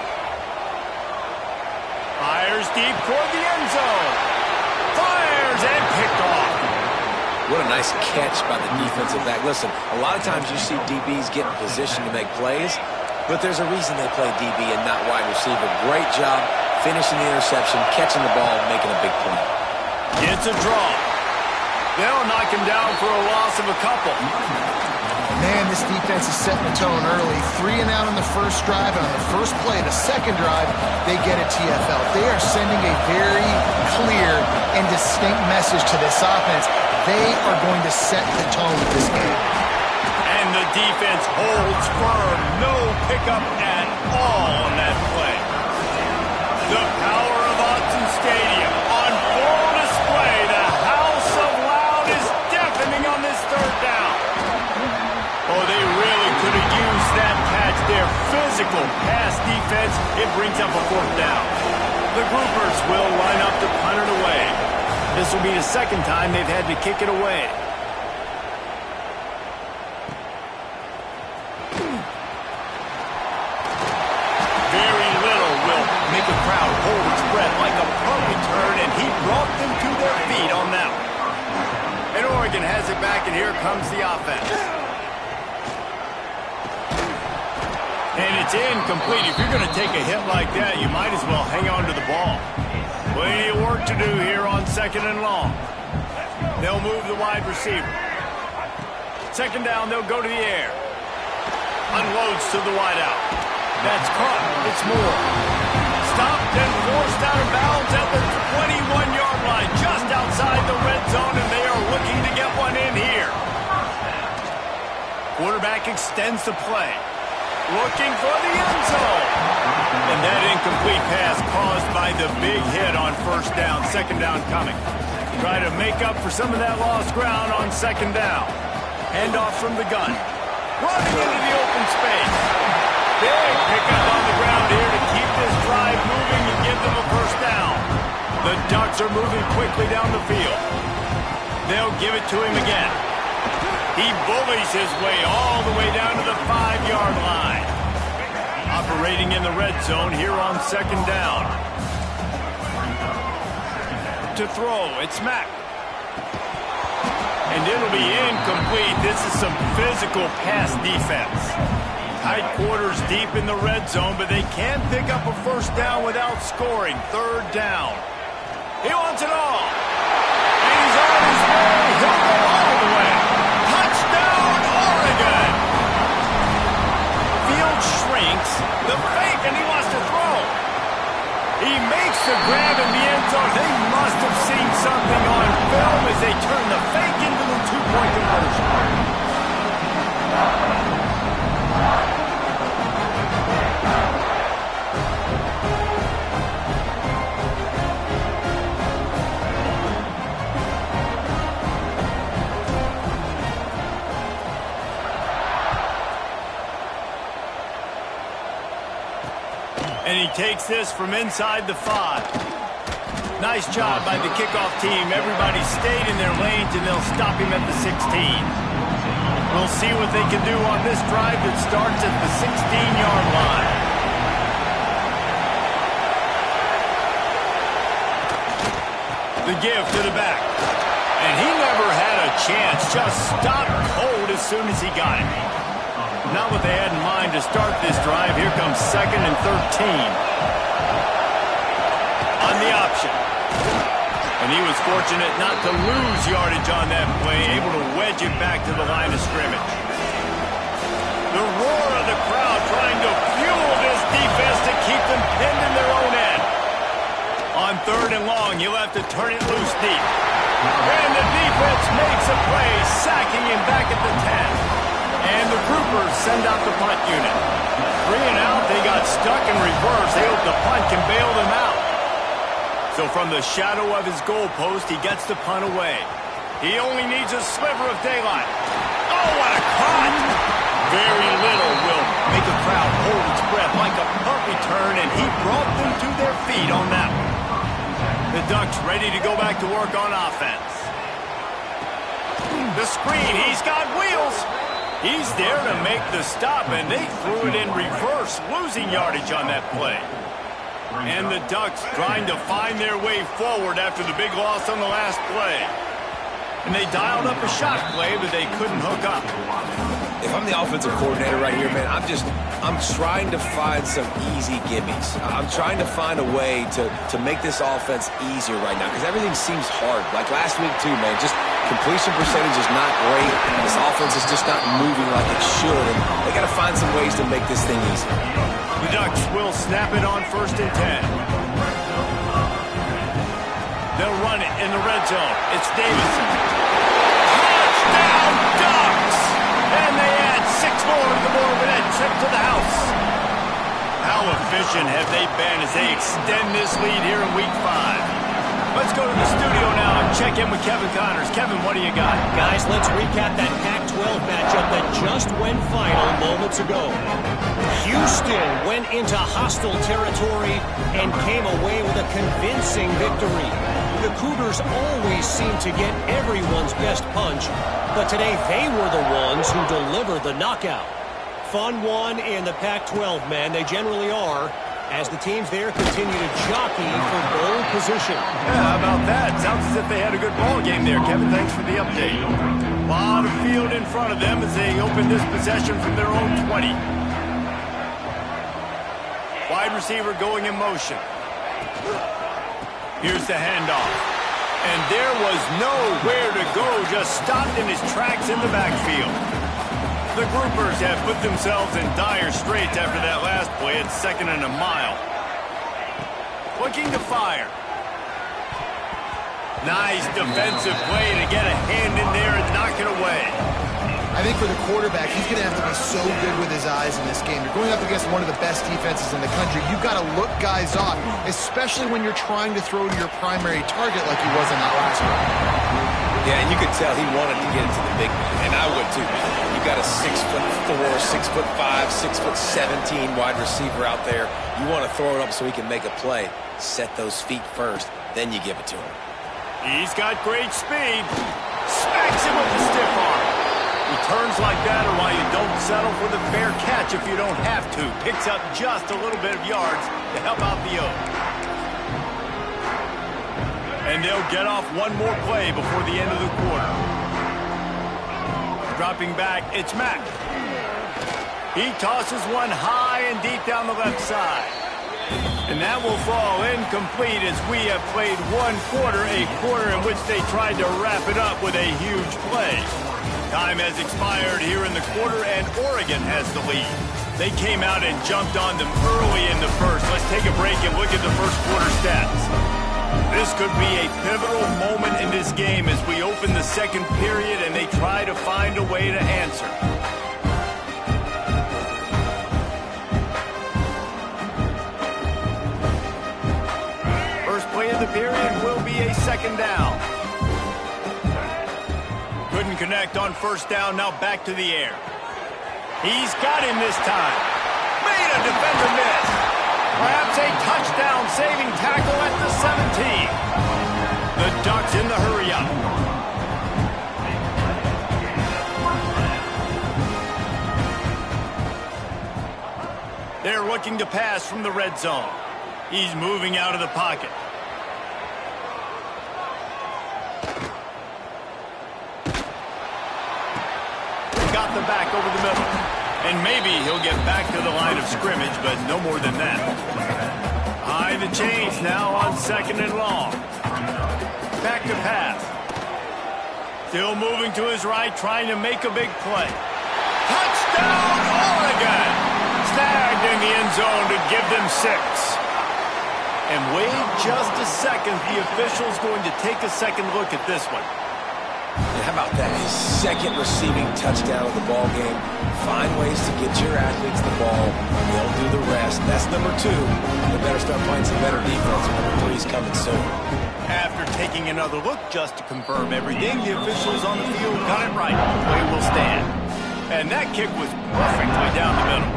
Fires deep toward the end zone. Fires and picked off. What a nice catch by the defensive back. Listen, a lot of times you see DBs get in position to make plays, but there's a reason they play DB and not wide receiver. Great job finishing the interception, catching the ball, making a big play. Gets a draw. They'll knock him down for a loss of a couple. Man, this defense is setting the tone early. 3 and out on the first drive, and on the first play, the second drive, they get a TFL. They are sending a very clear and distinct message to this offense. They are going to set the tone of this game. And the defense holds firm. No pickup at all on that play. The power of Autzen Stadium on full display. The house of loud is deafening on this third down. Oh, they really could have used that patch there. Physical pass defense. It brings up a 4th down. The Groupers will line up to punt it away. This will be the second time they've had to kick it away. Very little will make a crowd hold its breath like a punt return, and he brought them to their feet on that one. And Oregon has it back, and here comes the offense. And it's incomplete. If you're going to take a hit like that, you might as well hang on to the ball. Plenty of work to do here on 2nd and long. They'll move the wide receiver. 2nd down, they'll go to the air. Unloads to the wideout. That's caught. It's Moore. Stopped and forced out of bounds at the 21-yard line, just outside the red zone, and they are looking to get one in here. Quarterback extends the play. Looking for the end zone. And that incomplete pass caused by the big hit on 1st down. 2nd down coming. Try to make up for some of that lost ground on 2nd down. Handoff from the gun. Running into the open space. Big pickup on the ground here to keep this drive moving and give them a 1st down. The Ducks are moving quickly down the field. They'll give it to him again. He bullies his way all the way down to the 5-yard line. Operating in the red zone here on 2nd down. To throw, it's Mack. And it'll be incomplete. This is some physical pass defense. Tight quarters deep in the red zone, but they can't pick up a 1st down without scoring. 3rd down. He wants it all. And he's on his way. He'll go all the way. Touchdown, Oregon! Field shrinks. The fake, and he wants to throw. He makes the grab in the end zone. They must have seen something on film as they turn the fake into the 2-point conversion. And he takes this from inside the 5. Nice job by the kickoff team. Everybody stayed in their lanes, and they'll stop him at the 16. We'll They'll see what they can do on this drive that starts at the 16-yard line. The give to the back. And he never had a chance. Just stopped cold as soon as he got it. Not what they had in mind to start this drive. Here comes 2nd and 13. On the option. And he was fortunate not to lose yardage on that play, able to wedge it back to the line of scrimmage. The roar of the crowd trying to fuel this defense to keep them pinned in their own end. On 3rd and long, he'll have to turn it loose deep. And the defense makes a play, sacking him back at the 10. And the groupers send out the punt unit. 3 and out, they got stuck in reverse. They hope the punt can bail them out. So from the shadow of his goalpost, he gets the punt away. He only needs a sliver of daylight. Oh, what a punt! Very little will make a crowd hold its breath like a punt return, and he brought them to their feet on that one. The Ducks ready to go back to work on offense. The screen, he's got wheels. He's there to make the stop, and they threw it in reverse, losing yardage on that play. And the Ducks trying to find their way forward after the big loss on the last play. And they dialed up a shot play, but they couldn't hook up. If I'm the offensive coordinator right here, man, I'm trying to find some easy gimmies. I'm trying to find a way to make this offense easier right now because everything seems hard. Like last week, too, man, just completion percentage is not great. This offense is just not moving like it should, and they got to find some ways to make this thing easy. The Ducks will snap it on 1st and 10. They'll run it in the red zone. It's Davison. Touchdown, Ducks! And they add 6 more to the board with that trip to the house. How efficient have they been as they extend this lead here in Week 5? Let's go to the studio now and check in with Kevin Connors. Kevin, what do you got? Guys, let's recap that Pac-12 matchup that just went final moments ago. Houston went into hostile territory and came away with a convincing victory. The Cougars always seem to get everyone's best punch, but today they were the ones who delivered the knockout. Fun one in the Pac-12, man. They generally are, as the teams there continue to jockey for bowl position. Yeah, how about that? Sounds as if they had a good ball game there, Kevin. Thanks for the update. A lot of field in front of them as they open this possession from their own 20. Wide receiver going in motion. Here's the handoff. And there was nowhere to go, just stopped in his tracks in the backfield. The groupers have put themselves in dire straits after that last play at 2nd and a mile. Looking to fire. Nice defensive play to get a hand in there and knock it away. I think for the quarterback, he's going to have to be so good with his eyes in this game. You're going up against one of the best defenses in the country. You've got to look guys off, especially when you're trying to throw to your primary target like he was in that last one. Yeah, and you could tell he wanted to get it to the big man, and I would too. You got a 6'4", 6'5", 6'17" wide receiver out there. You want to throw it up so he can make a play. Set those feet first, then you give it to him. He's got great speed. Smacks him with the stiff arm. Returns like that are why you don't settle for the fair catch if you don't have to. Picks up just a little bit of yards to help out the Oaks. And they'll get off one more play before the end of the quarter. Dropping back, it's Mack. He tosses one high and deep down the left side. And that will fall incomplete as we have played one quarter, a quarter in which they tried to wrap it up with a huge play. Time has expired here in the quarter, and Oregon has the lead. They came out and jumped on them early in the first. Let's take a break and look at the first quarter stats. This could be a pivotal moment in this game as we open the second period and they try to find a way to answer. First play of the period will be a 2nd down. Couldn't connect on 1st down, now back to the air. He's got him this time. Made a defender miss. Perhaps a touchdown-saving tackle at the 17. The Ducks in the hurry-up. looking to pass from the red zone. He's moving out of the pocket. Got the back over the middle. And maybe he'll get back to the line of scrimmage, but no more than that. High the chains now on 2nd and long. Back to pass. Still moving to his right, trying to make a big play. Touchdown, Oregon! Snagged in the end zone to give them 6. And wait just a second. The official's going to take a second look at this one. How about that? His second receiving touchdown of the ball game. Find ways to get your athletes the ball. They'll do the rest. That's number 2. They better start playing some better defense. Number 3 is coming soon. After taking another look just to confirm everything, the officials on the field got it right. The play will stand. And that kick was perfectly down the middle.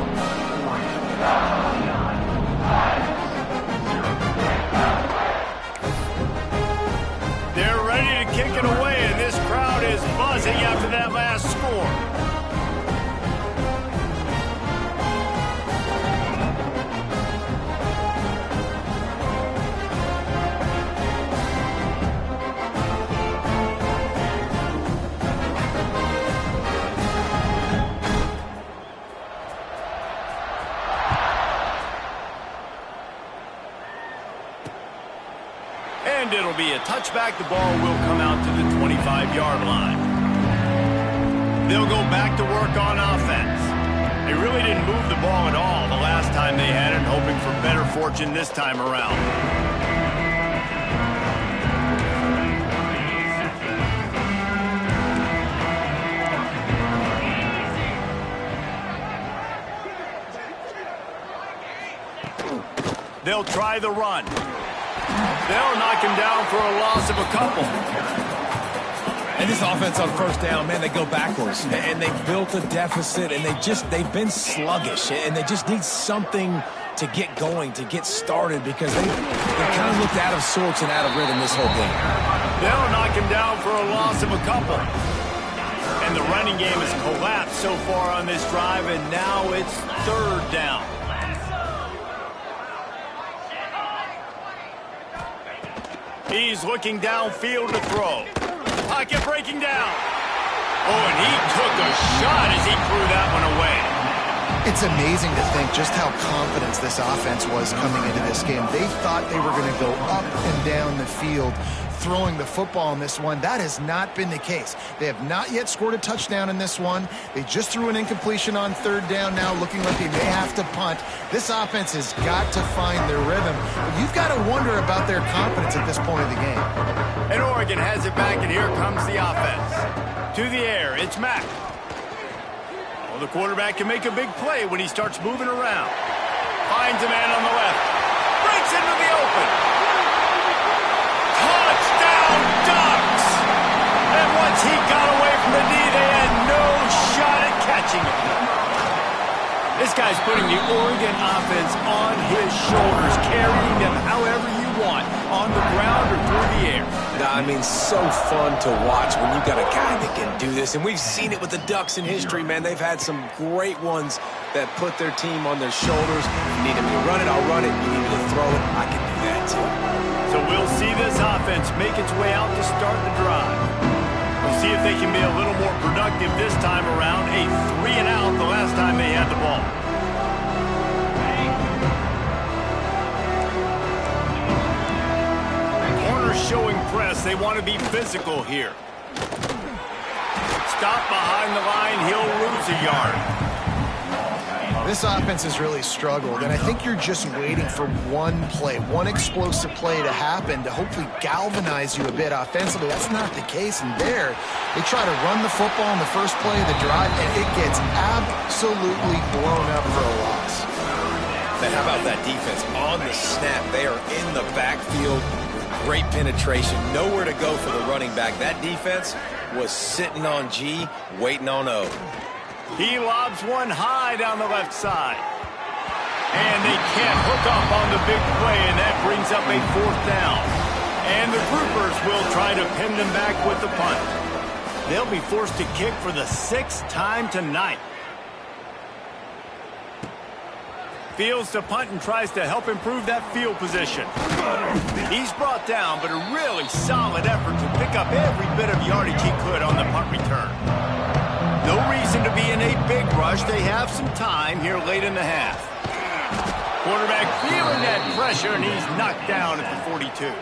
They're ready to kick it away, and this crowd is buzzing after that last score. And it'll be a touchback. The ball will come out to the 25-yard line. They'll go back to work on offense. They really didn't move the ball at all the last time they had it, hoping for better fortune this time around. They'll try the run. They'll knock him down for a loss of a couple. And this offense on 1st down, man, they go backwards. And they've built a deficit, and they've been sluggish. And they just need something to get going, to get started, because they kind of looked out of sorts and out of rhythm this whole game. They'll knock him down for a loss of a couple. And the running game has collapsed so far on this drive, and now it's 3rd down. He's looking downfield to throw. Pocket breaking down. Oh, and he took a shot as he threw that one away. It's amazing to think just how confident this offense was coming into this game. They thought they were going to go up and down the field throwing the football in this one. That has not been the case. They have not yet scored a touchdown in this one. They just threw an incompletion on 3rd down now, looking like they may have to punt. This offense has got to find their rhythm. But you've got to wonder about their confidence at this point of the game. And Oregon has it back, and here comes the offense. To the air, it's Mack. Well, the quarterback can make a big play when he starts moving around. Finds a man on the left. Breaks into the open. Touchdown, Ducks! And once he got away from the knee, they had no shot at catching him. This guy's putting the Oregon offense on his shoulders, carrying them however you want, on the ground or through the air. I mean, so fun to watch when you've got a guy that can do this. And we've seen it with the Ducks in history, man. They've had some great ones that put their team on their shoulders. You need me to run it, I'll run it. You need me to throw it, I can do that too. So we'll see this offense make its way out to start the drive. We'll see if they can be a little more productive this time around. A 3-and-out the last time they had the ball. Corners showing press. They want to be physical here. Stop behind the line. He'll lose a yard. This offense has really struggled, and I think you're just waiting for one play, one explosive play to happen to hopefully galvanize you a bit offensively. That's not the case, and there, they try to run the football in the first play of the drive, and it gets absolutely blown up for a loss. Then how about that defense? On the snap, they are in the backfield with great penetration, nowhere to go for the running back. That defense was sitting on G, waiting on O. He lobs one high down the left side. And they can't hook up on the big play, and that brings up a 4th down. And the Groupers will try to pin them back with the punt. They'll be forced to kick for the 6th time tonight. fields to punt and tries to help improve that field position. He's brought down, but a really solid effort to pick up every bit of yardage he could on the punt return. No reason to be in a big rush. They have some time here late in the half. Quarterback feeling that pressure, and he's knocked down at the 42.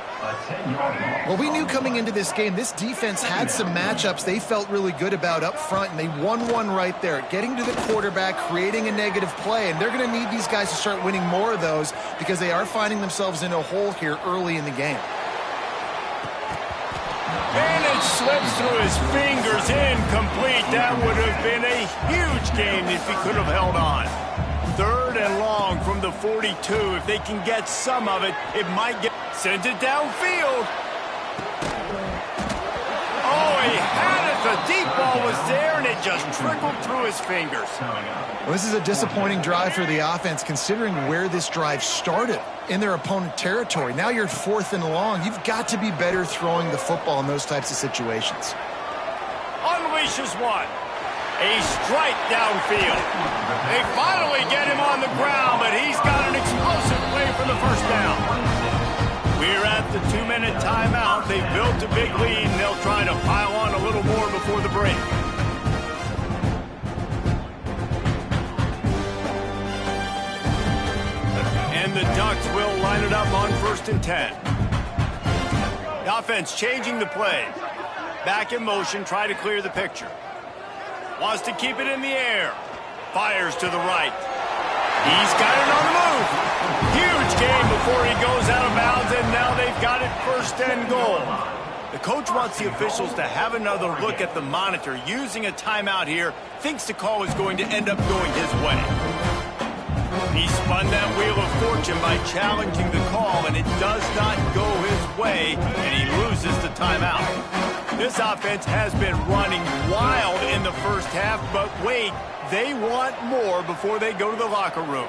Well, we knew coming into this game, this defense had some matchups they felt really good about up front, and they won one right there. Getting to the quarterback, creating a negative play, and they're going to need these guys to start winning more of those because they are finding themselves in a hole here early in the game. And it slips through his fingers, incomplete. That would have been a huge game if he could have held on. 3rd and long from the 42. If they can get some of it, it might get... Sends it downfield. Oh, he had it. The deep ball was there, and it just trickled through his fingers. Well, this is a disappointing drive for the offense, considering where this drive started in their opponent territory. Now you're 4th and long. You've got to be better throwing the football in those types of situations. Unleashes one. A strike downfield. They finally get him on the ground, but he's got an explosive play for the first down. We're at the 2-minute timeout. They've built a big lead, and they'll try to pile on a little more before the break. And the Ducks will line it up on 1st and 10. The offense changing the play. Back in motion, try to clear the picture. Wants to keep it in the air. Fires to the right. He's got it on the move. Huge game before he goes out of bounds, and now they've got it 1st and goal. The coach wants the officials to have another look at the monitor. Using a timeout here, thinks the call is going to end up going his way. He spun that wheel of fortune by challenging the call, and it does not go his way, and he loses the timeout. This offense has been running wild in the first half, but wait, they want more before they go to the locker room.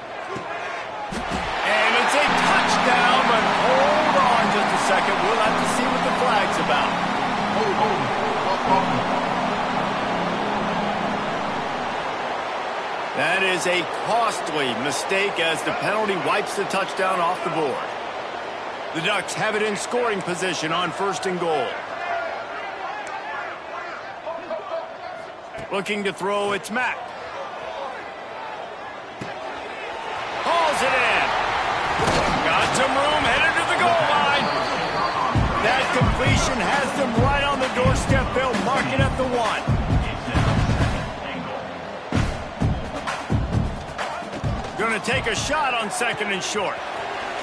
And it's a touchdown, but hold on just a second. We'll have to see what the flag's about. That is a costly mistake as the penalty wipes the touchdown off the board. The Ducks have it in scoring position on 1st and goal. Looking to throw, it's Mack. Hauls it in. Got some room, headed to the goal line. That completion has them right on the doorstep. They'll mark it at the 1. Going to take a shot on 2nd and short.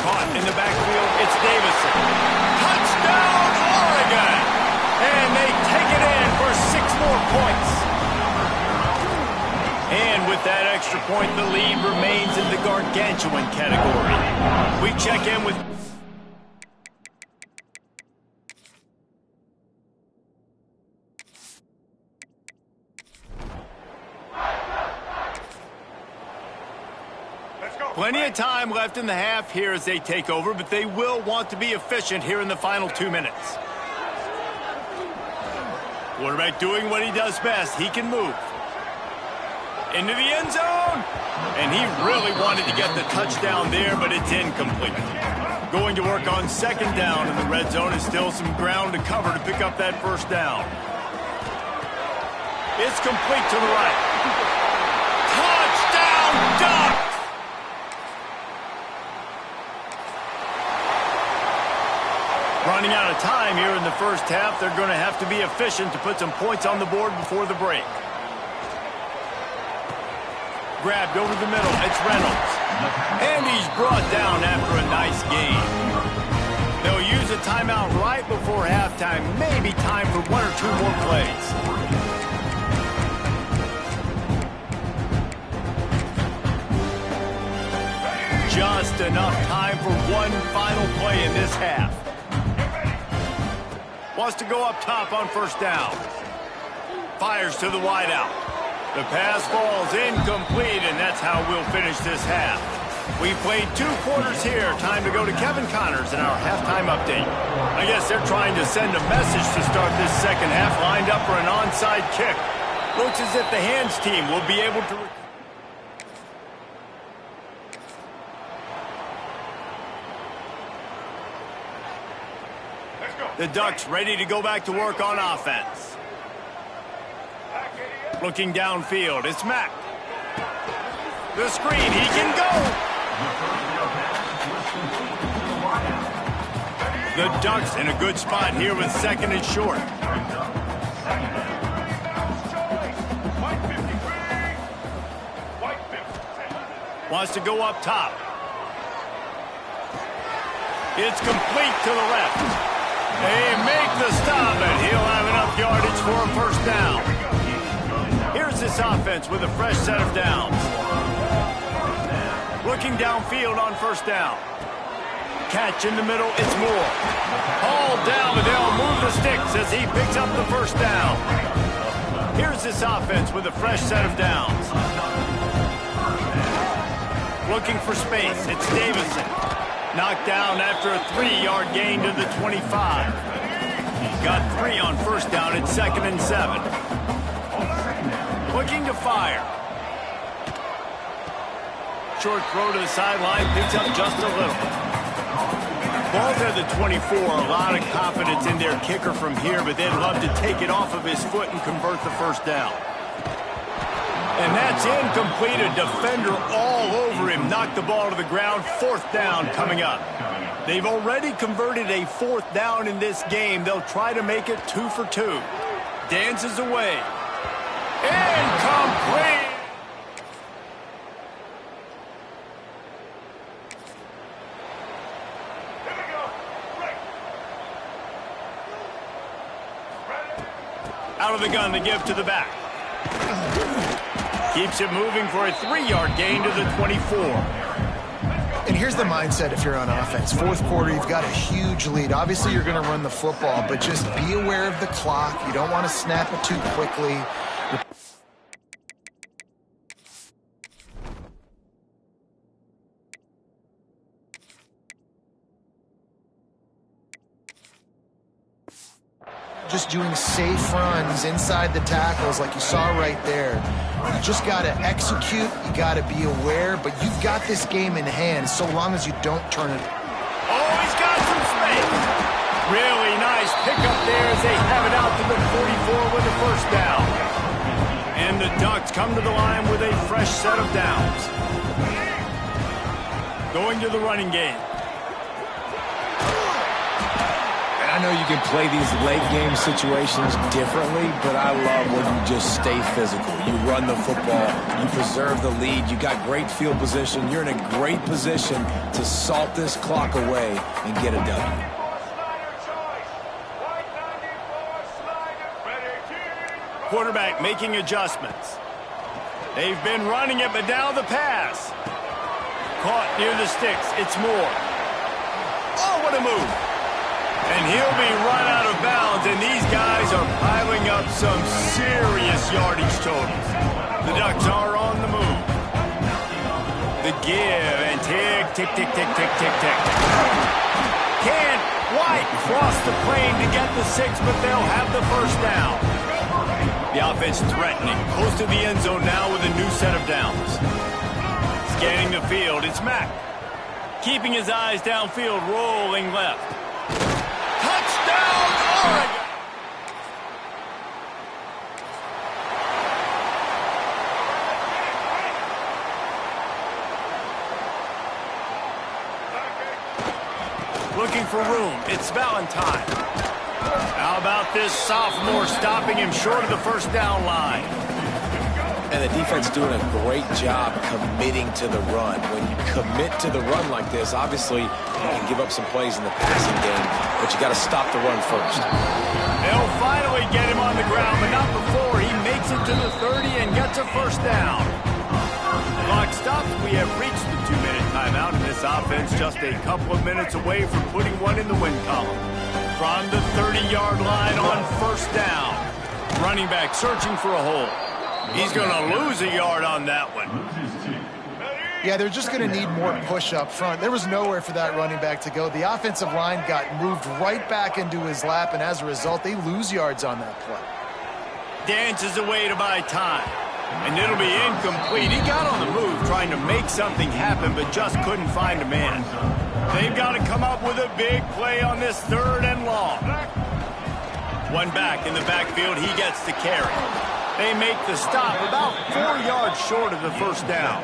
Caught in the backfield, it's Davison. Touchdown, Oregon! And they take it in for 6 more points. And with that extra point, the lead remains in the gargantuan category. We check in with... Plenty of time left in the half here as they take over, but they will want to be efficient here in the final 2 minutes. Quarterback doing what he does best. He can move. Into the end zone. And he really wanted to get the touchdown there, but it's incomplete. Going to work on 2nd down in the red zone is still some ground to cover to pick up that 1st down. It's complete to the right. Touchdown, Ducks! Running out of time here in the first half. They're going to have to be efficient to put some points on the board before the break. Grabbed over the middle. It's Reynolds. And he's brought down after a nice game. They'll use a timeout right before halftime. Maybe time for 1 or 2 more plays. Just enough time for one final play in this half. Wants to go up top on 1st down. Fires to the wideout. The pass falls incomplete, and that's how we'll finish this half. We've played 2 quarters here. Time to go to Kevin Connors in our halftime update. I guess they're trying to send a message to start this second half, lined up for an onside kick. Looks as if the hands team will be able to... The Ducks ready to go back to work on offense. Looking downfield, it's Mack. The screen, he can go. The Ducks in a good spot here with second and short. Wants to go up top. It's complete to the left. They make the stop, and he'll have enough yardage for a first down. Here's this offense with a fresh set of downs. Looking downfield on first down. Catch in the middle, it's Moore. Hauled down, but they'll move the sticks as he picks up the first down. Here's this offense with a fresh set of downs. Looking for space, it's Davison. Knocked down after a 3-yard gain to the 25. Got 3 on first down at 2nd and 7. Looking to fire. Short throw to the sideline, picks up just a little. Ball's at the 24, a lot of confidence in their kicker from here, but they'd love to take it off of his foot and convert the first down. And that's incomplete. A defender all over him. Knocked the ball to the ground. 4th down coming up. They've already converted a 4th down in this game. They'll try to make it 2 for 2. Dances away. Incomplete. Out of the gun to give to the back. Keeps it moving for a 3-yard gain to the 24. And here's the mindset if you're on offense. 4th quarter, you've got a huge lead. Obviously, you're going to run the football, but just be aware of the clock. You don't want to snap it too quickly. Just doing safe runs inside the tackles like you saw right there. You just got to execute. You got to be aware, but you've got this game in hand so long as you don't turn it. Oh, he's got some space. Really nice pickup there as they have it out to the 44 with the first down. And the Ducks come to the line with a fresh set of downs. Going to the running game. I know you can play these late-game situations differently, but I love when you just stay physical. You run the football. You preserve the lead. You got great field position. You're in a great position to salt this clock away and get a W. Quarterback making adjustments. They've been running it, but now the pass. Caught near the sticks. It's Moore. Oh, what a move. And he'll be run out of bounds, and these guys are piling up some serious yardage totals. The Ducks are on the move. The give, and tick, tick, tick, tick, tick, tick, tick. Can't quite cross the plane to get the 6, but they'll have the first down. The offense threatening. Close to the end zone now with a new set of downs. Scanning the field, it's Mack. Keeping his eyes downfield, rolling left. Touchdown, Oregon! Looking for room. It's Valentine. How about this sophomore stopping him short of the first down line? And the defense doing a great job committing to the run. When you commit to the run like this, obviously you can give up some plays in the passing game, but you got to stop the run first. They'll finally get him on the ground, but not before he makes it to the 30 and gets a first down. Clock stops. We have reached the 2-minute timeout, and this offense just a couple of minutes away from putting one in the win column. From the 30-yard line on first down. Running back searching for a hole. He's going to lose a yard on that one. Yeah, they're just going to need more push up front. There was nowhere for that running back to go. The offensive line got moved right back into his lap, and as a result, they lose yards on that play. Dances away to buy time. And it'll be incomplete. He got on the move trying to make something happen, but just couldn't find a man. They've got to come up with a big play on this 3rd and long. One back in the backfield. He gets the carry. They make the stop about 4 yards short of the first down.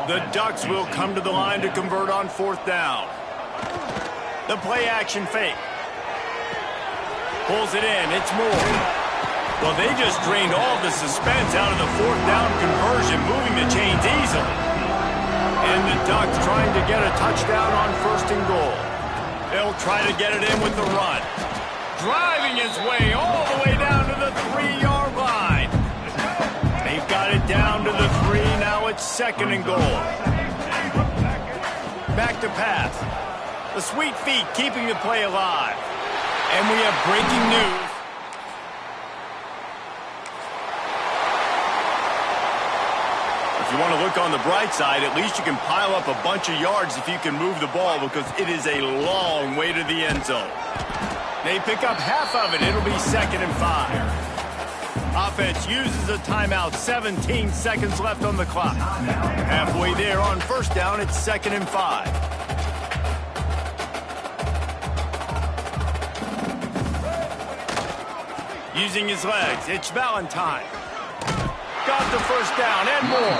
The Ducks will come to the line to convert on 4th down. The play action fake. Pulls it in. It's Moore. Well, they just drained all the suspense out of the 4th down conversion, moving the chains easily. And the Ducks trying to get a touchdown on 1st and goal. They'll try to get it in with the run. Driving his way all the way down to the 3-yard line. They've got it down to the 3. Now it's 2nd and goal. Back to pass. The sweet feet keeping the play alive. And we have breaking news. If you want to look on the bright side, at least you can pile up a bunch of yards if you can move the ball, because it is a long way to the end zone. They pick up half of it. It'll be 2nd and 5. Offense uses a timeout. 17 seconds left on the clock. Halfway there on 1st down. It's 2nd and 5. Using his legs, it's Valentine. Got the 1st down and more.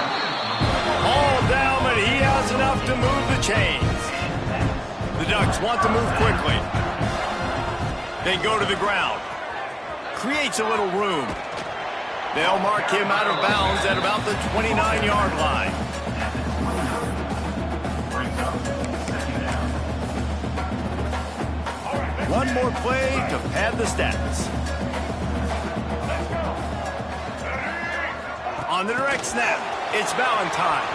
All down, but he has enough to move the chains. The Ducks want to move quickly. They go to the ground. Creates a little room. They'll mark him out of bounds at about the 29-yard line. One more play to pad the stats. On the direct snap, it's Valentine.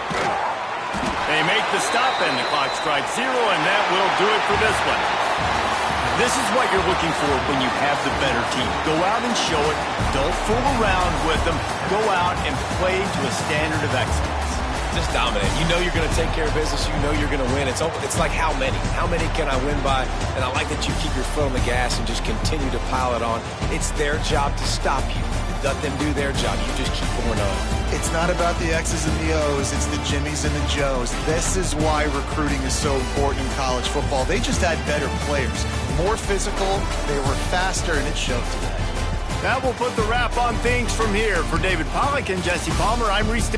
They make the stop, and the clock strikes 0, and that will do it for this one. This is what you're looking for when you have the better team. Go out and show it. Don't fool around with them. Go out and play to a standard of excellence. Just dominate. You know you're going to take care of business. You know you're going to win. It's like how many? How many can I win by? And I like that you keep your foot on the gas and just continue to pile it on. It's their job to stop you. Let them do their job. You just keep going on. It's not about the X's and the O's. It's the Jimmies and the Joes. This is why recruiting is so important in college football. They just had better players, more physical, they were faster, and it showed today. That will put the wrap on things from here. For David Pollack and Jesse Palmer, I'm Reese.